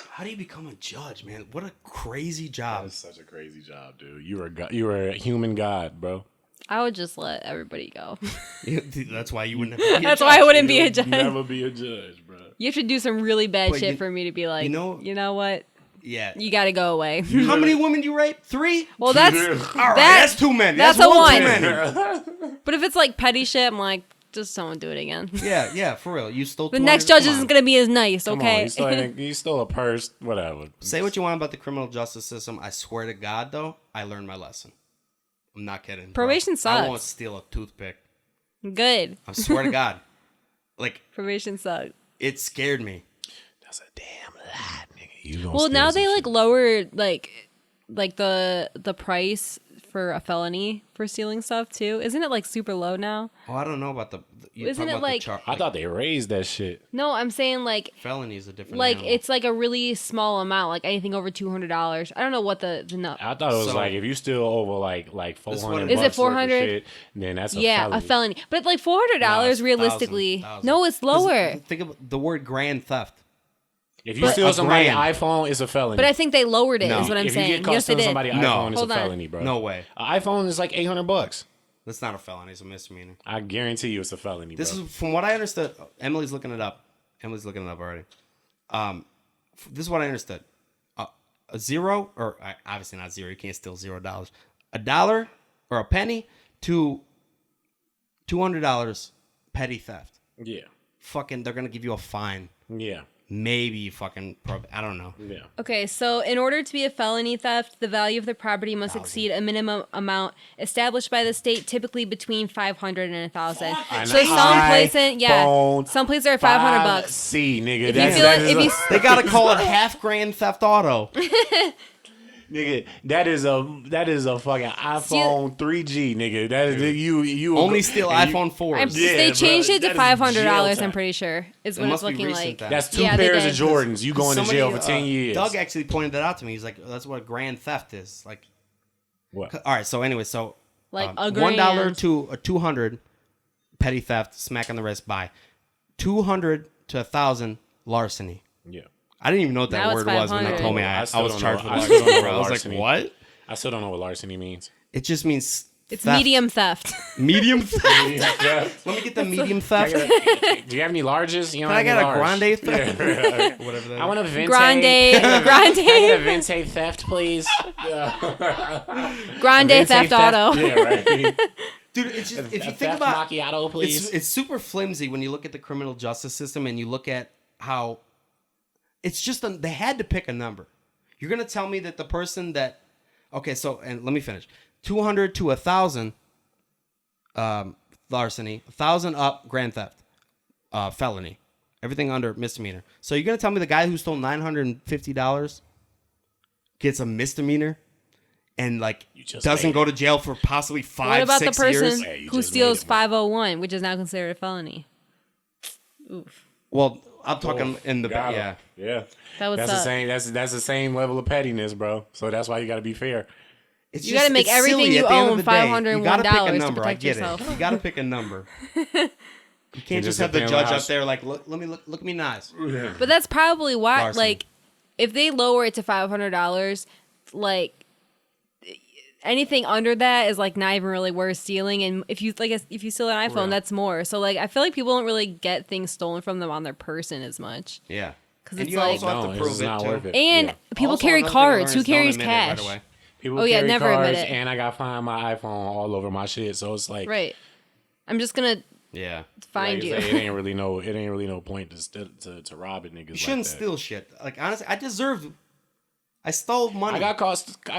How do you become a judge, man? What a crazy job. that's such a crazy job, dude. You were a human god, bro. I would just let everybody go. That's why you wouldn't. Have That's why I wouldn't be a judge. Never be a judge, bro. You have to do some really bad But shit you- for me to be like, you you know- know what? Yeah. You got to go away. How many women you rape? 3? Well, that's All right, that's too many. that's That's a one one. too many. But if it's like petty shit, I'm like, just don't do it again. Yeah, for real. You stole. The next judge isn't gonna be as nice, Come okay? on, you stole a purse, whatever. Say what you want about the criminal justice system. I swear to God, though, I learned my lesson. I'm not kidding. bro. Probation I sucks. won't steal a toothpick. Good. I swear to God. Like, Probation sucks. it scared me. That's a damn lie, nigga. You gonna Well, steal now some they like shit. lowered like the price for a felony for stealing stuff too. Isn't it like super low now? Oh, I don't know about you're Isn't talking it about like- the I thought they raised that shit. No, I'm saying like felony is a different like animal. it's like a really small amount, like anything over $200. I don't know what the nut. I thought it was So- like if you steal over like This 400 one- Is it bucks worth of 400? shit, then that's a Yeah, felony. a felony. But like $400 No, it's realistically. 1,000. No, it's 'Cause lower. Think of the word grand theft. If you But steal a somebody's grand. iPhone, it's a felony. But I think they lowered it. No. Is what I'm if saying. you get caught Yes, they stealing did. somebody's No. iPhone, it's Hold a on. felony, bro. No way. An iPhone is like $800. That's not a felony. It's a misdemeanor. I guarantee you, it's a felony. This bro. is from what I understood. Emily's looking it up. Emily's looking it up already. This is what I understood. A zero, or obviously not zero. You can't steal $0. $1 or a penny to $200 petty theft. Yeah. Fucking, they're gonna give you a fine. Yeah. maybe fucking I don't know. Yeah. Okay, so in order to be a felony theft, the value of the property must exceed a minimum amount established by the state, typically between $500 and $1,000. So some places are $500. See, nigga, They gotta call it $half-grand theft auto. Nigga, that is a fucking iPhone 3G, nigga. That is you only steal iPhone 4s. They changed it to $500. jail I'm pretty sure is what it's looking like. That's two pairs of Jordans. You going to jail for 10 years. Doug actually pointed that out to me. He's like, that's what a grand theft is. Like, what? All right. So anyway, like $1 to a 200 petty theft, smack on the wrist. By 200 to 1,000 larceny. Yeah. I didn't even know what that Now word it's was when they 500. told me I was charged with I still don't know larceny. I was larceny. like, what? I still don't know what larceny means. It just means It's theft. medium theft. Medium theft. Let me get the medium theft. Do you have any larges? You don't Can I have get any a large? grande theft? Yeah. Whatever that I want a vente. Grande. Can I get a vente theft, please? Grande Vente theft auto. Yeah, right. Dude, it's just, if you A think theft about macchiato, please. it's super flimsy when you look at the criminal justice system and you look at how it's just they had to pick a number. You're gonna tell me that the person that and let me finish. 200 to 1,000 larceny, 1,000 up grand theft, felony, everything under misdemeanor. So you're gonna tell me the guy who stole $950 gets a misdemeanor and doesn't go to jail for possibly 5-6 years? What about the person Yeah, you who just steals made it, 501, which is now considered a felony? Oof. Well, I'm talking in the Got yeah. him. Yeah. That was That's the same. That's the same level of pettiness, bro. So that's why you got to be fair. It's You gotta make it's everything silly you at the end of own the day. $501 You gotta pick a to number. I protect get yourself. it. You gotta pick a number. You can't just just have the depend on judge how up there like, look at me nice. But that's probably why, Larceny. like, if they lower it to $500, like, anything under that is like not even really worth stealing. And if you steal an iPhone, that's more. So like, I feel like people don't really get things stolen from them on their person as much. Yeah. Because And it's you like, also have to No, prove it's it not too. worth it. and Yeah. people Also, carry another thing I cards. learned Who is don't carries admit it right cash? away. People Oh, yeah, carry never admit cards, it. and I got find my iPhone all over my shit. So it's like, Right. I'm just gonna Yeah. find like you. I say, it ain't really no point to rob it, niggas. You shouldn't like that. steal shit. Like honestly, I stole money. I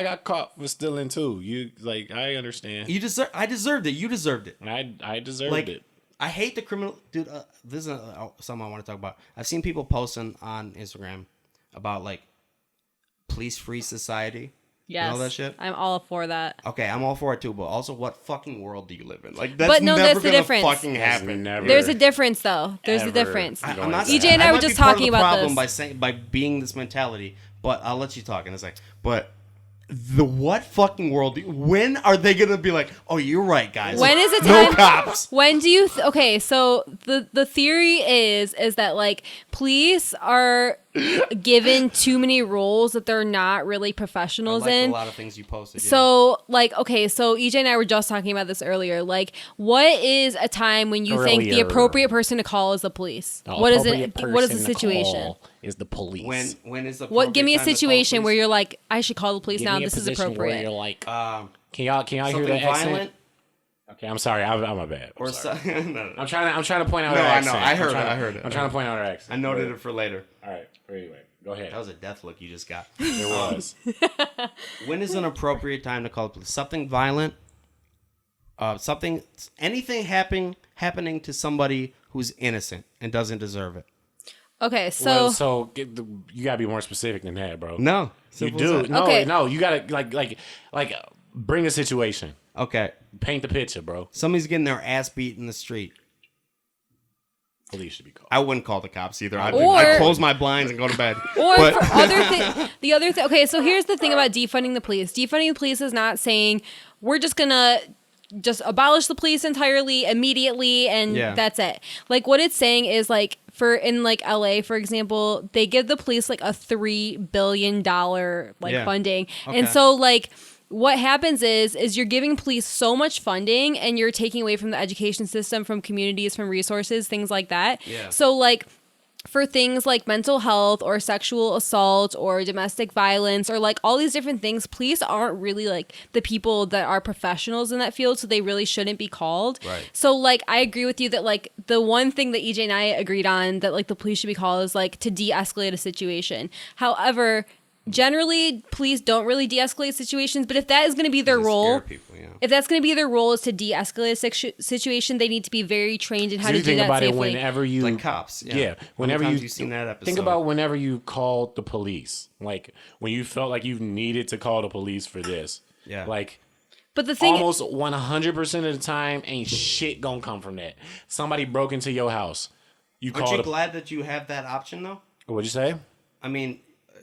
got caught with stealing too. I understand. I deserved it. You deserved it. I deserved Like it. I hate the criminal dude. This is something I want to talk about. I've seen people posting on Instagram about like police-free society. Yes. And all that shit. I'm all for that. Okay, I'm all for it too, but also, what fucking world do you live in? Like, that's But no, never that's the gonna difference. fucking happen. There's a difference, though. There's a Ever. difference. I'm not EJ saying- and I were might just be part of talking the about problem this. by being this mentality, but I'll let you talk in a second. But the what fucking world? When are they gonna be like, oh, you're right, guys? When is it no time? cops? When do you? Okay, so the theory is that like police are given too many roles that they're not really I professionals liked in. a lot of things you posted. Yeah. So, like, okay, so EJ and I were just talking about this earlier. Like, what is a time when you think the Earlier. appropriate person to call is the police? What is it? What is the situation? Is the police? when is the What? Give me a appropriate time to call situation where police? you're like, I should call the police Give now. me a This is position where appropriate. you're like, Um, can y'all hear something the accent? violent Okay, I'm sorry. I'm a bad. I'm or sorry. no. I'm trying to point out No, her I accent. know. I heard it. I'm trying to point out her I accent. noted it for later. All right. Anyway, go ahead. That was a death look you just got. It was. When is an appropriate time to call the police? Something violent? Anything happening to somebody who's innocent and doesn't deserve it? Okay, so You gotta be more specific than that, bro. No. you Simple do. as that. No, Okay. no. You gotta like bring a situation. Okay. Paint the picture, bro. Somebody's getting their ass beat in the street. Police should be called. I wouldn't call the cops either. I'd Or- close my blinds and go to bed. Or But- for other the other thing. Okay, so here's the thing about defunding the police. Defunding the police is not saying we're just gonna abolish the police entirely immediately and Yeah. that's it. Like what it's saying is like in like LA, for example, they give the police like a $3 billion Yeah. funding. Okay. And so like what happens is you're giving police so much funding and you're taking away from the education system, from communities, from resources, things like that. Yeah. So like for things like mental health or sexual assault or domestic violence or like all these different things, police aren't really like the people that are professionals in that field, so they really shouldn't be called. Right. So like I agree with you that like the one thing that EJ and I agreed on that like the police should be called is like to de-escalate a situation. However, generally police don't really de-escalate situations, but if that is going to be their role, if that's going to be their role is to de-escalate a situation, they need to be very trained in how to do that safely. You think about it whenever you like cops. Yeah, whenever you've seen that episode. Think about whenever you called the police, like when you felt like you needed to call the police for this. Yeah. Like, but the thing, almost 100% of the time, ain't shit gonna come from that. Somebody broke into your house. Aren't you glad that you have that option though? What'd you say? I mean,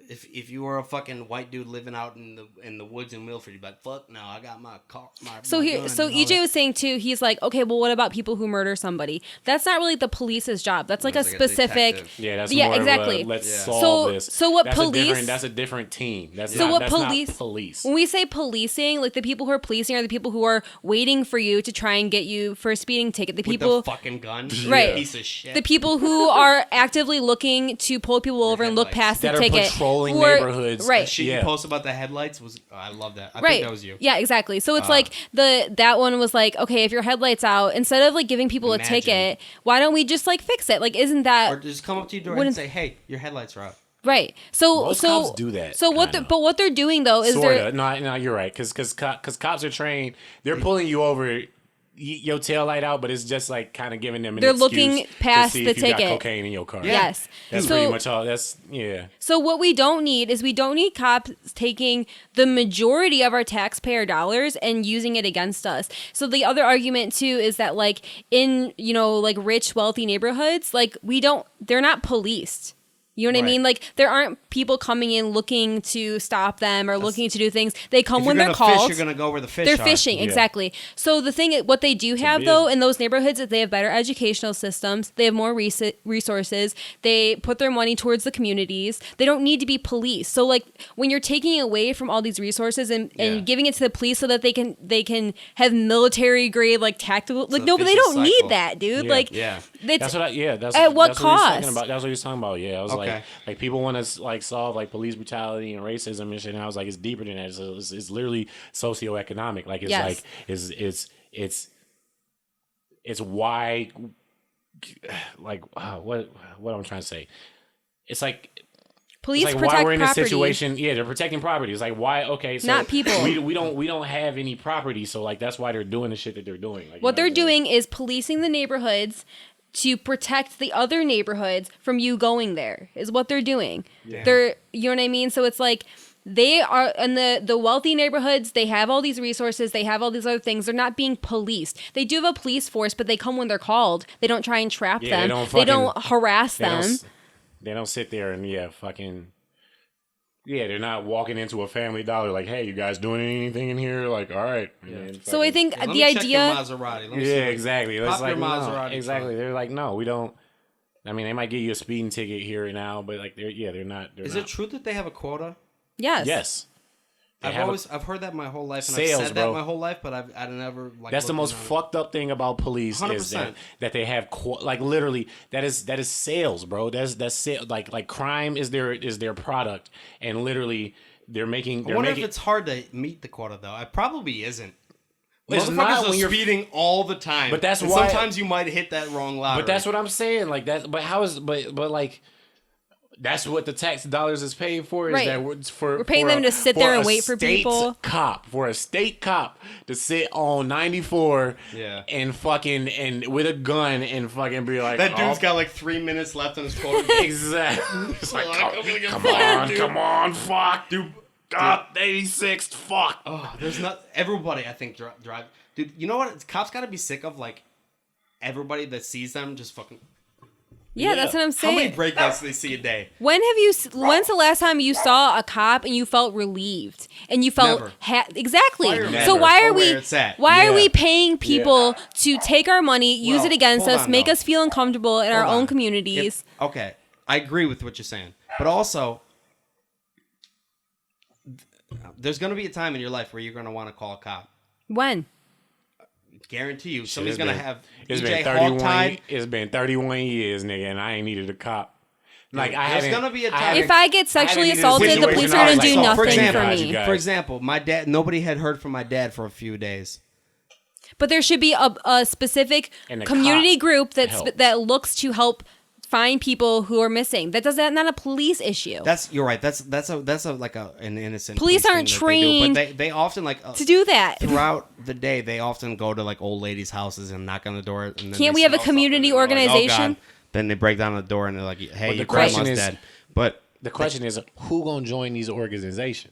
if you were a fucking white dude living out in the woods in Milford, you'd be like, fuck no, I got my car. So EJ was saying too, he's like, okay, well, what about people who murder somebody? That's not really the police's job. That's like a specific. That's more exactly. Of a, let's solve this. So what that's police? That's a different team. That's not police. When we say policing, like the people who are policing are the people who are waiting for you to try and get you for a speeding ticket. The people with the fucking gun, right? Piece of shit. The people who are actively looking to pull people over and look past the ticket. That are patrolling neighborhoods. Right. The shit you post about the headlights was, I love that. I right. think that was you. Yeah, exactly. So it's like that one was like, okay, if your headlight's out, instead of like giving people a ticket, why don't we just like fix it? Like, isn't that? Or just come up to your door and say, hey, your headlights are out. Right. So most cops do that. So what they're doing though is sorta. No, you're right. Because cops are trained. They're pulling you over. Your tail light out, but it's just like kind of giving them an excuse looking past to see the if you ticket. got cocaine in your car. Yeah. Yes. That's pretty much all. That's So what we don't need is cops taking the majority of our taxpayer dollars and using it against us. So the other argument too is that like in, like rich, wealthy neighborhoods, like they're not policed. You know what I mean? Like there aren't people coming in looking to stop them or looking to do things. They come when they're called. You're gonna go where the fish They're are. fishing, exactly. So the thing, what they do have though in those neighborhoods is they have better educational systems. They have more resources. They put their money towards the communities. They don't need to be police. So like when you're taking away from all these resources and giving it to the police so that they can have military grade like tactical but they don't need that, dude. That's what at what cost? That's what he was talking about. Yeah, I was like people want to like solve like police brutality and racism and shit. And I was like, it's deeper than that. It's literally socioeconomic. Like it's why like what I'm trying to say. It's like police it's like protect why we're in property. this situation. Yeah, they're protecting property. It's like why? Okay, so not people. We don't have any property, so like that's why they're doing the shit that they're doing. Like, what they're doing is policing the neighborhoods to protect the other neighborhoods from you going there is what they're doing. Yeah. You know what I mean? So it's like they are in the wealthy neighborhoods. They have all these resources. They have all these other things. They're not being policed. They do have a police force, but they come when they're called. They don't try and trap them. They don't harass them. They don't sit there and they're not walking into a Family Dollar like, hey, you guys doing anything in here? Like, all right. Yeah. So I think the idea. Check your Maserati. Let me see exactly. Pop your Maserati. Exactly. They're like, no, we don't. I mean, they might give you a speeding ticket here and now, but like, they're not. Is it true that they have a quota? Yes. Yes. I've heard that my whole life, and sales, I've said that my whole life, but I've never. Like, that's the most fucked up thing about police 100%. Is that they have like literally that is sales, bro. That's sales. Like crime is their product, and literally they're making. I wonder if it's hard to meet the quota though. It probably isn't. It's not when you're speeding all the time, but that's why sometimes you might hit that wrong lottery. But that's what I'm saying. Like that. But how is but like. That's what the tax dollars is paid for. Is right. that we're paying them to sit there and wait for people. For a state cop to sit on 94 and fucking with a gun and fucking be like, that dude's got like 3 minutes left on his quota. Exactly. It's like, come on, fuck, dude. God, 86th, fuck. Oh, there's not everybody. I think drive, dude. You know what? Cops got to be sick of like everybody that sees them just fucking. Yeah, that's what I'm saying. How many breakouts do they see a day? When's the last time you saw a cop and you felt relieved and you felt exactly? So why are we paying people to take our money, use it against us, make us feel uncomfortable in our own communities? Okay, I agree with what you're saying, but also there's going to be a time in your life where you're going to want to call a cop. When? Guarantee you, somebody's gonna have it's EJ been 31. hogtied. It's been 31 years, nigga, and I ain't needed a cop. Like There's gonna be a time. If I get sexually assaulted, the police are going to do nothing for me. For example, my dad. Nobody had heard from my dad for a few days. But there should be a specific community group that looks to help find people who are missing. That's not a police issue. You're right. That's an innocent. Police aren't trained, but they often to do that throughout the day. They often go to like old ladies' houses and knock on the door. And then can't we have a community organization? Like, oh, then they break down the door and they're like, "Hey, your grandma's dead." But the question is, who gonna join these organizations?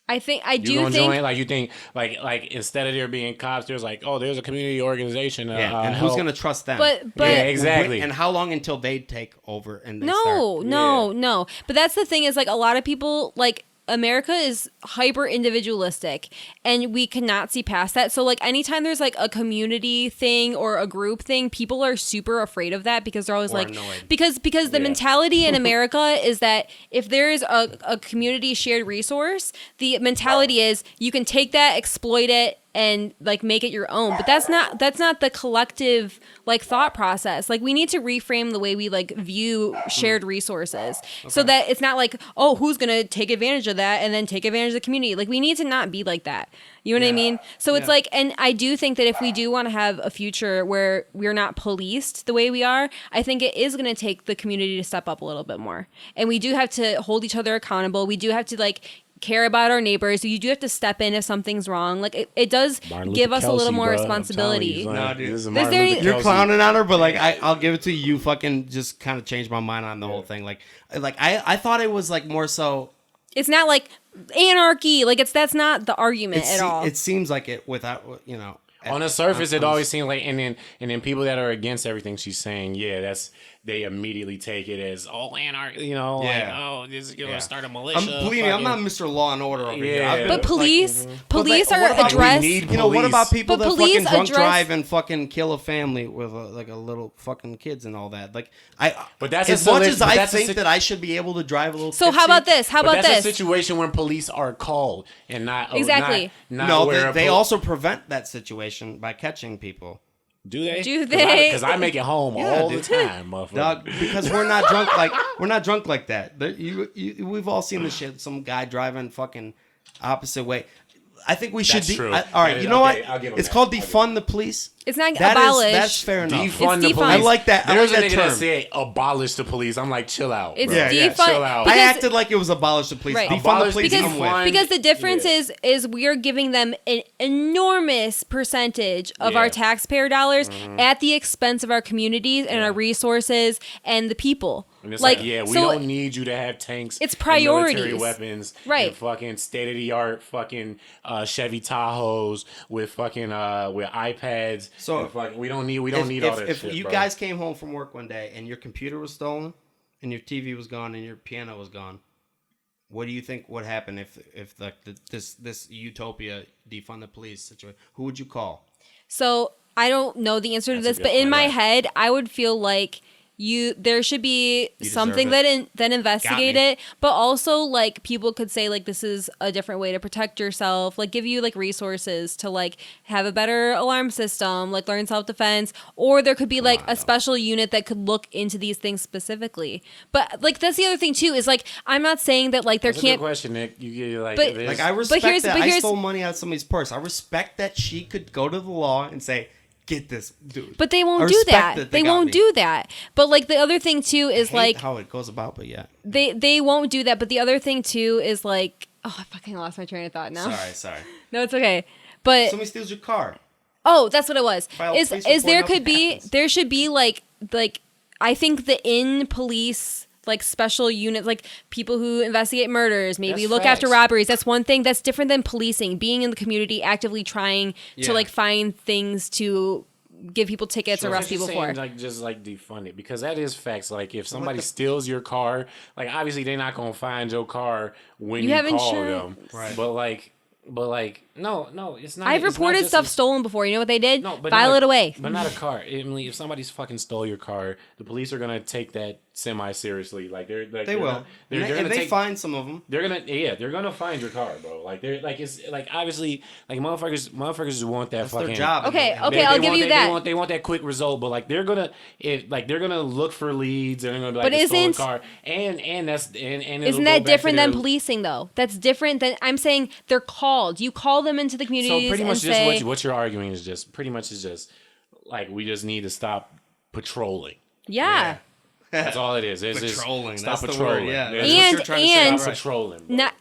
I do think join, like you think like instead of there being cops, there's like, oh, there's a community organization. And who's gonna trust them? But yeah, exactly. And how long until they take over and they no. But that's the thing is like a lot of people like. America is hyper individualistic and we cannot see past that. So like anytime there's like a community thing or a group thing, people are super afraid of that because they're always like annoyed. because the mentality in America is that if there is a community shared resource, the mentality is you can take that, exploit it, and like make it your own. But that's not the collective like thought process. Like we need to reframe the way we like view shared resources so that it's not like, oh, who's gonna take advantage of that and then take advantage of the community. Like we need to not be like that. You know what I mean? So it's like, and I do think that if we do want to have a future where we're not policed the way we are, I think it is going to take the community to step up a little bit more. And we do have to hold each other accountable. We do have to like care about our neighbors. You do have to step in if something's wrong. Like it does give us a little more responsibility. No, dude. You're clowning on her, but like I'll give it to you. You fucking just kind of changed my mind on the whole thing. Like I thought it was like more so. It's not like anarchy. Like that's not the argument at all. It seems like it without on the surface, it always seems like, and then people that are against everything she's saying, they immediately take it as anarchy, like, oh, this is gonna start a militia. Believe me, I'm not Mr. Law and Order over here. But police are addressed. What about people that fucking drunk drive and fucking kill a family with a little fucking kids and all that? Like but that's as much as I think that I should be able to drive a little. So how about this? That's a situation when police are called and not exactly. No, they also prevent that situation by catching people. Do they? Because I make it home all the time, motherfucker. Dog, because we're not drunk like that. We've all seen the shit. Some guy driving fucking opposite way. I think we should. True. All right, you know what? It's called defund the police. It's not abolish. That's fair enough. Defund the police. I like that. There's a nigga that say abolish the police. I'm like, chill out. It's defund. Chill out. I acted like it was abolish the police. Right. Defund the police. Because the difference is we are giving them an enormous percentage of our taxpayer dollars at the expense of our communities and our resources and the people. And it's we don't need you to have tanks. It's priorities. And military weapons. Right. And fucking state of the art fucking Chevy Tahoes with fucking with iPads. So we don't need all that if shit. If you guys came home from work one day and your computer was stolen and your TV was gone and your piano was gone, what do you think would happen if this utopia defund the police situation? Who would you call? So I don't know the answer to this, but in my head, I would feel like there should be something that investigate it, but also like people could say like this is a different way to protect yourself, like give you like resources to like have a better alarm system, like learn self-defense, or there could be like a special unit that could look into these things specifically. But like that's the other thing too is like I'm not saying that like there that's can't. A good question, Nick. You like, but, like I respect that I stole money out of somebody's purse. I respect that she could go to the law and say, get this dude. But they won't do that. They won't do that. But like the other thing too is like how it goes about, but they won't do that. But the other thing too is like, oh, I fucking lost my train of thought now. Sorry. No, it's okay. But somebody steals your car. Oh, that's what it was. There should be like I think the in police like special units, like people who investigate murders, maybe look after robberies. That's one thing that's different than policing, being in the community, actively trying to like find things to give people tickets, arrest people for. Like just like defund it, because that is facts. Like if somebody steals your car, like obviously they're not gonna find your car when you call them. Right. But like No, it's not. I've it's not reported just stuff a- stolen before. You know what they did? No, but File it away. But not a car. Emily, if somebody's fucking stole your car, the police are gonna take that semi seriously. Like they will. And they find some of them. They're gonna find your car, bro. Like they're like it's like obviously like motherfuckers just want that That's fucking their job. Okay, They- I'll give you that. They want that quick result, but like they're gonna look for leads. They're gonna be like But the stolen isn't- car, and it'll Isn't go that back to different than their- policing, though? That's different than I'm saying. They're called. You call them into the So communities pretty and much just say, what you're arguing is just pretty much is just like we just need to stop patrolling. yeah. That's all it is. It's Patrolling, Just stop that's the patrolling. word, yeah. It's- That's what And- you're trying to say, and- stop right. patrolling. Bro. Not,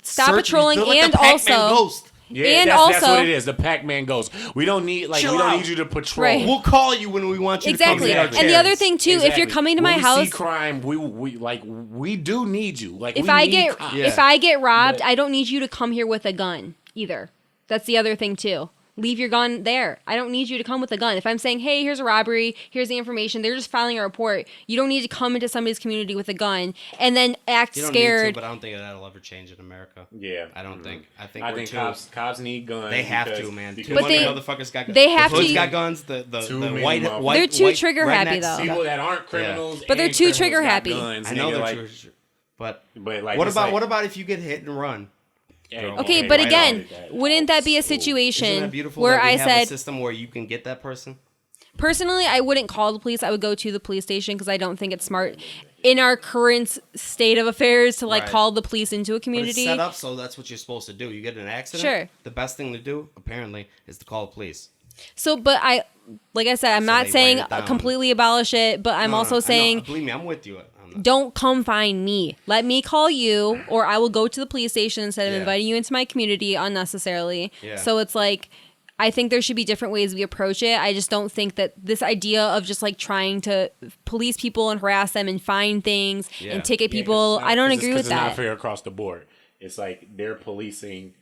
stop Search- patrolling, they're like and the Pac-Man also, ghost. Yeah, and that's also, what it is. The Pac-Man goes. We don't need Chill we don't out. need you to patrol. Right. We'll call you when we want you exactly. to come Exactly. And the other thing too, if you're Exactly. coming to When my we house, see crime, we do need you. Like if we I need get cops. Yeah. if I get robbed, But- I don't need you to come here with a gun either. That's the other thing too. Leave your gun there. I don't need you to come with a gun. If I'm saying, hey, here's a robbery, here's the information, they're just filing a report. You don't need to come into somebody's community with a gun and then act You don't scared. need to, but I don't think that'll ever change in America. Yeah, I don't think. I think I we're think too. cops need guns. They have because- to, man. because Too But many they- motherfuckers got guns. they have the hoods to- got guns. The Too white, many white. motherfuckers. They're too white trigger happy, rednecks. though. people that aren't criminals, But they're and too criminals trigger got happy. guns, I know nigga, they're like, true, but like what it's about like- what about if you get hit and run? Yeah, Okay, yeah, but right again, on that. wouldn't that be a Isn't situation that beautiful where that we I have a said, system where you can get that person? personally, I wouldn't call the police. I would go to the police station because I don't think it's smart in our current state of affairs to like Right. call the police into a But it's community. set up so that's what you're supposed to do. You get in an accident. Sure. The best thing to do, apparently, is to call the police. So, but like I said, I'm So not they saying write it down. completely abolish it, but I'm No, also I know. saying Believe me, I'm with you. don't come find me. Let me call you, or I will go to the police station instead of Yeah. inviting you into my community unnecessarily. Yeah. So it's like, I think there should be different ways we approach it. I just don't think that this idea of just like trying to police people and harass them and find things Yeah. and ticket Yeah, 'cause people, it's not- I don't 'cause agree it's with not that. fair across the board. It's like they're policing.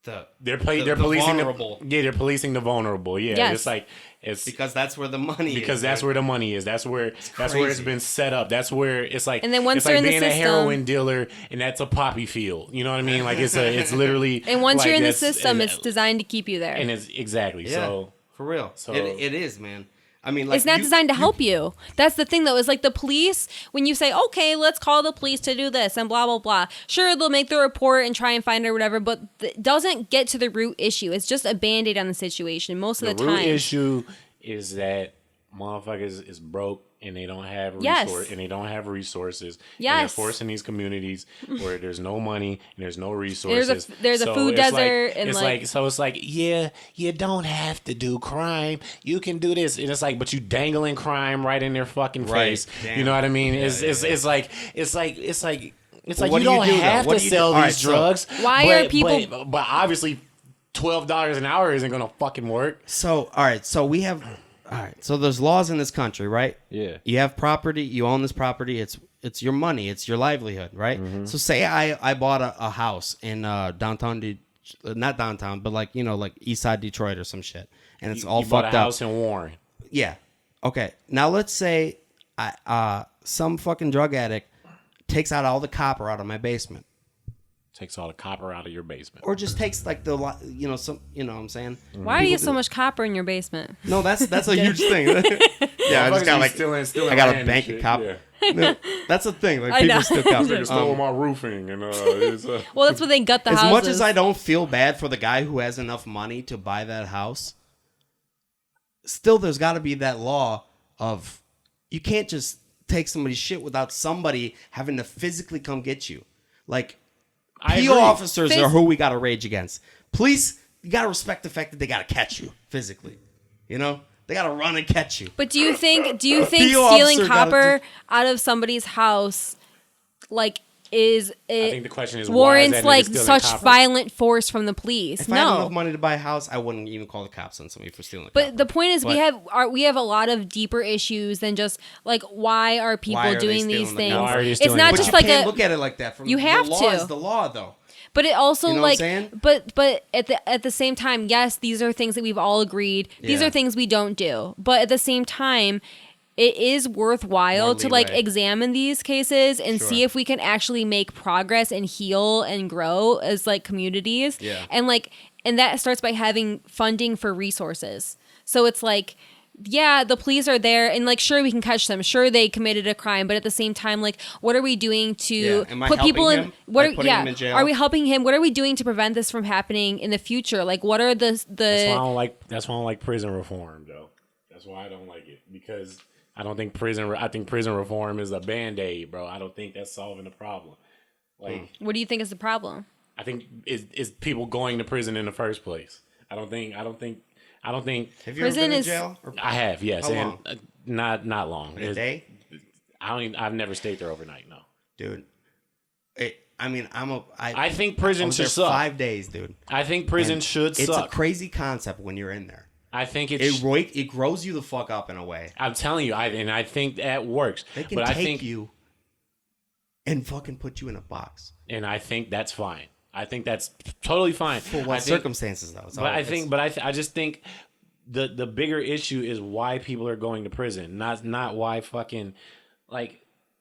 They're The policing vulnerable. they're policing the vulnerable. Yeah, Yes. it's like it's Because that's where the money is. because that's man. where the money is. That's where it's crazy. been set up. That's where it's like And then once it's they're like in the being a system- heroin dealer and that's a poppy field. You know what I mean? Like it's literally And once like you're in the that's- system, and- it's designed to keep you there. and it's exactly Yeah, so. for real. so- It is, man. I mean, like It's not designed to help you. That's the thing, though. Is like the police, when you say, okay, let's call the police to do this and blah, blah, blah. Sure, they'll make the report and try and find her or whatever, but it doesn't get to the root issue. It's just a Band-Aid on the situation most of the root time. issue is that motherfuckers is broke and they don't have Yes. resources. And Yes. they're forcing these communities where there's no money and there's no resources. There's a food it's like- desert and, it's like- so it's like, yeah, you don't have to do crime. You can do this. And it's like, but you dangling crime right in their fucking Right. face. Damn. You know what I mean? Yeah, It's yeah, like what you do you don't do, though? have What to do you sell do? All these right, so- drugs. Why but- are people- but obviously $12 an hour isn't gonna fucking work. So, all right. So we have, all right. So there's laws in this country, right? Yeah. You have property. You own this property. It's your money. It's your livelihood, right? So say I bought a house in downtown, not downtown, but like like East Side Detroit or some shit, and it's all You bought fucked a up. house in Warren. Yeah. Okay. Now let's say some fucking drug addict takes out all the copper out of my basement. Takes all the copper out of your basement. Or just takes like some what I'm saying? Why do you have so much copper in your basement? No, that's a huge thing. Yeah, I just got like still I got a bank of copper. No, that's a thing. Like I people know. still copper. Stole my roofing and it's Well, that's what they gut the As houses. much as I don't feel bad for the guy who has enough money to buy that house, still there's got to be that law of you can't just take somebody's shit without somebody having to physically come get you. Like I PO agree. officers are who we got to rage against. Police, you got to respect the fact that they got to catch you physically. They got to run and catch you. But do you think PO stealing officer gotta copper out of somebody's house, like, is it I think the question is, why is warrants that nigga like stealing such copper? violent force from the police? If I had No. enough money to buy a house, I wouldn't even call the cops on somebody for stealing. But the point is, we But- have a lot of deeper issues than just like why are people Why are they doing these stealing the things? copper? Why are they It's stealing not the just But copper? you like can't a. look at it like that. From You have the law to. is the law, though. But it also You know what I'm like, saying? but at the same time, yes, these are things that we've all agreed. These Yeah. are things we don't do. But at the same time, it is worthwhile More to like leeway. examine these cases and Sure. see if we can actually make progress and heal and grow as like communities. Yeah. And like And that starts by having funding for resources. So it's like, yeah, the police are there, and like, sure, we can catch them. Sure, they committed a crime, but at the same time, like, what are we doing to Am I put people helping in? him What? by putting him in jail? Are we helping him? What are we doing to prevent this from happening in the future? Like, what are the? That's why I don't like. That's why I don't like prison reform, though. That's why I don't like it, because I don't think I think prison reform is a Band-Aid, bro. I don't think that's solving the problem. Like, What do you think is the problem? I think is people going to prison in the first place. I don't think. Have you Prison ever been in is- jail? Or I have, yes, How and long? not long. a day? I've never stayed there overnight. No, Dude. I think prison was should there suck. 5 days, dude. I think prison And should it's suck. a crazy concept when you're in there. I think It grows you the fuck up in a way. I'm telling you, I think that works. They can but take I think you and fucking put you in a box. and I think that's fine. I think that's totally fine. For what circumstances, though? I just think the bigger issue is why people are going to prison, not why fucking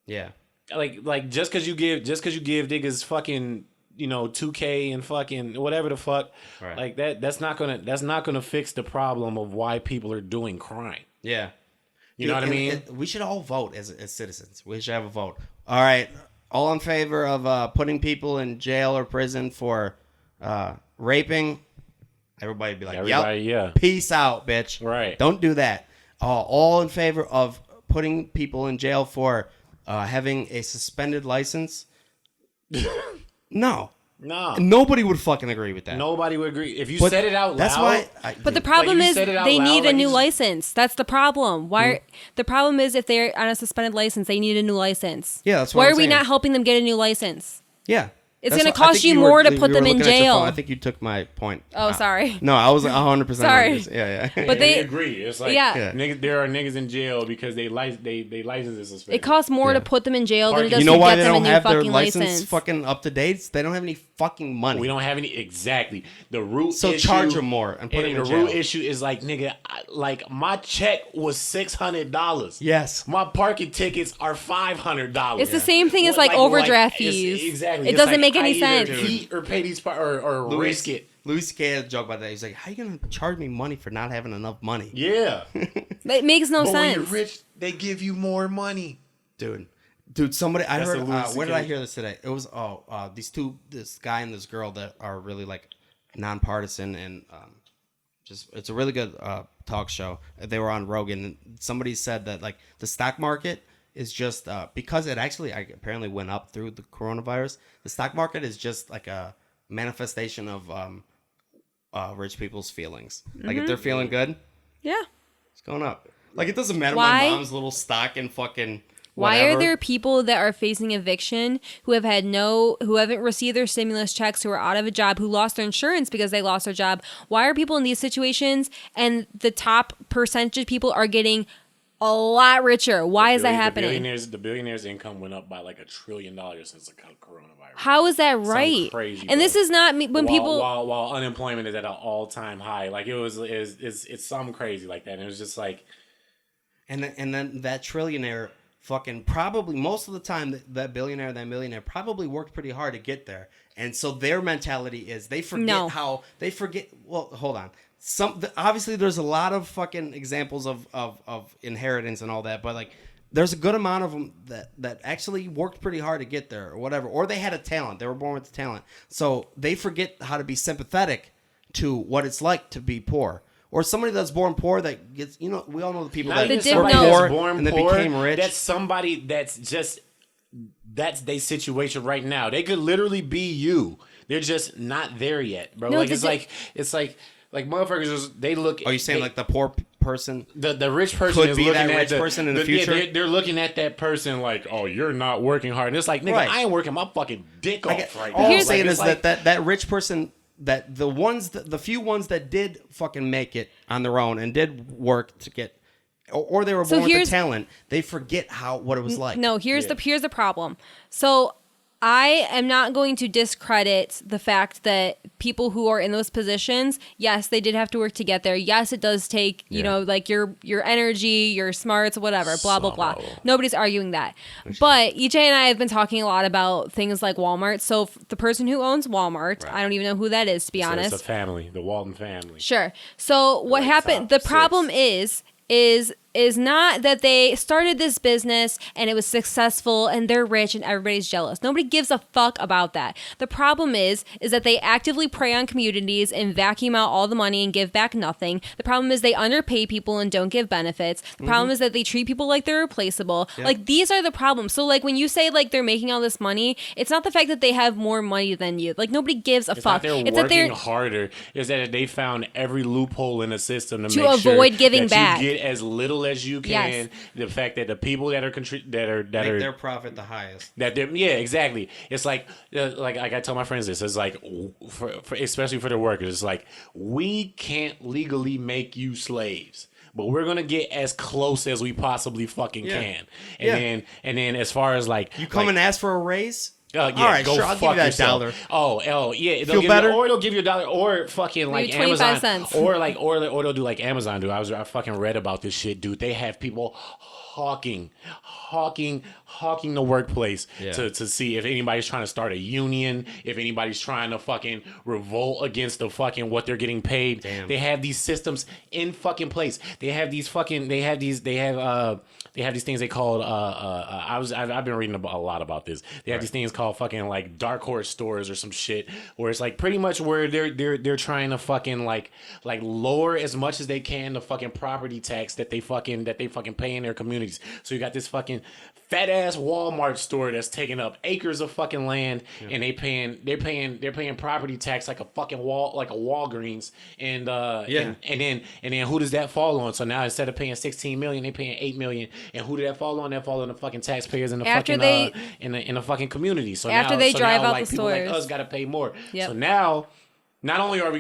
yeah. like just because you give niggas fucking 2K and fucking whatever the fuck, Right. like that's not gonna fix the problem of why people are doing crime. Yeah. You know what I mean? We should all vote as citizens. We should have a vote. All right. All in favor of putting people in jail or prison for raping? Everybody be like, Everybody, yep. yeah. Peace out, bitch. Right. Don't do that. All in favor of putting people in jail for having a suspended license? No. No. Nobody would fucking agree with that. Nobody would agree. If you But said it out loud. That's why. But the problem you is said it out they loud, need a like new you just- license. That's the problem. The problem is if they're on a suspended license, they need a new license. Yeah, that's what Why I'm are we saying. not helping them get a new license? Yeah. It's That's gonna what- I cost think you were- more to you put were them in looking at your jail. phone. I think you took my point. Oh, sorry. No, I was 100%. Sorry. Yeah. But they agree. It's like Yeah. niggas, there are niggas in jail because they license is suspended. it costs more Yeah. to put them in jail than it does You know to why get they them a don't new have their fucking license fucking up to date? They don't have any fucking money. We don't have any exactly. The root So issue, charge them more and put them in the jail. root issue is like, nigga, like my check was $600. Yes. My parking tickets are $500. It's the same thing as, like, overdraft it's- fees. Exactly. It It's doesn't like, make any I either sense. Eat or pay these or risk it. Louis C.K. had a joke about that. He's like, "How you gonna charge me money for not having enough money, Yeah. It makes no But when sense. you're rich, they give you more money. dude?" Somebody I That's heard. a Louis Where did I CK. hear this today? It was this guy and this girl that are really like nonpartisan and it's a really good talk show. They were on Rogan. And somebody said that like the stock market is just because it actually apparently went up through the coronavirus. The stock market is just like a manifestation of rich people's feelings. Like if they're feeling good, Yeah. it's going up. Like it doesn't matter Why? my mom's little stock and fucking Why whatever. are there people that are facing eviction who haven't received their stimulus checks, who are out of a job, who lost their insurance because they lost their job? Why are people in these situations and the top percentage of people are getting a lot richer? Why is that happening? The billionaires' income went up by like $1 trillion since the coronavirus. How is that right? Crazy, and this bro. is not me when people. while unemployment is at an all-time high, like it's something crazy like that. And it was just like, And then that trillionaire fucking probably most of the time that billionaire, that millionaire probably worked pretty hard to get there. And so their mentality is they forget well, hold on. Obviously there's a lot of fucking examples of inheritance and all that, but like there's a good amount of them that actually worked pretty hard to get there or whatever, or they had a talent. They were born with the talent. So they forget how to be sympathetic to what it's like to be poor. Or somebody that's born poor that gets, we all know the people that The were dip- poor no. and they became rich. That's somebody that's their situation right now. They could literally be you. They're just not there yet, bro. No, like the it's like motherfuckers. They look. Are you saying like the poor person? The rich person Could is be looking that at rich person in the future? Yeah, they're looking at that person like, oh, you're not working hard. And it's like, nigga, Right. I ain't working my fucking dick off right All now. I'm saying Like, is it's like- that rich person, that the few ones that did fucking make it on their own and did work to get, or they were So born with the here's- talent, they forget what it was like. No, here's the problem. So I am not going to discredit the fact that people who are in those positions, yes, they did have to work to get there. Yes, it does take, you know, like your energy, your smarts, whatever, blah, blah, blah. Nobody's arguing that. But EJ and I have been talking a lot about things like Walmart. So the person who owns Walmart, I don't even know who that is, to be honest. It's a family, the Walton family. Sure. So what happened, the problem is not that they started this business and it was successful and they're rich and everybody's jealous. Nobody gives a fuck about that. The problem is that they actively prey on communities and vacuum out all the money and give back nothing. The problem is they underpay people and don't give benefits. The problem is that they treat people like they're replaceable. Yep. Like, these are the problems. So, like, when you say, like, they're making all this money, it's not the fact that they have more money than you. Like, nobody gives a fuck. It's that they're working harder. It's that they found every loophole in the system to make avoid sure giving that back. you get as little as you can. Yes. The fact that the people that are make their profit the highest. Exactly. It's like I tell my friends this. It's like for especially for the workers. It's like, we can't legally make you slaves, but we're gonna get as close as we possibly fucking can. And then as far as like, you come and ask for a raise. Yeah, all right, go sure, I'll give you that $1. Oh, yeah. Feel better? Or they'll give you $1, or fucking like maybe 25 Amazon, cents. or they'll do like Amazon do. I fucking read about this shit, dude. They have people hawking the workplace to see if anybody's trying to start a union, if anybody's trying to fucking revolt against the fucking what they're getting paid. Damn. They have these systems in fucking place. They have these things they call I've been reading a lot about this. They have these things called fucking like dark horse stores or some shit, where it's like pretty much where they're trying to fucking like lower as much as they can the fucking property tax that they fucking pay in their communities. So you got this fucking fat ass Walmart store that's taking up acres of fucking land, and they're paying property tax like a fucking Walgreens, and then who does that fall on? So now instead of paying $16 million, they're paying $8 million, and who did that fall on? That fall on the fucking taxpayers in the in the fucking community. So after they drive out like, the people stores, like us got to pay more. Yep. So now, not only are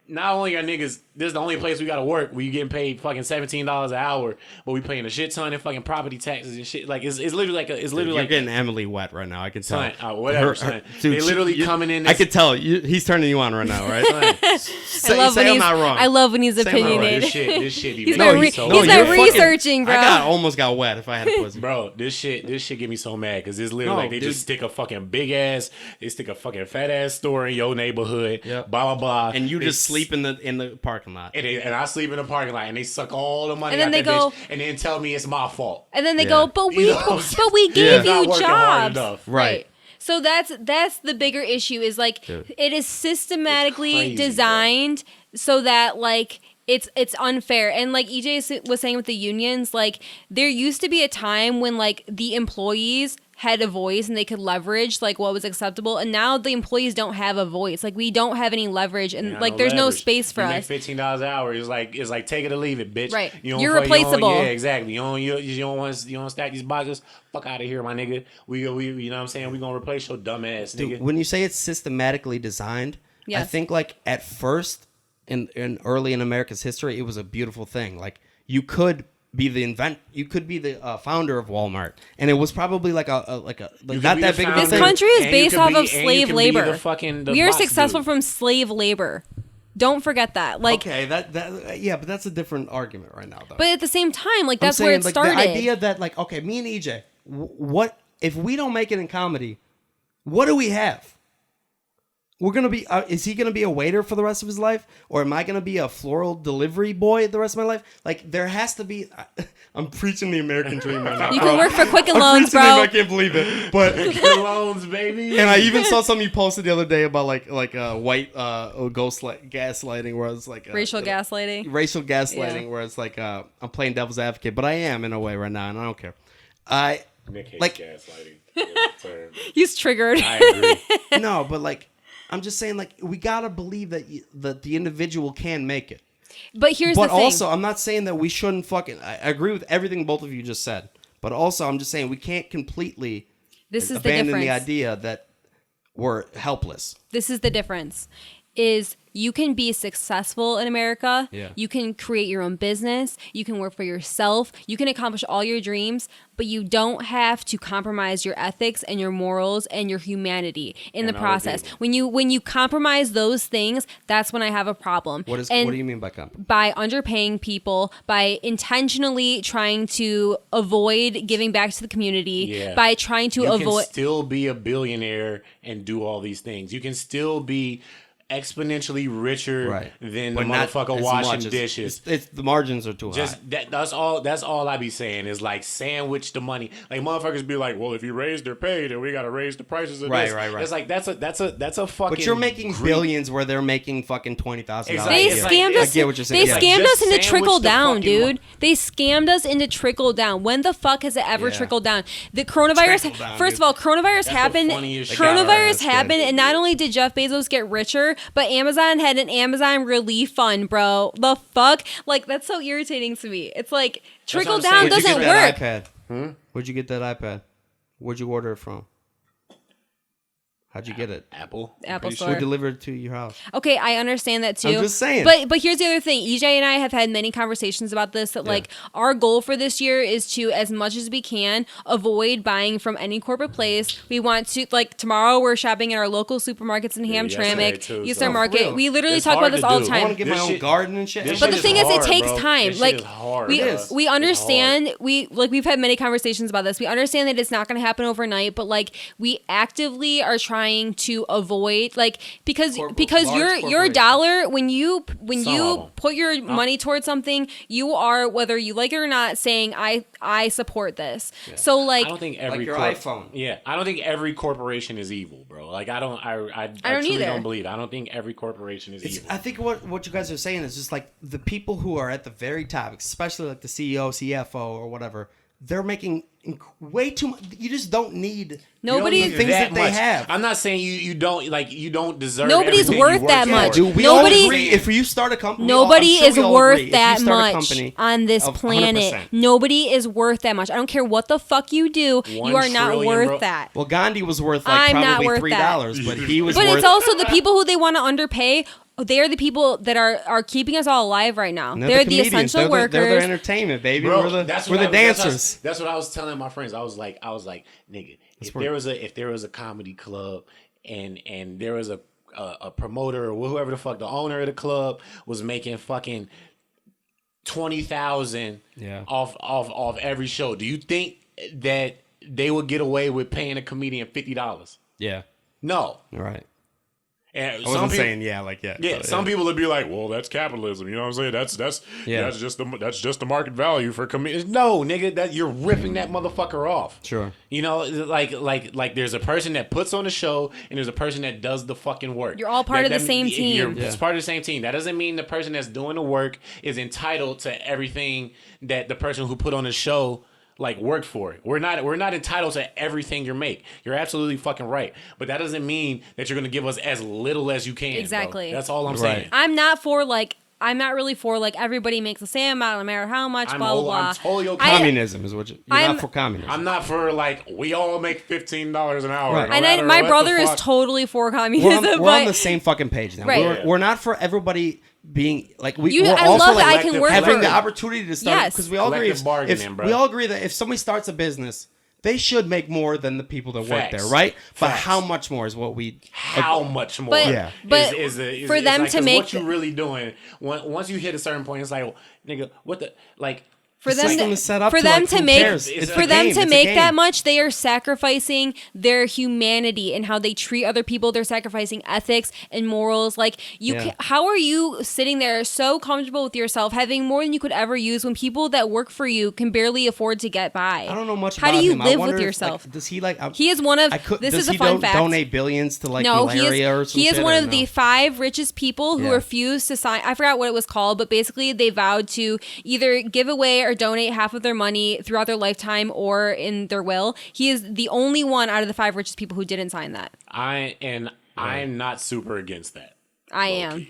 niggas, this is the only place we gotta work where you getting paid fucking $17 an hour, but we paying a shit ton of fucking property taxes and shit. Like, it's literally like you're getting Emily wet right now. I can tell. Whatever, son. Dude, they literally coming in. I could tell he's turning you on right now, right? I'm not wrong. I love when he's opinionated. This shit. He's not researching, bro. Almost got wet if I had a pussy. Bro, this shit get me so mad because it's literally just stick a fucking they stick a fucking fat ass store in your neighborhood. Yep. Blah blah blah. And you just sleep in the parking lot. And I sleep in the parking lot, and they suck all the money and then out they that go, bitch, and then tell me it's my fault. And then they go, but we gave you jobs. Right. So that's the bigger issue is like, it is systematically designed so that like it's unfair. And like EJ was saying with the unions, like there used to be a time when like the employees had a voice and they could leverage like what was acceptable, and now the employees don't have a voice. Like we don't have any leverage, and like there's no space for us. $15 an hour is like take it or leave it, bitch. Right, you're replaceable. Yeah, exactly. You don't want to stack these boxes. Fuck out of here, my nigga. We you know what I'm saying? We gonna replace your dumb ass, nigga. Dude, when you say it's systematically designed, I think like at first in early in America's history, it was a beautiful thing. Like you could be the founder of Walmart, and it was probably like a not that big of a thing. This country is based off of slave labor. We are successful from slave labor. Don't forget that. Like, okay, but that's a different argument right now, though. But at the same time, like that's where it started. The idea that like, okay, me and EJ, what if we don't make it in comedy? What do we have? We're gonna be. Is he gonna be a waiter for the rest of his life, or am I gonna be a floral delivery boy the rest of my life? Like there has to be. I'm preaching the American dream right now. You can work for Quicken Loans, bro. I can't believe it, but Quicken Loans, baby. And I even saw something you posted the other day about like white gaslighting, where it's like racial gaslighting. Racial gaslighting, where it's like I'm playing devil's advocate, but I am in a way right now, and I don't care. Nick hates like gaslighting. He's triggered. I agree. No, but like. I'm just saying, like, we gotta believe that the individual can make it. But here's the thing. But also, I'm not saying that we shouldn't fucking. I agree with everything both of you just said. But also, I'm just saying we can't completely abandon the idea that we're helpless. This is the difference. is you can be successful in America. Yeah. You can create your own business. You can work for yourself. You can accomplish all your dreams, but you don't have to compromise your ethics and your morals and your humanity in the process. When you compromise those things, that's when I have a problem. What do you mean by compromise? By underpaying people, by intentionally trying to avoid giving back to the community, by trying to avoid. You can still be a billionaire and do all these things. You can still be exponentially richer than But the not motherfucker as washing much as- dishes. It's the margins are too high. That's all I be saying is like sandwich the money. Like motherfuckers be like, well, if you raise their pay, then we gotta raise the prices of this. Right. It's like that's a fucking. But you're making billions where they're making fucking $20,000. They Exactly. scammed us. I get what you're saying. They Yeah. scammed Just us into sandwich trickle the down, fucking dude. They scammed us into trickle down. When the fuck has it ever Yeah. trickled down? The coronavirus. Trickle down, First dude. of all, coronavirus the happened. funniest shit. Coronavirus That's good. happened, and not only did Jeff Bezos get richer, but Amazon had an Amazon relief fund, bro. The fuck, like that's so irritating to me. It's like trickle what I'm down saying. Where'd you doesn't get work. that iPad? Where'd you get that iPad? Where'd you order it from? How'd you get it? Apple. Apple Who Store. delivered it to your house? Okay, I understand that too. I'm just saying. But here's the other thing. EJ and I have had many conversations about this. That like our goal for this year is to, as much as we can, avoid buying from any corporate place. We want to like tomorrow we're shopping at our local supermarkets in yesterday Hamtramck, too, Eastern so. Market. For real. We literally It's talk about hard this to all the do. I want time. to get This my own shit- garden and shit. this But shit the thing is, it hard, takes bro. time. This Like shit is hard, we bro. is. we It's understand. hard. We've had many conversations about this. We understand that it's not going to happen overnight, but like we actively are trying to avoid like because Large your corporations. dollar when you Some of them. put your money towards something, you are, whether you like it or not, saying I support this. So like I don't think every your iPhone. Yeah, I don't think every corporation is evil, bro. Like I truly either. don't believe. I don't think every corporation is evil. I think what you guys are saying is just like the people who are at the very top, especially like the CEO, CFO, or whatever, they're making way too much. You just don't need Nobody- the things that they have. I'm not saying you don't deserve. Nobody's everything worth you work that for. much. Dude, we Nobody- all agree. If you start a company, nobody I'm sure is we all worth agree. If you that start a much company on this of planet. 100%. Nobody is worth that much. I don't care what the fuck you do. You 1 are not trillion, worth bro. that. Well, Gandhi was worth like I'm not probably worth $3, but he was But worth. it's also the people who they want to underpay. They are the people that are keeping us all alive right now. They're the comedians. essential They're They're workers. the entertainment, baby. Bro, we're the that's dancers. That's what I was telling my friends. I was like, nigga, if there was a comedy club and there was a promoter or whoever the fuck the owner of the club was making fucking 20,000 off every show, do you think that they would get away with paying a comedian $50? Yeah. No. Right. And I wasn't saying yeah. Yeah, some people would be like, "Well, that's capitalism." You know what I'm saying? That's just the market value for comedians. No, nigga, that you're ripping that motherfucker off. Sure. You know, like there's a person that puts on the show and there's a person that does the fucking work. You're all part of the same team. It's part of the same team. That doesn't mean the person that's doing the work is entitled to everything that the person who put on the show like worked for it. We're not entitled to everything you make. You're absolutely fucking right. But that doesn't mean that you're gonna give us as little as you can. Exactly. Bro. That's all I'm saying. I'm not really for like everybody makes the same amount no matter how much, blah blah blah. I'm totally okay. Communism is what you're not for communism. I'm not for like we all make $15 an hour. Right. no And matter my what brother the is fuck. totally for we're communism. on but the same fucking page now. Right. We're not for everybody being like we're I also love like that I can work having for the opportunity to start Yes. because we all agree Collective bargaining, bro. we all agree that if somebody starts a business, they should make more than the people that work Facts. there, right? But Facts. how much more is what we How much more? But- Yeah. but for them like, to 'cause make what you really doing once you hit a certain point, it's like, well, nigga, what the like. for The them system to, is set up for to, them like, to who make cares? It's for a them game. to It's a make game. that much, they are sacrificing their humanity and how they treat other people. They're sacrificing ethics and morals. Like how are you sitting there so comfortable with yourself, having more than you could ever use, when people that work for you can barely afford to get by? I don't know much How about do you him. I live wonder with if, yourself? like, does he like He is one of this does is a he fun fact. donate billions to like No, malaria or some he is shit, one or of the 5 richest people who Yeah. refused to sign. I forgot what it was called, but basically they vowed to either give away or donate half of their money throughout their lifetime or in their will. He is the only one out of the 5 richest people who didn't sign that. I'm not super against that. I am.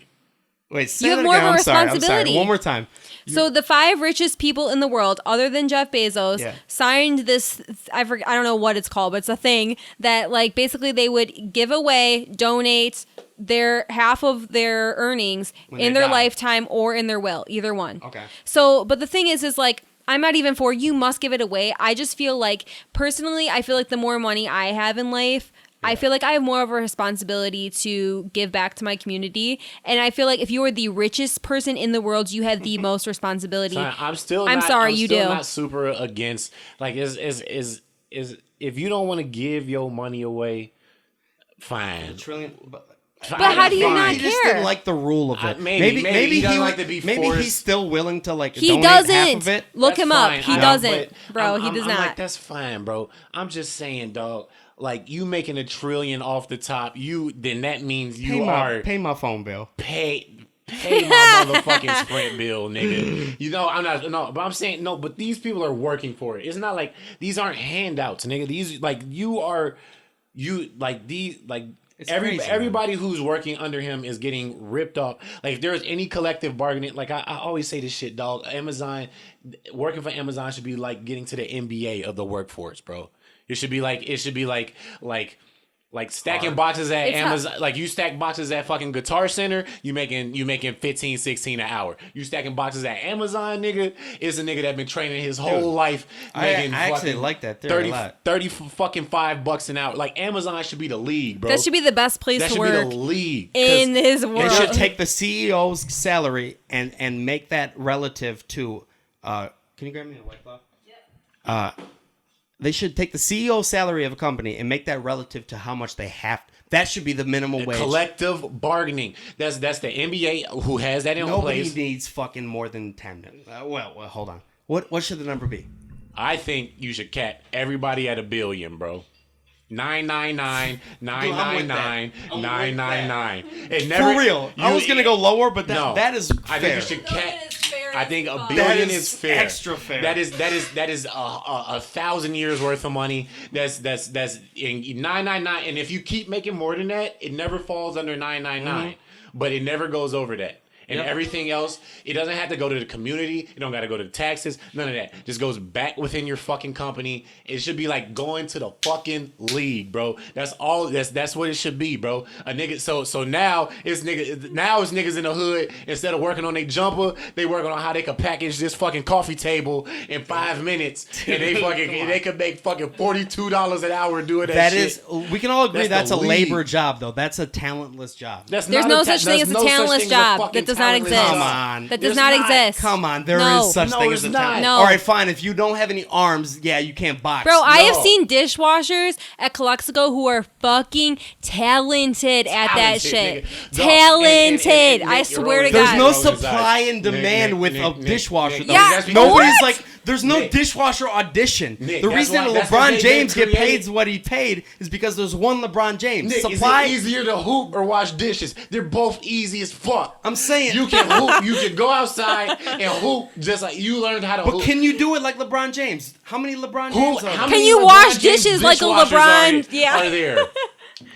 Wait, say You have that more again. of a I'm sorry. responsibility. One more time. So the 5 richest people in the world, other than Jeff Bezos, signed this. I don't know what it's called, but it's a thing that like basically they would give away, donate their half of their earnings in their lifetime or in their will, either one. Okay. So, but the thing is like. I'm not even for you must give it away. I just feel like personally, I feel like the more money I have in life, I feel like I have more of a responsibility to give back to my community. And I feel like if you are the richest person in the world, you have the most responsibility. I'm sorry, you do. I'm not super against like is if you don't want to give your money away, fine. But how do you not He just care? didn't like the rule of it. Maybe he doesn't like to be maybe forced. he's still willing to like He donate doesn't. half of it. Look That's him up. fine. He I know, doesn't, but bro. He I'm does not. like, that's fine, bro. I'm just saying, dog. Like you making $1 trillion off the top, then that means you Pay my phone bill. pay my motherfucking Sprint bill, nigga. You know, I'm not, no, but I'm saying, no, but these people are working for it. It's not like, these aren't handouts, nigga. These, like, everybody who's working under him is getting ripped off. Like, if there's any collective bargaining, like, I always say this shit, dog. Working for Amazon should be like getting to the NBA of the workforce, bro. It should be like stacking boxes at Amazon. Like you stack boxes at fucking Guitar Center, you making 15, 16 an hour. You stacking boxes at Amazon, nigga, is a nigga that been training his whole life. I actually like that theory a lot. 30 fucking $5 an hour. Like Amazon should be the league, bro. That should be the best place That to should work be the league. in this world. They should take the CEO's salary and make that relative to. Can you grab me a white cloth? Yeah. They should take the CEO salary of a company and make that relative to how much they have. That should be the minimum wage. Collective bargaining. That's the NBA who has that in Nobody place. needs fucking more than 10. Well, hold on. What should the number be? I think you should cap everybody at $1 billion, bro. 999 999 999. It never For real. I was gonna go lower, but that is fair. I think you should cap. I think $1 billion is fair. Extra fair. That is 1,000 years worth of money. That's in 999. And if you keep making more than that, it never falls under 999. But it never goes over that. And everything else, it doesn't have to go to the community. It don't got to go to the taxes. None of that. Just goes back within your fucking company. It should be like going to the fucking league, bro. That's all. That's what it should be, bro. A nigga. So now it's niggas in the hood. Instead of working on their jumper, they working on how they could package this fucking coffee table in 5 minutes, and they could make fucking $42 an hour doing that shit. We can all agree that's a the labor league. job, though. That's a talentless job. There's no such thing as a talentless job. That does not exist. Come on. That does not exist. Come on, there No. is such No, thing there's as a not. talent. No. All right, fine. If you don't have any arms, yeah, you can't box. Bro, I have seen dishwashers at Calexico who are fucking talented at that shit. Nigga. No, Talented. and I Nick, swear to you're There's God. no Nick, supply and demand with a Nick, dishwasher, Nick, though. Yeah, that's because- Nobody's what? like, there's no Nick. dishwasher audition. Nick, The that's reason why- that's LeBron what they James get created. paid what he paid is because there's one LeBron James. Nick, Supply. is it easier to hoop or wash dishes? They're both easy as fuck. I'm saying. You can hoop. You can go outside and hoop just like you learned how to But hoop. can you do it like LeBron James? How many LeBron James are there? How Can many you LeBron wash James dishes like a dishwashers LeBron? Are there?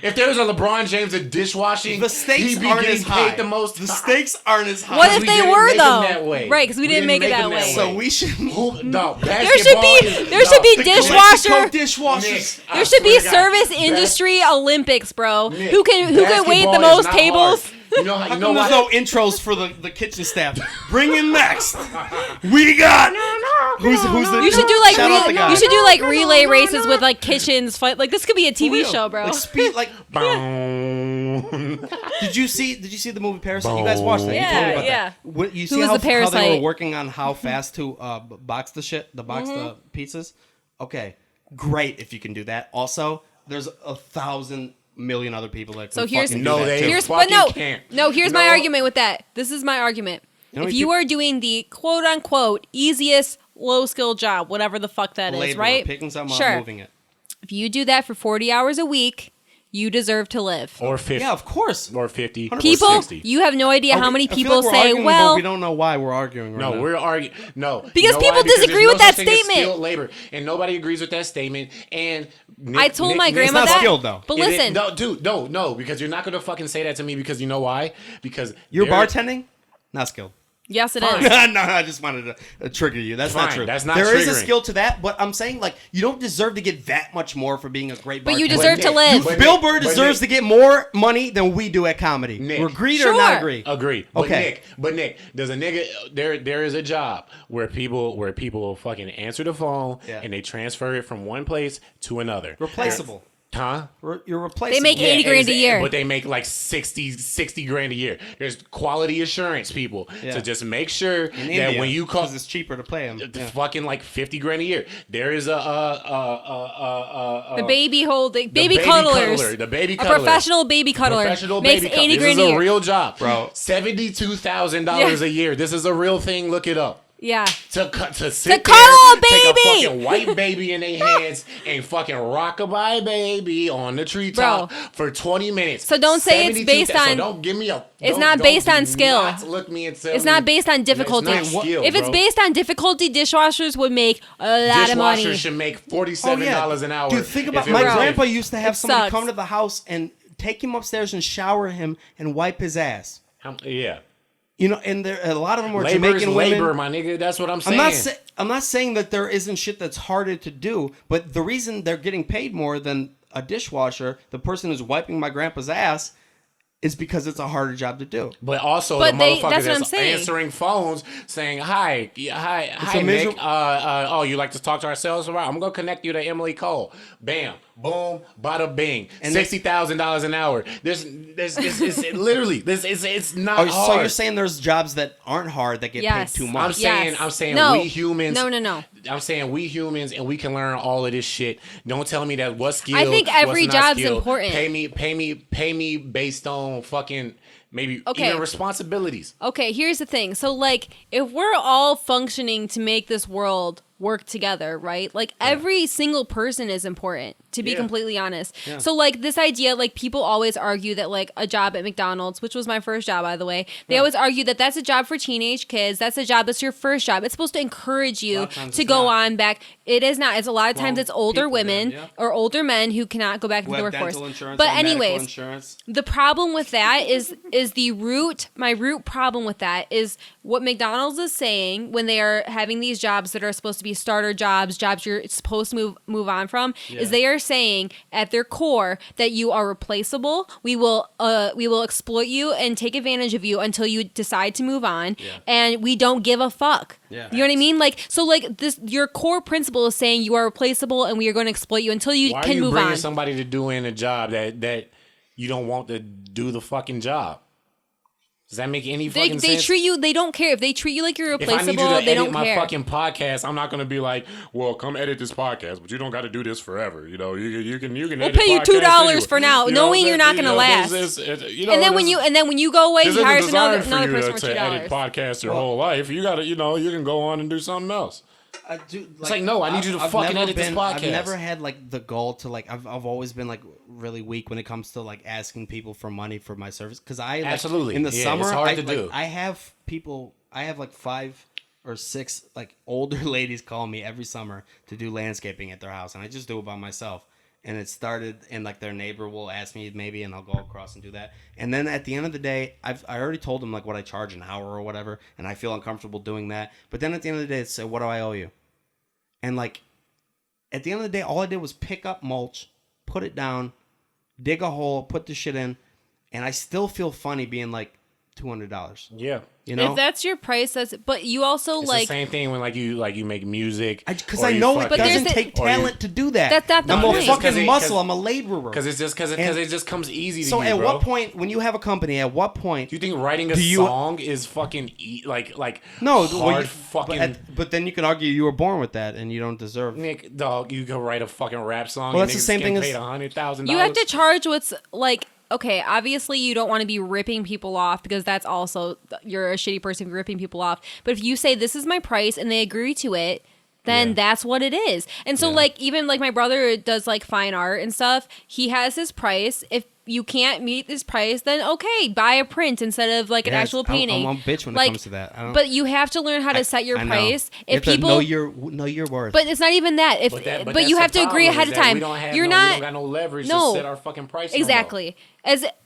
If there was a LeBron James of dishwashing, The stakes he'd be aren't getting as high. paid the most. The stakes aren't as high. What if we they didn't were, make 'em though? that way. Right, because we didn't make it that way. So we should. Hoop, no, There should be The dishwasher. Calexico dishwashers. There should be service industry Olympics, bro. Nick, Who can wait the basketball is most not tables? hard. You know How you know come there's why? no intros for the kitchen staff? Bring in next. We got. Who's the? You should do like Shout out the guy. you should do like relay races with like kitchens fight. Like this could be a TV Real. show, bro. Like speed, like. Boom. Did you see the movie Parasite? You guys watched that? You told me about Yeah. that. What, you Who see was how the they were Parasite? working on how fast to box the shit, the pizzas? Okay, great if you can do that. Also, there's 1,000 million other people that can So here's fucking No, do that they too. here's fucking but can't. here's my No. argument with that. This is my argument. You know, If if you you- are doing the quote unquote easiest low skill job, whatever the fuck that is, Laborer, right? picking something Sure. up, moving it. If you do that for 40 hours a week, you deserve to live. Or 50. Yeah, of course. Or 50. Or People, 60. you have no idea how many I feel people like we're say, arguing, but well, we don't know why we're arguing right No, now. we're arguing. No, Because you know people why? disagree there's with that such thing as statement. skilled labor, and nobody agrees with that statement. And I told my grandma not that. skilled, though. But It is- listen, no, dude, no, because you're not gonna fucking say that to me. Because you know why? Because You're there- bartending? Not skilled. yes, it Fine. is. No, I just wanted to trigger you. That's not Fine, true. that's not There is a triggering. skill to that, but I'm saying like you don't deserve to get that much more for being a great But bartender. you deserve to Nick, live. but Bill Nick- Burr but deserves Nick- to get more money than we do at comedy. Nick. Agreed Sure. or not agree? Agree. Okay. But Nick, does a nigga there is a job where people fucking answer the phone Yeah. and they transfer it from one place to another. Replaceable. Huh? You're replaceable. They make 80 grand a year. But they make like 60 grand a year. There's quality assurance people Yeah. to just make sure in that India, when you call, because it's cheaper to play them. fucking like 50 grand a year. There is the baby the baby cuddlers. cuddler, the baby A cuddler. professional baby cuddler Professional makes baby 80 cuddler. grand This a is year. a real job, Bro. $72,000 a year. This is a real thing. Look it up. Yeah. To sit cuddle there, a take a baby! fucking white baby in their hands and fucking rockabye baby on the treetop Bro. for 20 minutes. So don't say it's 72 based so on- don't give me a. It's don't- not don't based do on skill. not look me and tell It's me not based on difficulty. It's not skill, If it's bro. based on difficulty, dishwashers would make a lot of money. Dishwashers should make $47 an hour. Dude, think about if it my was- grandpa used to have It somebody sucks. come to the house and take him upstairs and shower him and wipe his ass. Yeah. You know, and there a lot of them were Labor is Jamaican women. labor, my nigga. That's what I'm saying. I'm not saying that there isn't shit that's harder to do, but the reason they're getting paid more than a dishwasher, the person who's wiping my grandpa's ass, is because it's a harder job to do. But also But the they- motherfucker that's what I'm that's saying. answering phones saying, hi, a Nick. miser- Oh, you like to talk to our sales? Right, I'm going to connect you to Emily Cole. Bam, boom, bada bing. And $60,000 an hour. This literally, it's not Oh, hard. so you're saying there's jobs that aren't hard that get Yes. paid too I'm much? saying No. we humans. No. I'm saying we humans and we can learn all of this shit. Don't tell me that what's skilled. I think every what's not job's skilled. important. Pay me based on fucking maybe Okay. even responsibilities. Okay, here's the thing. So, like, if we're all functioning to make this world work together, right? Like, every single person is important, to be completely honest. So, like, this idea, like, people always argue that, like, a job at McDonald's, which was my first job, by the way, they always argue that that's a job for teenage kids. That's a job that's your first job. It's supposed to encourage you times to it's go not. on back. It is not. It's a lot of times Well, it's older people women then, yeah. or older men who cannot go back Who into the have workforce. dental insurance But or medical anyways, insurance. the problem with that is my root problem with that is what McDonald's is saying when they are having these jobs that are supposed to be starter jobs you're supposed to move on from, is they are saying at their core that you are replaceable. We will exploit you and take advantage of you until you decide to move on, and we don't give a fuck. Yeah. You know what I mean? Like, so like this, your core principle is saying you are replaceable and we are going to exploit you until you Why can are you move bringing on. somebody to doing a job that you don't want to do the fucking job? Does that make any They fucking sense? treat you. They don't care if they treat you like you're If I need replaceable. you to They edit don't my care. fucking podcast, I'm not gonna be like, well, come edit this podcast, but you don't got to do this forever. You know, you can. We'll edit pay you podcasts $2 anyway. for now, You know knowing what you're I'm not saying? gonna last. And then when you go away, he hires another person for to edit $2. podcasts your whole life. You gotta, you can go on and do something else. It's like, no, I need you to fucking edit this podcast. I've never had like the goal to like. I've always been like really weak when it comes to like asking people for money for my service because I like, Absolutely. in the Yeah, summer it's hard I, to like, do. I have people. I have like 5 or 6 like older ladies call me every summer to do landscaping at their house, and I just do it by myself. And it started, and like their neighbor will ask me maybe, and I'll go across and do that. And then at the end of the day, I already told them like what I charge an hour or whatever, and I feel uncomfortable doing that. But then at the end of the day, it's what do I owe you? And like at the end of the day, all I did was pick up mulch, put it down, dig a hole, put the shit in, and I still feel funny being like $200. Yeah. You know, If that's your price, but you also It's like the same thing when you make music. because or I you know it fucking- But there's doesn't the- take or you- talent to do that. That's not the I'm point. a It's 'cause fucking it- muscle. I'm a laborer. Because it's just because it just comes easy to So you, at bro. what point, when you have a company, at what point Do you think writing a Do you- song is fucking like no hard well, fucking but then you could argue you were born with that and you don't deserve. Nick, dog, you could write a fucking rap song. Well, and that's the niggas same getting thing as- paid $100,000. you have to charge what's like. Okay, obviously you don't want to be ripping people off because that's also you're a shitty person for ripping people off. But if you say this is my price and they agree to it, then that's what it is. And so like even like my brother does like fine art and stuff. He has his price. If you can't meet this price, then okay, buy a print instead of like an actual painting. I'm a bitch when like, it comes to that. But you have to learn how to set your price. If people know your worth. But it's not even that. If but you have to agree ahead of time. We don't got no leverage to set our fucking price. Exactly.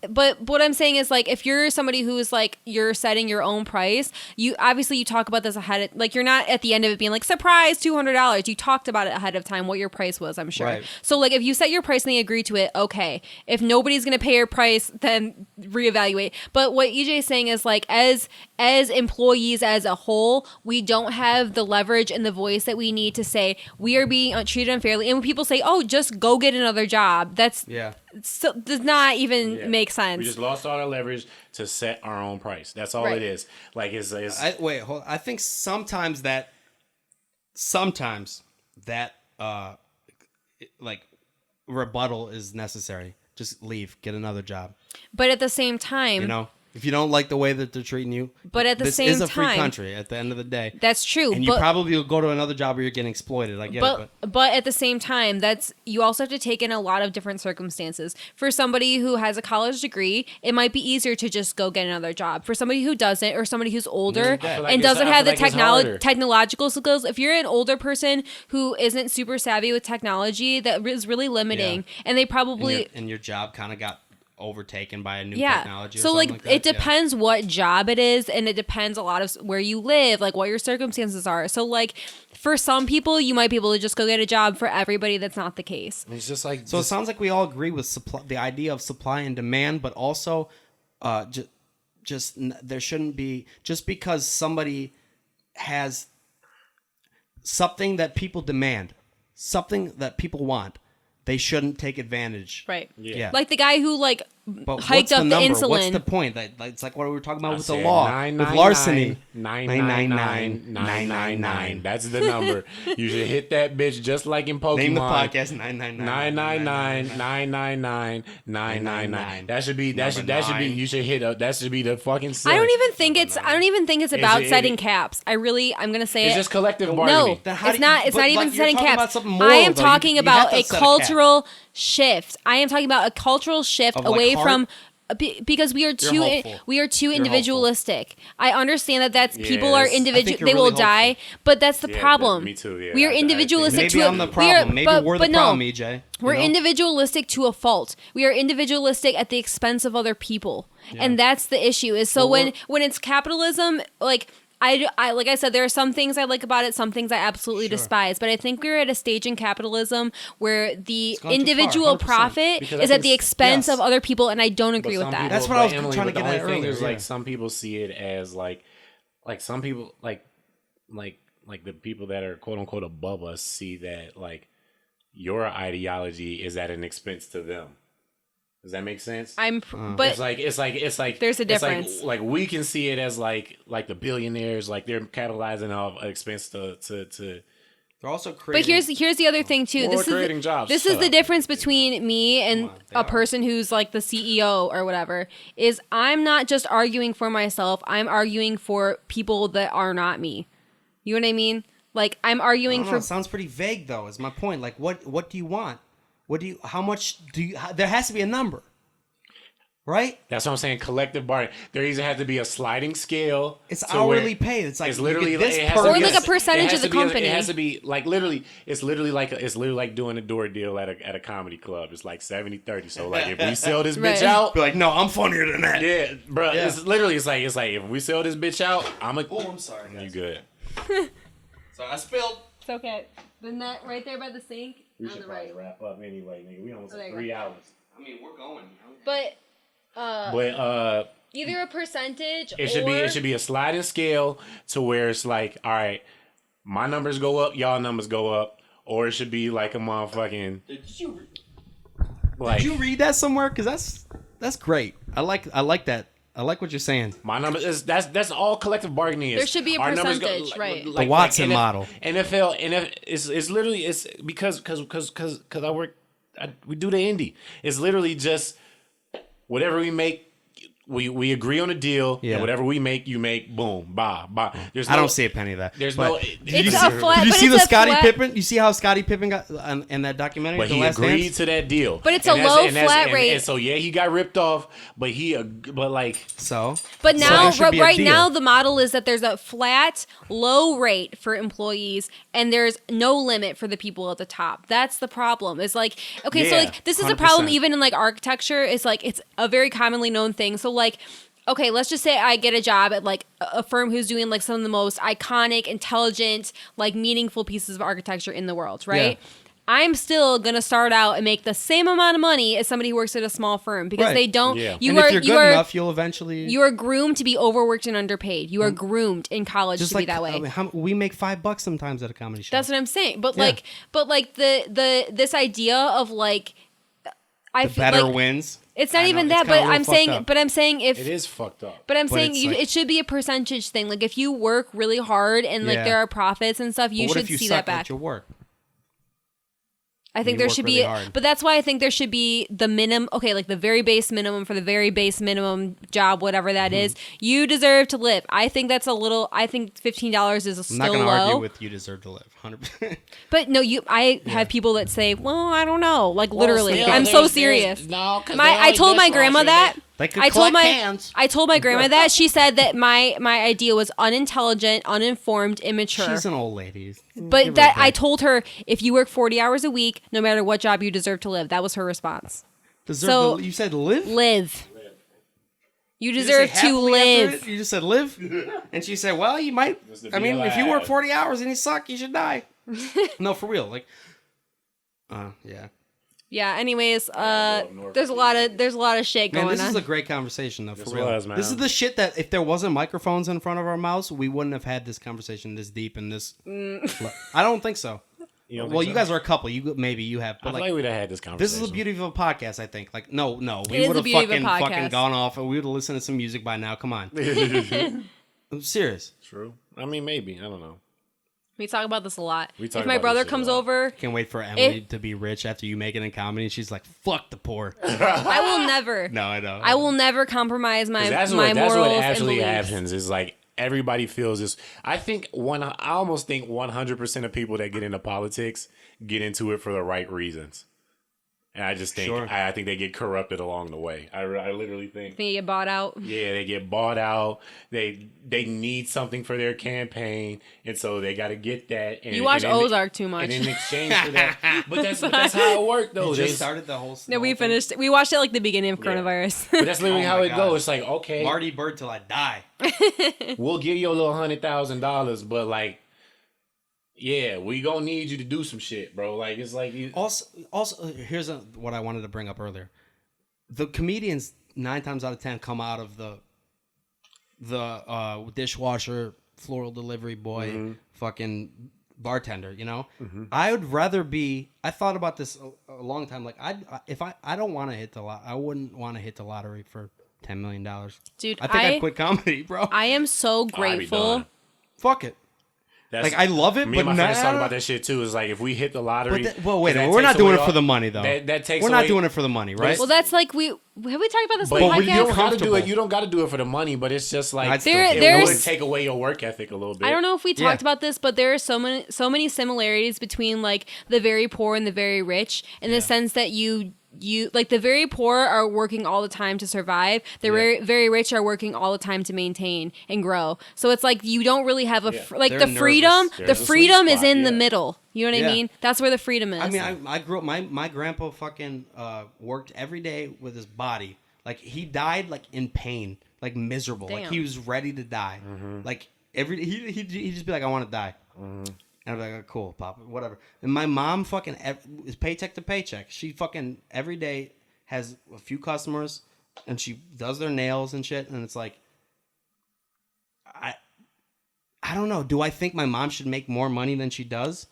But what I'm saying is like if you're somebody who's like you're setting your own price, you talk about this ahead of, like you're not at the end of it being like surprise $200. You talked about it ahead of time what your price was, I'm sure. Right. So like if you set your price and they agree to it, okay. If nobody's gonna pay your price, then reevaluate. But what EJ is saying is like as employees as a whole, we don't have the leverage and the voice that we need to say we are being treated unfairly. And when people say, "Oh, just go get another job," that's so does not even make sense. We just lost all our leverage to set our own price. That's all it is. Like I think sometimes that like rebuttal is necessary. Just leave, get another job. But at the same time, you know, if you don't like the way that they're treating you, but at the same time, this is a free country at the end of the day. That's true. And you probably will go to another job where you're getting exploited. I get it. But at the same time, you also have to take in a lot of different circumstances. For somebody who has a college degree, it might be easier to just go get another job. For somebody who doesn't, or somebody who's older and doesn't have the technological skills, if you're an older person who isn't super savvy with technology, that is really limiting. And they probably and your job kind of got overtaken by a new technology or so something like that. It depends what job it is, and it depends a lot of where you live, like what your circumstances are. So like for some people you might be able to just go get a job. For everybody that's not the case. It's just like it sounds like we all agree with the idea of supply and demand, but also just there shouldn't be, just because somebody has something that people demand, something that people want, they shouldn't take advantage. Right. Yeah. Like the guy who like hiked up the insulin. What's the point? It's like what we were talking about with the law, with larceny. 999. That's the number. You should hit that bitch just like in Pokemon. Name the podcast 999. That should be. You should hit. That should be the fucking. I don't even think it's about setting caps. I'm gonna say it's just collective bargaining. No, it's not. It's not even setting caps. I am talking about a cultural shift. I am talking about a cultural shift away from, because we are too individualistic. I understand that that's people are individual. They will die, but that's the problem. Me too. Yeah, we are individualistic. Maybe I'm the problem. Maybe we're the problem, EJ. We're individualistic to a fault. We are individualistic at the expense of other people, and that's the issue. Is so when it's capitalism, like. I like I said, there are some things I like about it, some things I absolutely despise. But I think we're at a stage in capitalism where the individual profit is at the expense of other people, and I don't agree with that. That's what I was trying to get at earlier. Is like some people see it as like some people like the people that are quote unquote above us see that like your ideology is at an expense to them. Does that make sense? But it's like there's a difference. Like we can see it as like the billionaires, like they're capitalizing off expense to. They're also creating. But here's the other thing too. This is jobs. This is the difference between me and a person who's like the CEO or whatever. Is I'm not just arguing for myself. I'm arguing for people that are not me. You know what I mean? Like I'm arguing for. It sounds pretty vague though. Is my point. Like what do you want? How much do you, there has to be a number, right? That's what I'm saying. Collective bargaining. There either has to be a sliding scale. It's hourly pay. It's like, it's literally or like a percentage of the company. It has to be like literally, it's literally like doing a door deal at a comedy club. It's like 70-30. So like if we sell this bitch out. Be like, no, I'm funnier than that. Yeah, bro. Yeah. It's like if we sell this bitch out, I'm sorry. You good. So I spilled. It's okay. The net right there by the sink. We should probably wrap up anyway, nigga. We almost at 3 hours. I mean, we're going. But either a percentage it should be a sliding scale to where it's like, all right, my numbers go up, y'all numbers go up, or it should be like a motherfucking. Did you read that somewhere? Because that's great. I like that. I like what you're saying. My numbers is that's all collective bargaining is. There should be a percentage, right? The Watson model. NFL it's literally because I work. We do the indie. It's literally just whatever we make we agree on a deal, Yeah. and whatever we make, you make. Boom, bye. I don't see a penny of that. There's But no. It's a flat. Did you but see it's the a Scottie flat- Pippen? You see how Scottie Pippen got in that documentary? But The he Last agreed Dance? to that deal. But it's a low flat rate. And so yeah, he got ripped off. But like. So. But now, there should be a right deal. now, the model is that there's a flat, low rate for employees, and there's no limit for the people at the top. That's the problem. It's like, okay, so Yeah, like this is a problem 100%. even in like architecture. It's like it's a very commonly known thing. So like, okay, let's just say I get a job at like a firm who's doing like some of the most iconic, intelligent, like meaningful pieces of architecture in the world, right? Yeah. I'm still gonna start out and make the same amount of money as somebody who works at a small firm because Right. they don't. Yeah. You And are if you're good you are enough, you'll eventually. you are groomed to be overworked and underpaid. You are groomed in college just to like be that way. I mean, we make $5 sometimes at a comedy show. That's what I'm saying. But Yeah. like the this idea of like I the feel better like wins. it's not I even know, that. it's kinda But a I'm little saying. fucked up. But I'm saying if. It is fucked up. But I'm But saying it's like- it should be a percentage thing. Like if you work really hard and like Yeah. there are profits and stuff, you But what should if you see suck that at back. your work? I think you there work should really be, hard. but that's why I think there should be the minimum. Okay, like the very base minimum for the very base minimum job, whatever that is. You deserve to live. I think that's a little. I think $15 is I'm still not going to low. argue with you deserve to live. 100%. But no, I have people that say, "Well, I don't know." Like literally, still, I'm so there's- serious. No, because I told my grandma that. They could I told collect my cans. I told my grandma that. She said that my idea was unintelligent, uninformed, immature. She's an old lady. But Give her that a I break. told her if you work 40 hours a week, no matter what job you deserve to live. That was her response. Deserve you said live? Live. You You deserve just say to happily after live. it? You just said live? And she said, well, you might. Just to I be mean, if you work alive. 40 hours and you suck, you should die. No, for real. Like, yeah. Yeah. Anyways, there's a lot of shit Man, going this on. is a great conversation, though, for This real. was, man. This is the shit that if there wasn't microphones in front of our mouths, we wouldn't have had this conversation this deep and this. I don't think so. You don't Well, think you so? guys are a couple. Maybe you have. I But feel like, like we'd have had this this conversation. is the beauty of a podcast, I think. Like, no, It we is would the have beauty of a fucking podcast. gone off and we would have listened to some music by now. Come on. I'm serious. True. I mean, maybe. I don't know. We talk about this a lot. We talk If my about brother this shit a comes lot. over, Can't wait for Emily to be rich after you make it in comedy. She's like, fuck the poor. I will never. No, I know. I will never compromise my 'Cause that's that's morals what actually and beliefs. happens. Is like everybody feels this. I almost think 100% of people that get into politics get into it for the right reasons. And I just think Sure. I think they get corrupted along the way. I literally think. Think you get bought out. Yeah, they get bought out. They need something for their campaign, and so they got to get that. And, You watch and in- Ozark too much. And in exchange for that, but that's how it worked though. You They just started the whole. No, we whole thing. finished. We watched it like the beginning of coronavirus. But that's literally Oh how my it God. goes. It's like, okay, Marty Bird till I die. we'll give you a little $100,000, but like, yeah, we gonna need you to do some shit, bro. Like, it's like you. Also, here's what I wanted to bring up earlier. The comedians 9 times out of 10 come out of the dishwasher, floral delivery boy, fucking bartender. You know, I would rather be. I thought about this a long time. Like, I don't want to hit the lot. I wouldn't want to hit the lottery for $10 million. Dude, I think I'd quit comedy, bro. I am so I'd be grateful. done. Fuck it. That's, Like, I love it, me but and my friends nah. talk about that shit too. Is like if we hit the lottery. Well, wait a that minute. We're takes not doing away it for all- the money, though. That takes We're away. not doing it for the money, right? Well, that's like have we talked about this But on the when you you're podcast? don't got to do comfortable. it. You don't got to do it for the money, but it's just like I'd still There- do it. it there's- would take away your work ethic a little bit. I don't know if we Yeah. talked about this, but there are so many similarities between like the very poor and the very rich in the sense that you like the very poor are working all the time to survive. The very rich are working all the time to maintain and grow. So it's like you don't really have a like They're the nervous. freedom. There's The a sweet freedom is spot, in the yeah. middle. You know what Yeah. I mean? That's where the freedom is. I mean, I grew up. My grandpa fucking worked every day with his body. Like he died like in pain, like miserable. Like Damn. he was ready to die. Like he'd just be like, I want to die. And I'd be like, oh, cool, Papa, whatever. And my mom fucking is paycheck to paycheck. She fucking every day has a few customers, and she does their nails and shit. And it's like, I don't know. Do I think my mom should make more money than she does?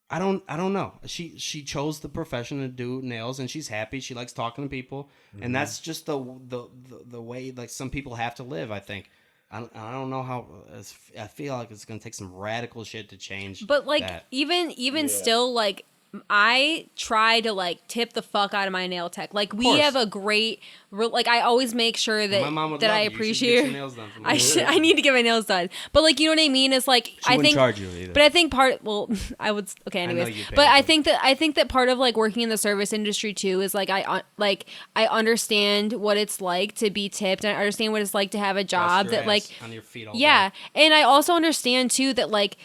I don't know. She chose the profession to do nails, and she's happy. She likes talking to people, and that's just the way like some people have to live. I think. I don't know how. I feel like it's gonna take some radical shit to change. But like that. even still like I try to like tip the fuck out of my nail tech. Like we course. have a great, like I always make sure that My mom would that love I you. You should appreciate. get your nails done from her. I need to get my nails done. But like you know what I mean? It's like I wouldn't think. charge you either. But I think well, I would. Okay, know anyways. you pay But I attention. think that part of like working in the service industry too is like I understand what it's like to be tipped, and I understand what it's like to have a job Bust your that like ass on your feet all yeah, day. and I also understand too that like.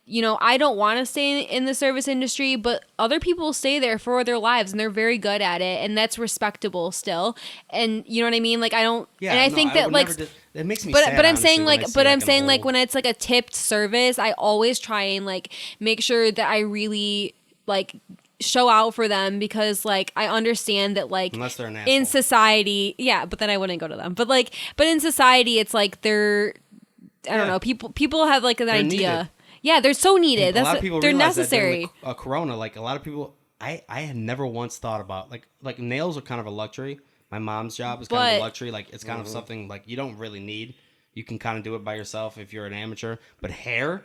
You know, I don't want to stay in the service industry, but other people stay there for their lives and they're very good at it, and that's respectable still. And you know what I mean? Like I don't, Yeah, and I no, think I that would like, never it makes me but sad, I'm honestly, saying when I like, see, but I'm an saying like old- when it's like a tipped service, I always try and like make sure that I really like show out for them because like I understand that like Unless they're an in asshole. society, yeah, but then I wouldn't go to them. But in society, it's like they're, I don't Yeah. know, people have like an They're idea. needed. Yeah, they're so needed. a lot of people They're realize necessary. that during Corona, like a lot of people, I had never once thought about like nails are kind of a luxury. My mom's job is kind of But- a luxury. Like it's kind of something like you don't really need. You can kind of do it by yourself if you're an amateur. But hair,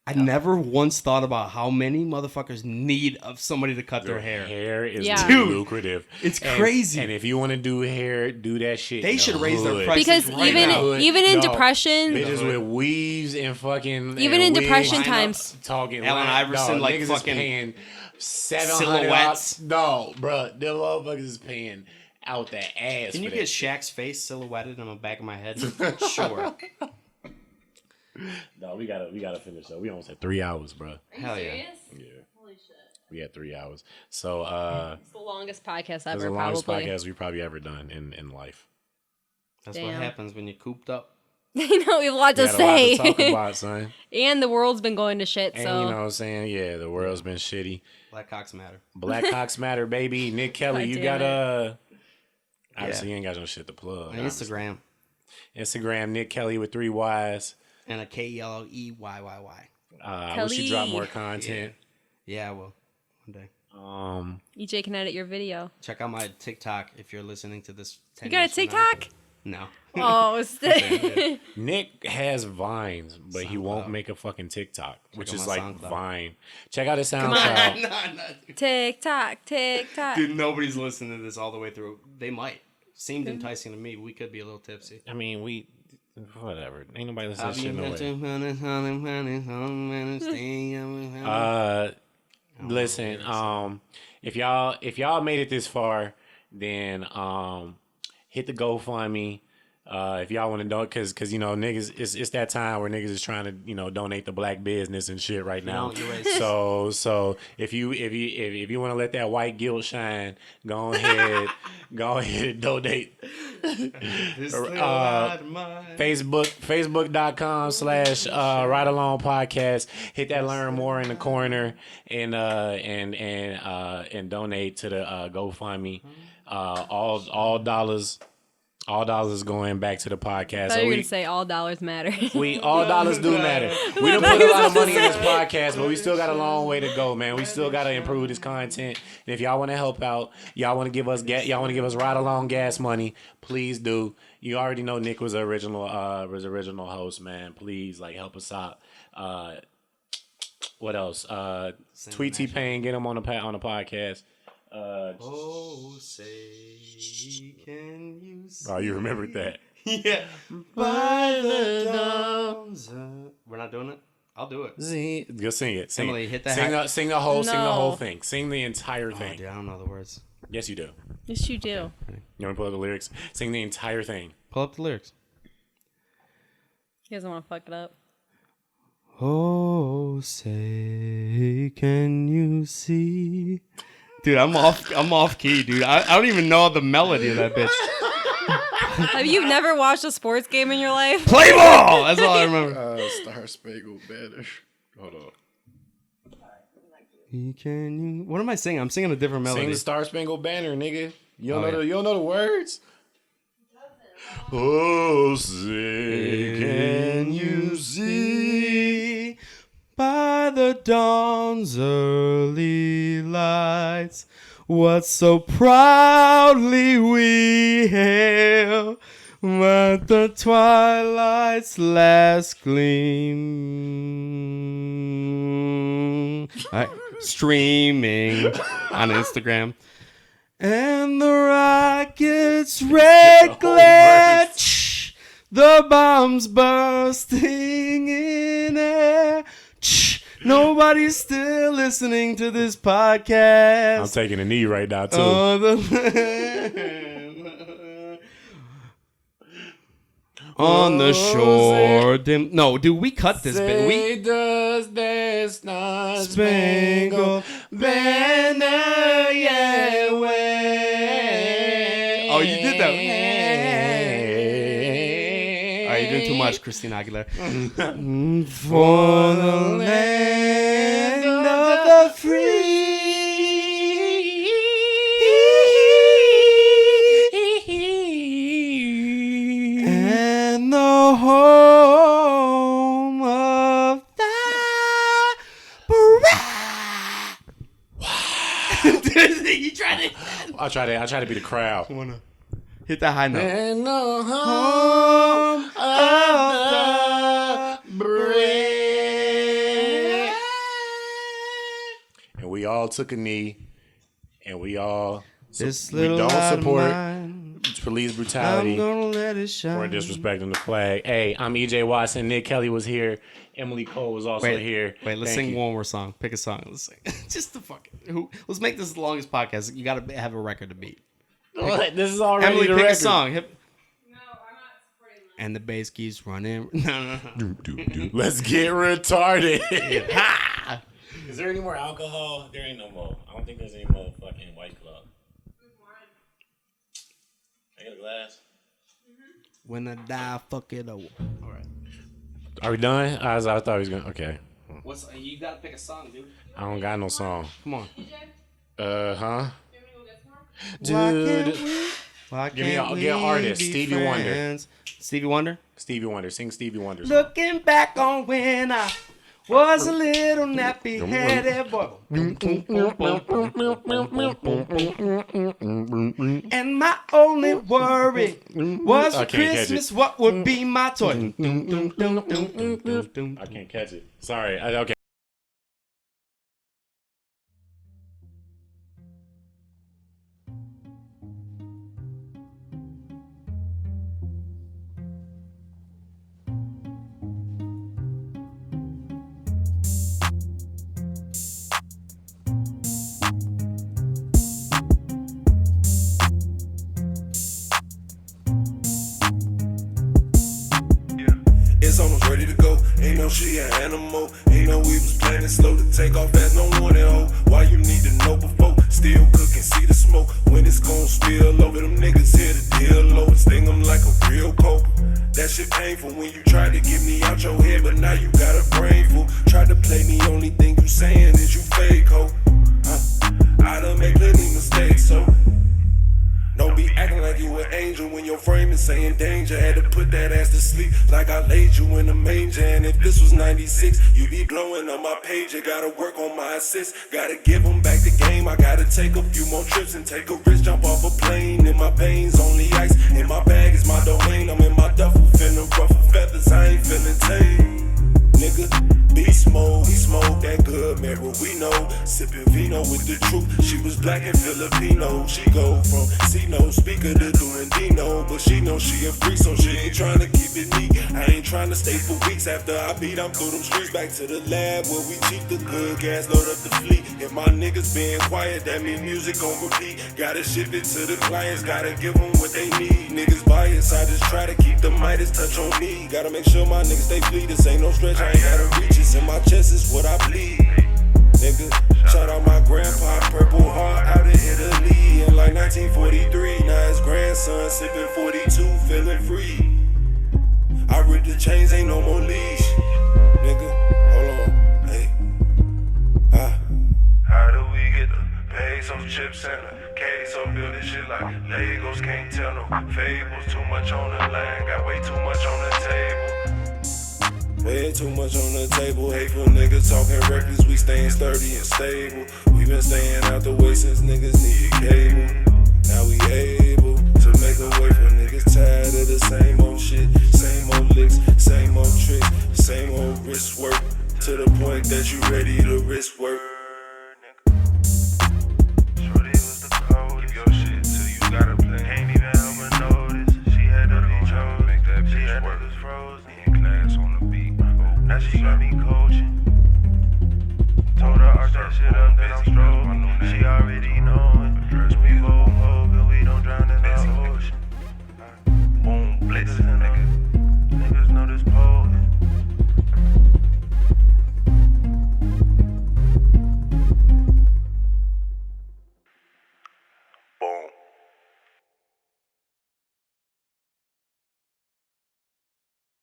I never once thought about how many motherfuckers need of somebody to cut their hair. Hair is Yeah. Dude, lucrative. it's And- crazy. And if you want to do hair, do that shit. They in the should raise their hood. prices Because right even now. even in No, depression, Bitches with weaves and fucking Even and in wigs, depression Line up. times, talking Allen Iverson, like, niggas is fucking paying $700. silhouettes. No, bro, them motherfuckers is paying out the ass. Can you for get that. Shaq's face silhouetted on the back of my head? Sure. No, we gotta finish up. We almost had 3 hours, bro. Hell yeah. Yeah, we had 3 hours. So it's the longest podcast that's ever, the longest probably. podcast we've probably ever done in life. That's what Damn. happens when you're cooped up. I know we have a lot to We got say, a lot to talk about, son. and the world's been going to shit. And So you know what I'm saying? Yeah, the world's been shitty. Black cocks matter. Black Cocks Matter, baby. Nick Kelley, God you damn got obviously you ain't got no shit to plug. On Instagram Instagram, Nick Kelley with 3 Y's. and a KELOEYYY. I wish you drop more content. Yeah, well, one day. EJ can edit your video. Check out my TikTok if you're listening to this. 10 You got a years from now. TikTok? No. Oh, it's Nick has Vines, but he won't SoundCloud. make a fucking TikTok, which out is my like SoundCloud. Vine. Check out his SoundCloud. no, TikTok. dude, nobody's listening to this all the way through. They might. Seemed enticing to me. We could be a little tipsy. I mean, whatever. Ain't nobody listening to this shit no way. Listen, if y'all made it this far, then hit the GoFundMe. If y'all want to donate, because you know niggas, it's that time where niggas is trying to donate the black business and shit right now. don't, you're racist. So if you want to let that white guilt shine, go ahead and donate. Facebook.com/ Ride Along Podcast. Hit that learn more in the corner and donate to the GoFundMe. All dollars going back to the podcast. I thought you were going to say all dollars matter. All dollars do matter. We don't put a lot of money in this podcast, but we still got a long way to go, man. We still got to improve this content. And if y'all want to help out, y'all want to give us Ride Along gas money, please do. You already know Nick was the original host, man. Please help us out. What else? Tweet T-Pain, get him on the podcast. Oh, say, can you see? Oh, you remembered that. Yeah. By the dawns. We're not doing it? I'll do it. Go sing it. Sing Emily, it. hit the Sing hat. Sing the whole No. thing. Sing the entire Oh, thing. dude, I don't know the words. Yes, you do. Yes, you do. You want to pull up the lyrics? Sing the entire thing. Pull up the lyrics. He doesn't want to fuck it up. Oh, say, can you see? Dude, I'm off key, dude. I don't even know the melody of that bitch. Have you never watched a sports game in your life? Play ball! That's all I remember. Star Spangled Banner. Hold on. Can you? What am I singing? I'm singing a different melody. Sing the Star Spangled Banner, nigga. You don't Oh, know yeah. you don't know the words? Oh, say, Can you see by the dawn's early lights what so proudly we hail at the twilight's last gleam? All right. streaming on Instagram. And the rockets red glare, the bombs bursting in air. Nobody's still listening to this podcast. I'm taking a knee right now too. On the shore, no, dude, we cut this bit. Say does that star Spangled banner, yeah, wave. Oh, you did that. Oh, you're doing too much, Christina Aguilera. For the land of the free. And the home of the you try to I try to be the crowd. wanna hit that high note. And the home of the brave. And we all took a knee, and we all This we little don't light of support mine, police I'm brutality gonna let it shine. or disrespecting the flag. Hey, I'm EJ Watson. Nick Kelley was here. Emily Cole was also here. Wait, let's Thank sing you. one more song. Pick a song. Let's sing. Just the fucking. Let's make this the longest podcast. You gotta have a record to beat. What? This is already Emily, the pick record. a song. No, I'm not supporting that. And the bass keeps running. No. Let's get retarded. Is there any more alcohol? There ain't no more. I don't think there's any more fucking White Club. I got a glass. When I die, fuck it up. All right. Are we done? I thought he was gonna. Okay. You gotta pick a song, dude. I don't got no song. Come on. Huh? Why Dude. can't we- Why Give me can't get an we artist. be Stevie Wonder. friends? Stevie Wonder? Stevie Wonder. Sing Stevie Wonder. Looking back on when I was a little nappy headed boy. And my only worry was I for can't catch Christmas, what would be my toy? I can't catch it. Sorry. Okay. It's almost ready to go. Ain't no she an animal. Ain't no we was planning slow to take off as no one at home. Why you need to know before? Still cooking, see the smoke. When it's gon' spill over, them niggas here to deal low. Sting them like a real cobra. That shit painful when you tried to get me out your head, but now you got a brain full. Tried to play me, only thing you saying is you fake, ho. I done made plenty mistakes, so don't be acting like you an angel when your frame is saying danger. Had to put that ass to sleep like I laid you in a manger. And if this was 96, you be blowing on my page. I gotta work on my assists, gotta give them back the game. I gotta take a few more trips and take a risk, jump off a plane. In my veins, only ice. In my bag is my domain. I'm in my duffel, finna ruffle feathers. I ain't feeling tame. Nigga, beast mode, he smoke that good marijuana. Sippin' vino with the truth. She was black and Filipino. She go from C-no speaker to doing Dino, but she know she a freak, so she ain't tryna keep it neat. I ain't tryna stay for weeks after I beat. I'm through them streets back to the lab where we cheat the good gas, load up the fleet. If my niggas being quiet, that mean music on repeat. Gotta ship it to the clients, gotta give them what they need. Niggas biased, I just try to keep the Midas touch on me. Gotta make sure my niggas stay flee. This ain't no stretch, I ain't gotta reach. It's in my chest, is what I bleed. Nigga, shout out my grandpa, Purple Heart out in Italy in like 1943. Now his grandson sipping 42, feeling free. I rip the chains, ain't no more leash. Nigga, hold on, hey. How do we get the pesos, chips, and a case? So build this shit like Legos, can't tell no fables. Too much on the line, got way too much on the table. Way too much on the table. Hateful niggas talking reckless. We staying sturdy and stable. We been staying out the way since niggas needed cable. Now we able to make a way for niggas tired of the same old shit. Same old licks, same old tricks, same old wrist work. To the point that you ready to risk work. Now she got me coaching. Told her arch that shit up, then I'm strolling. She already knowing. We both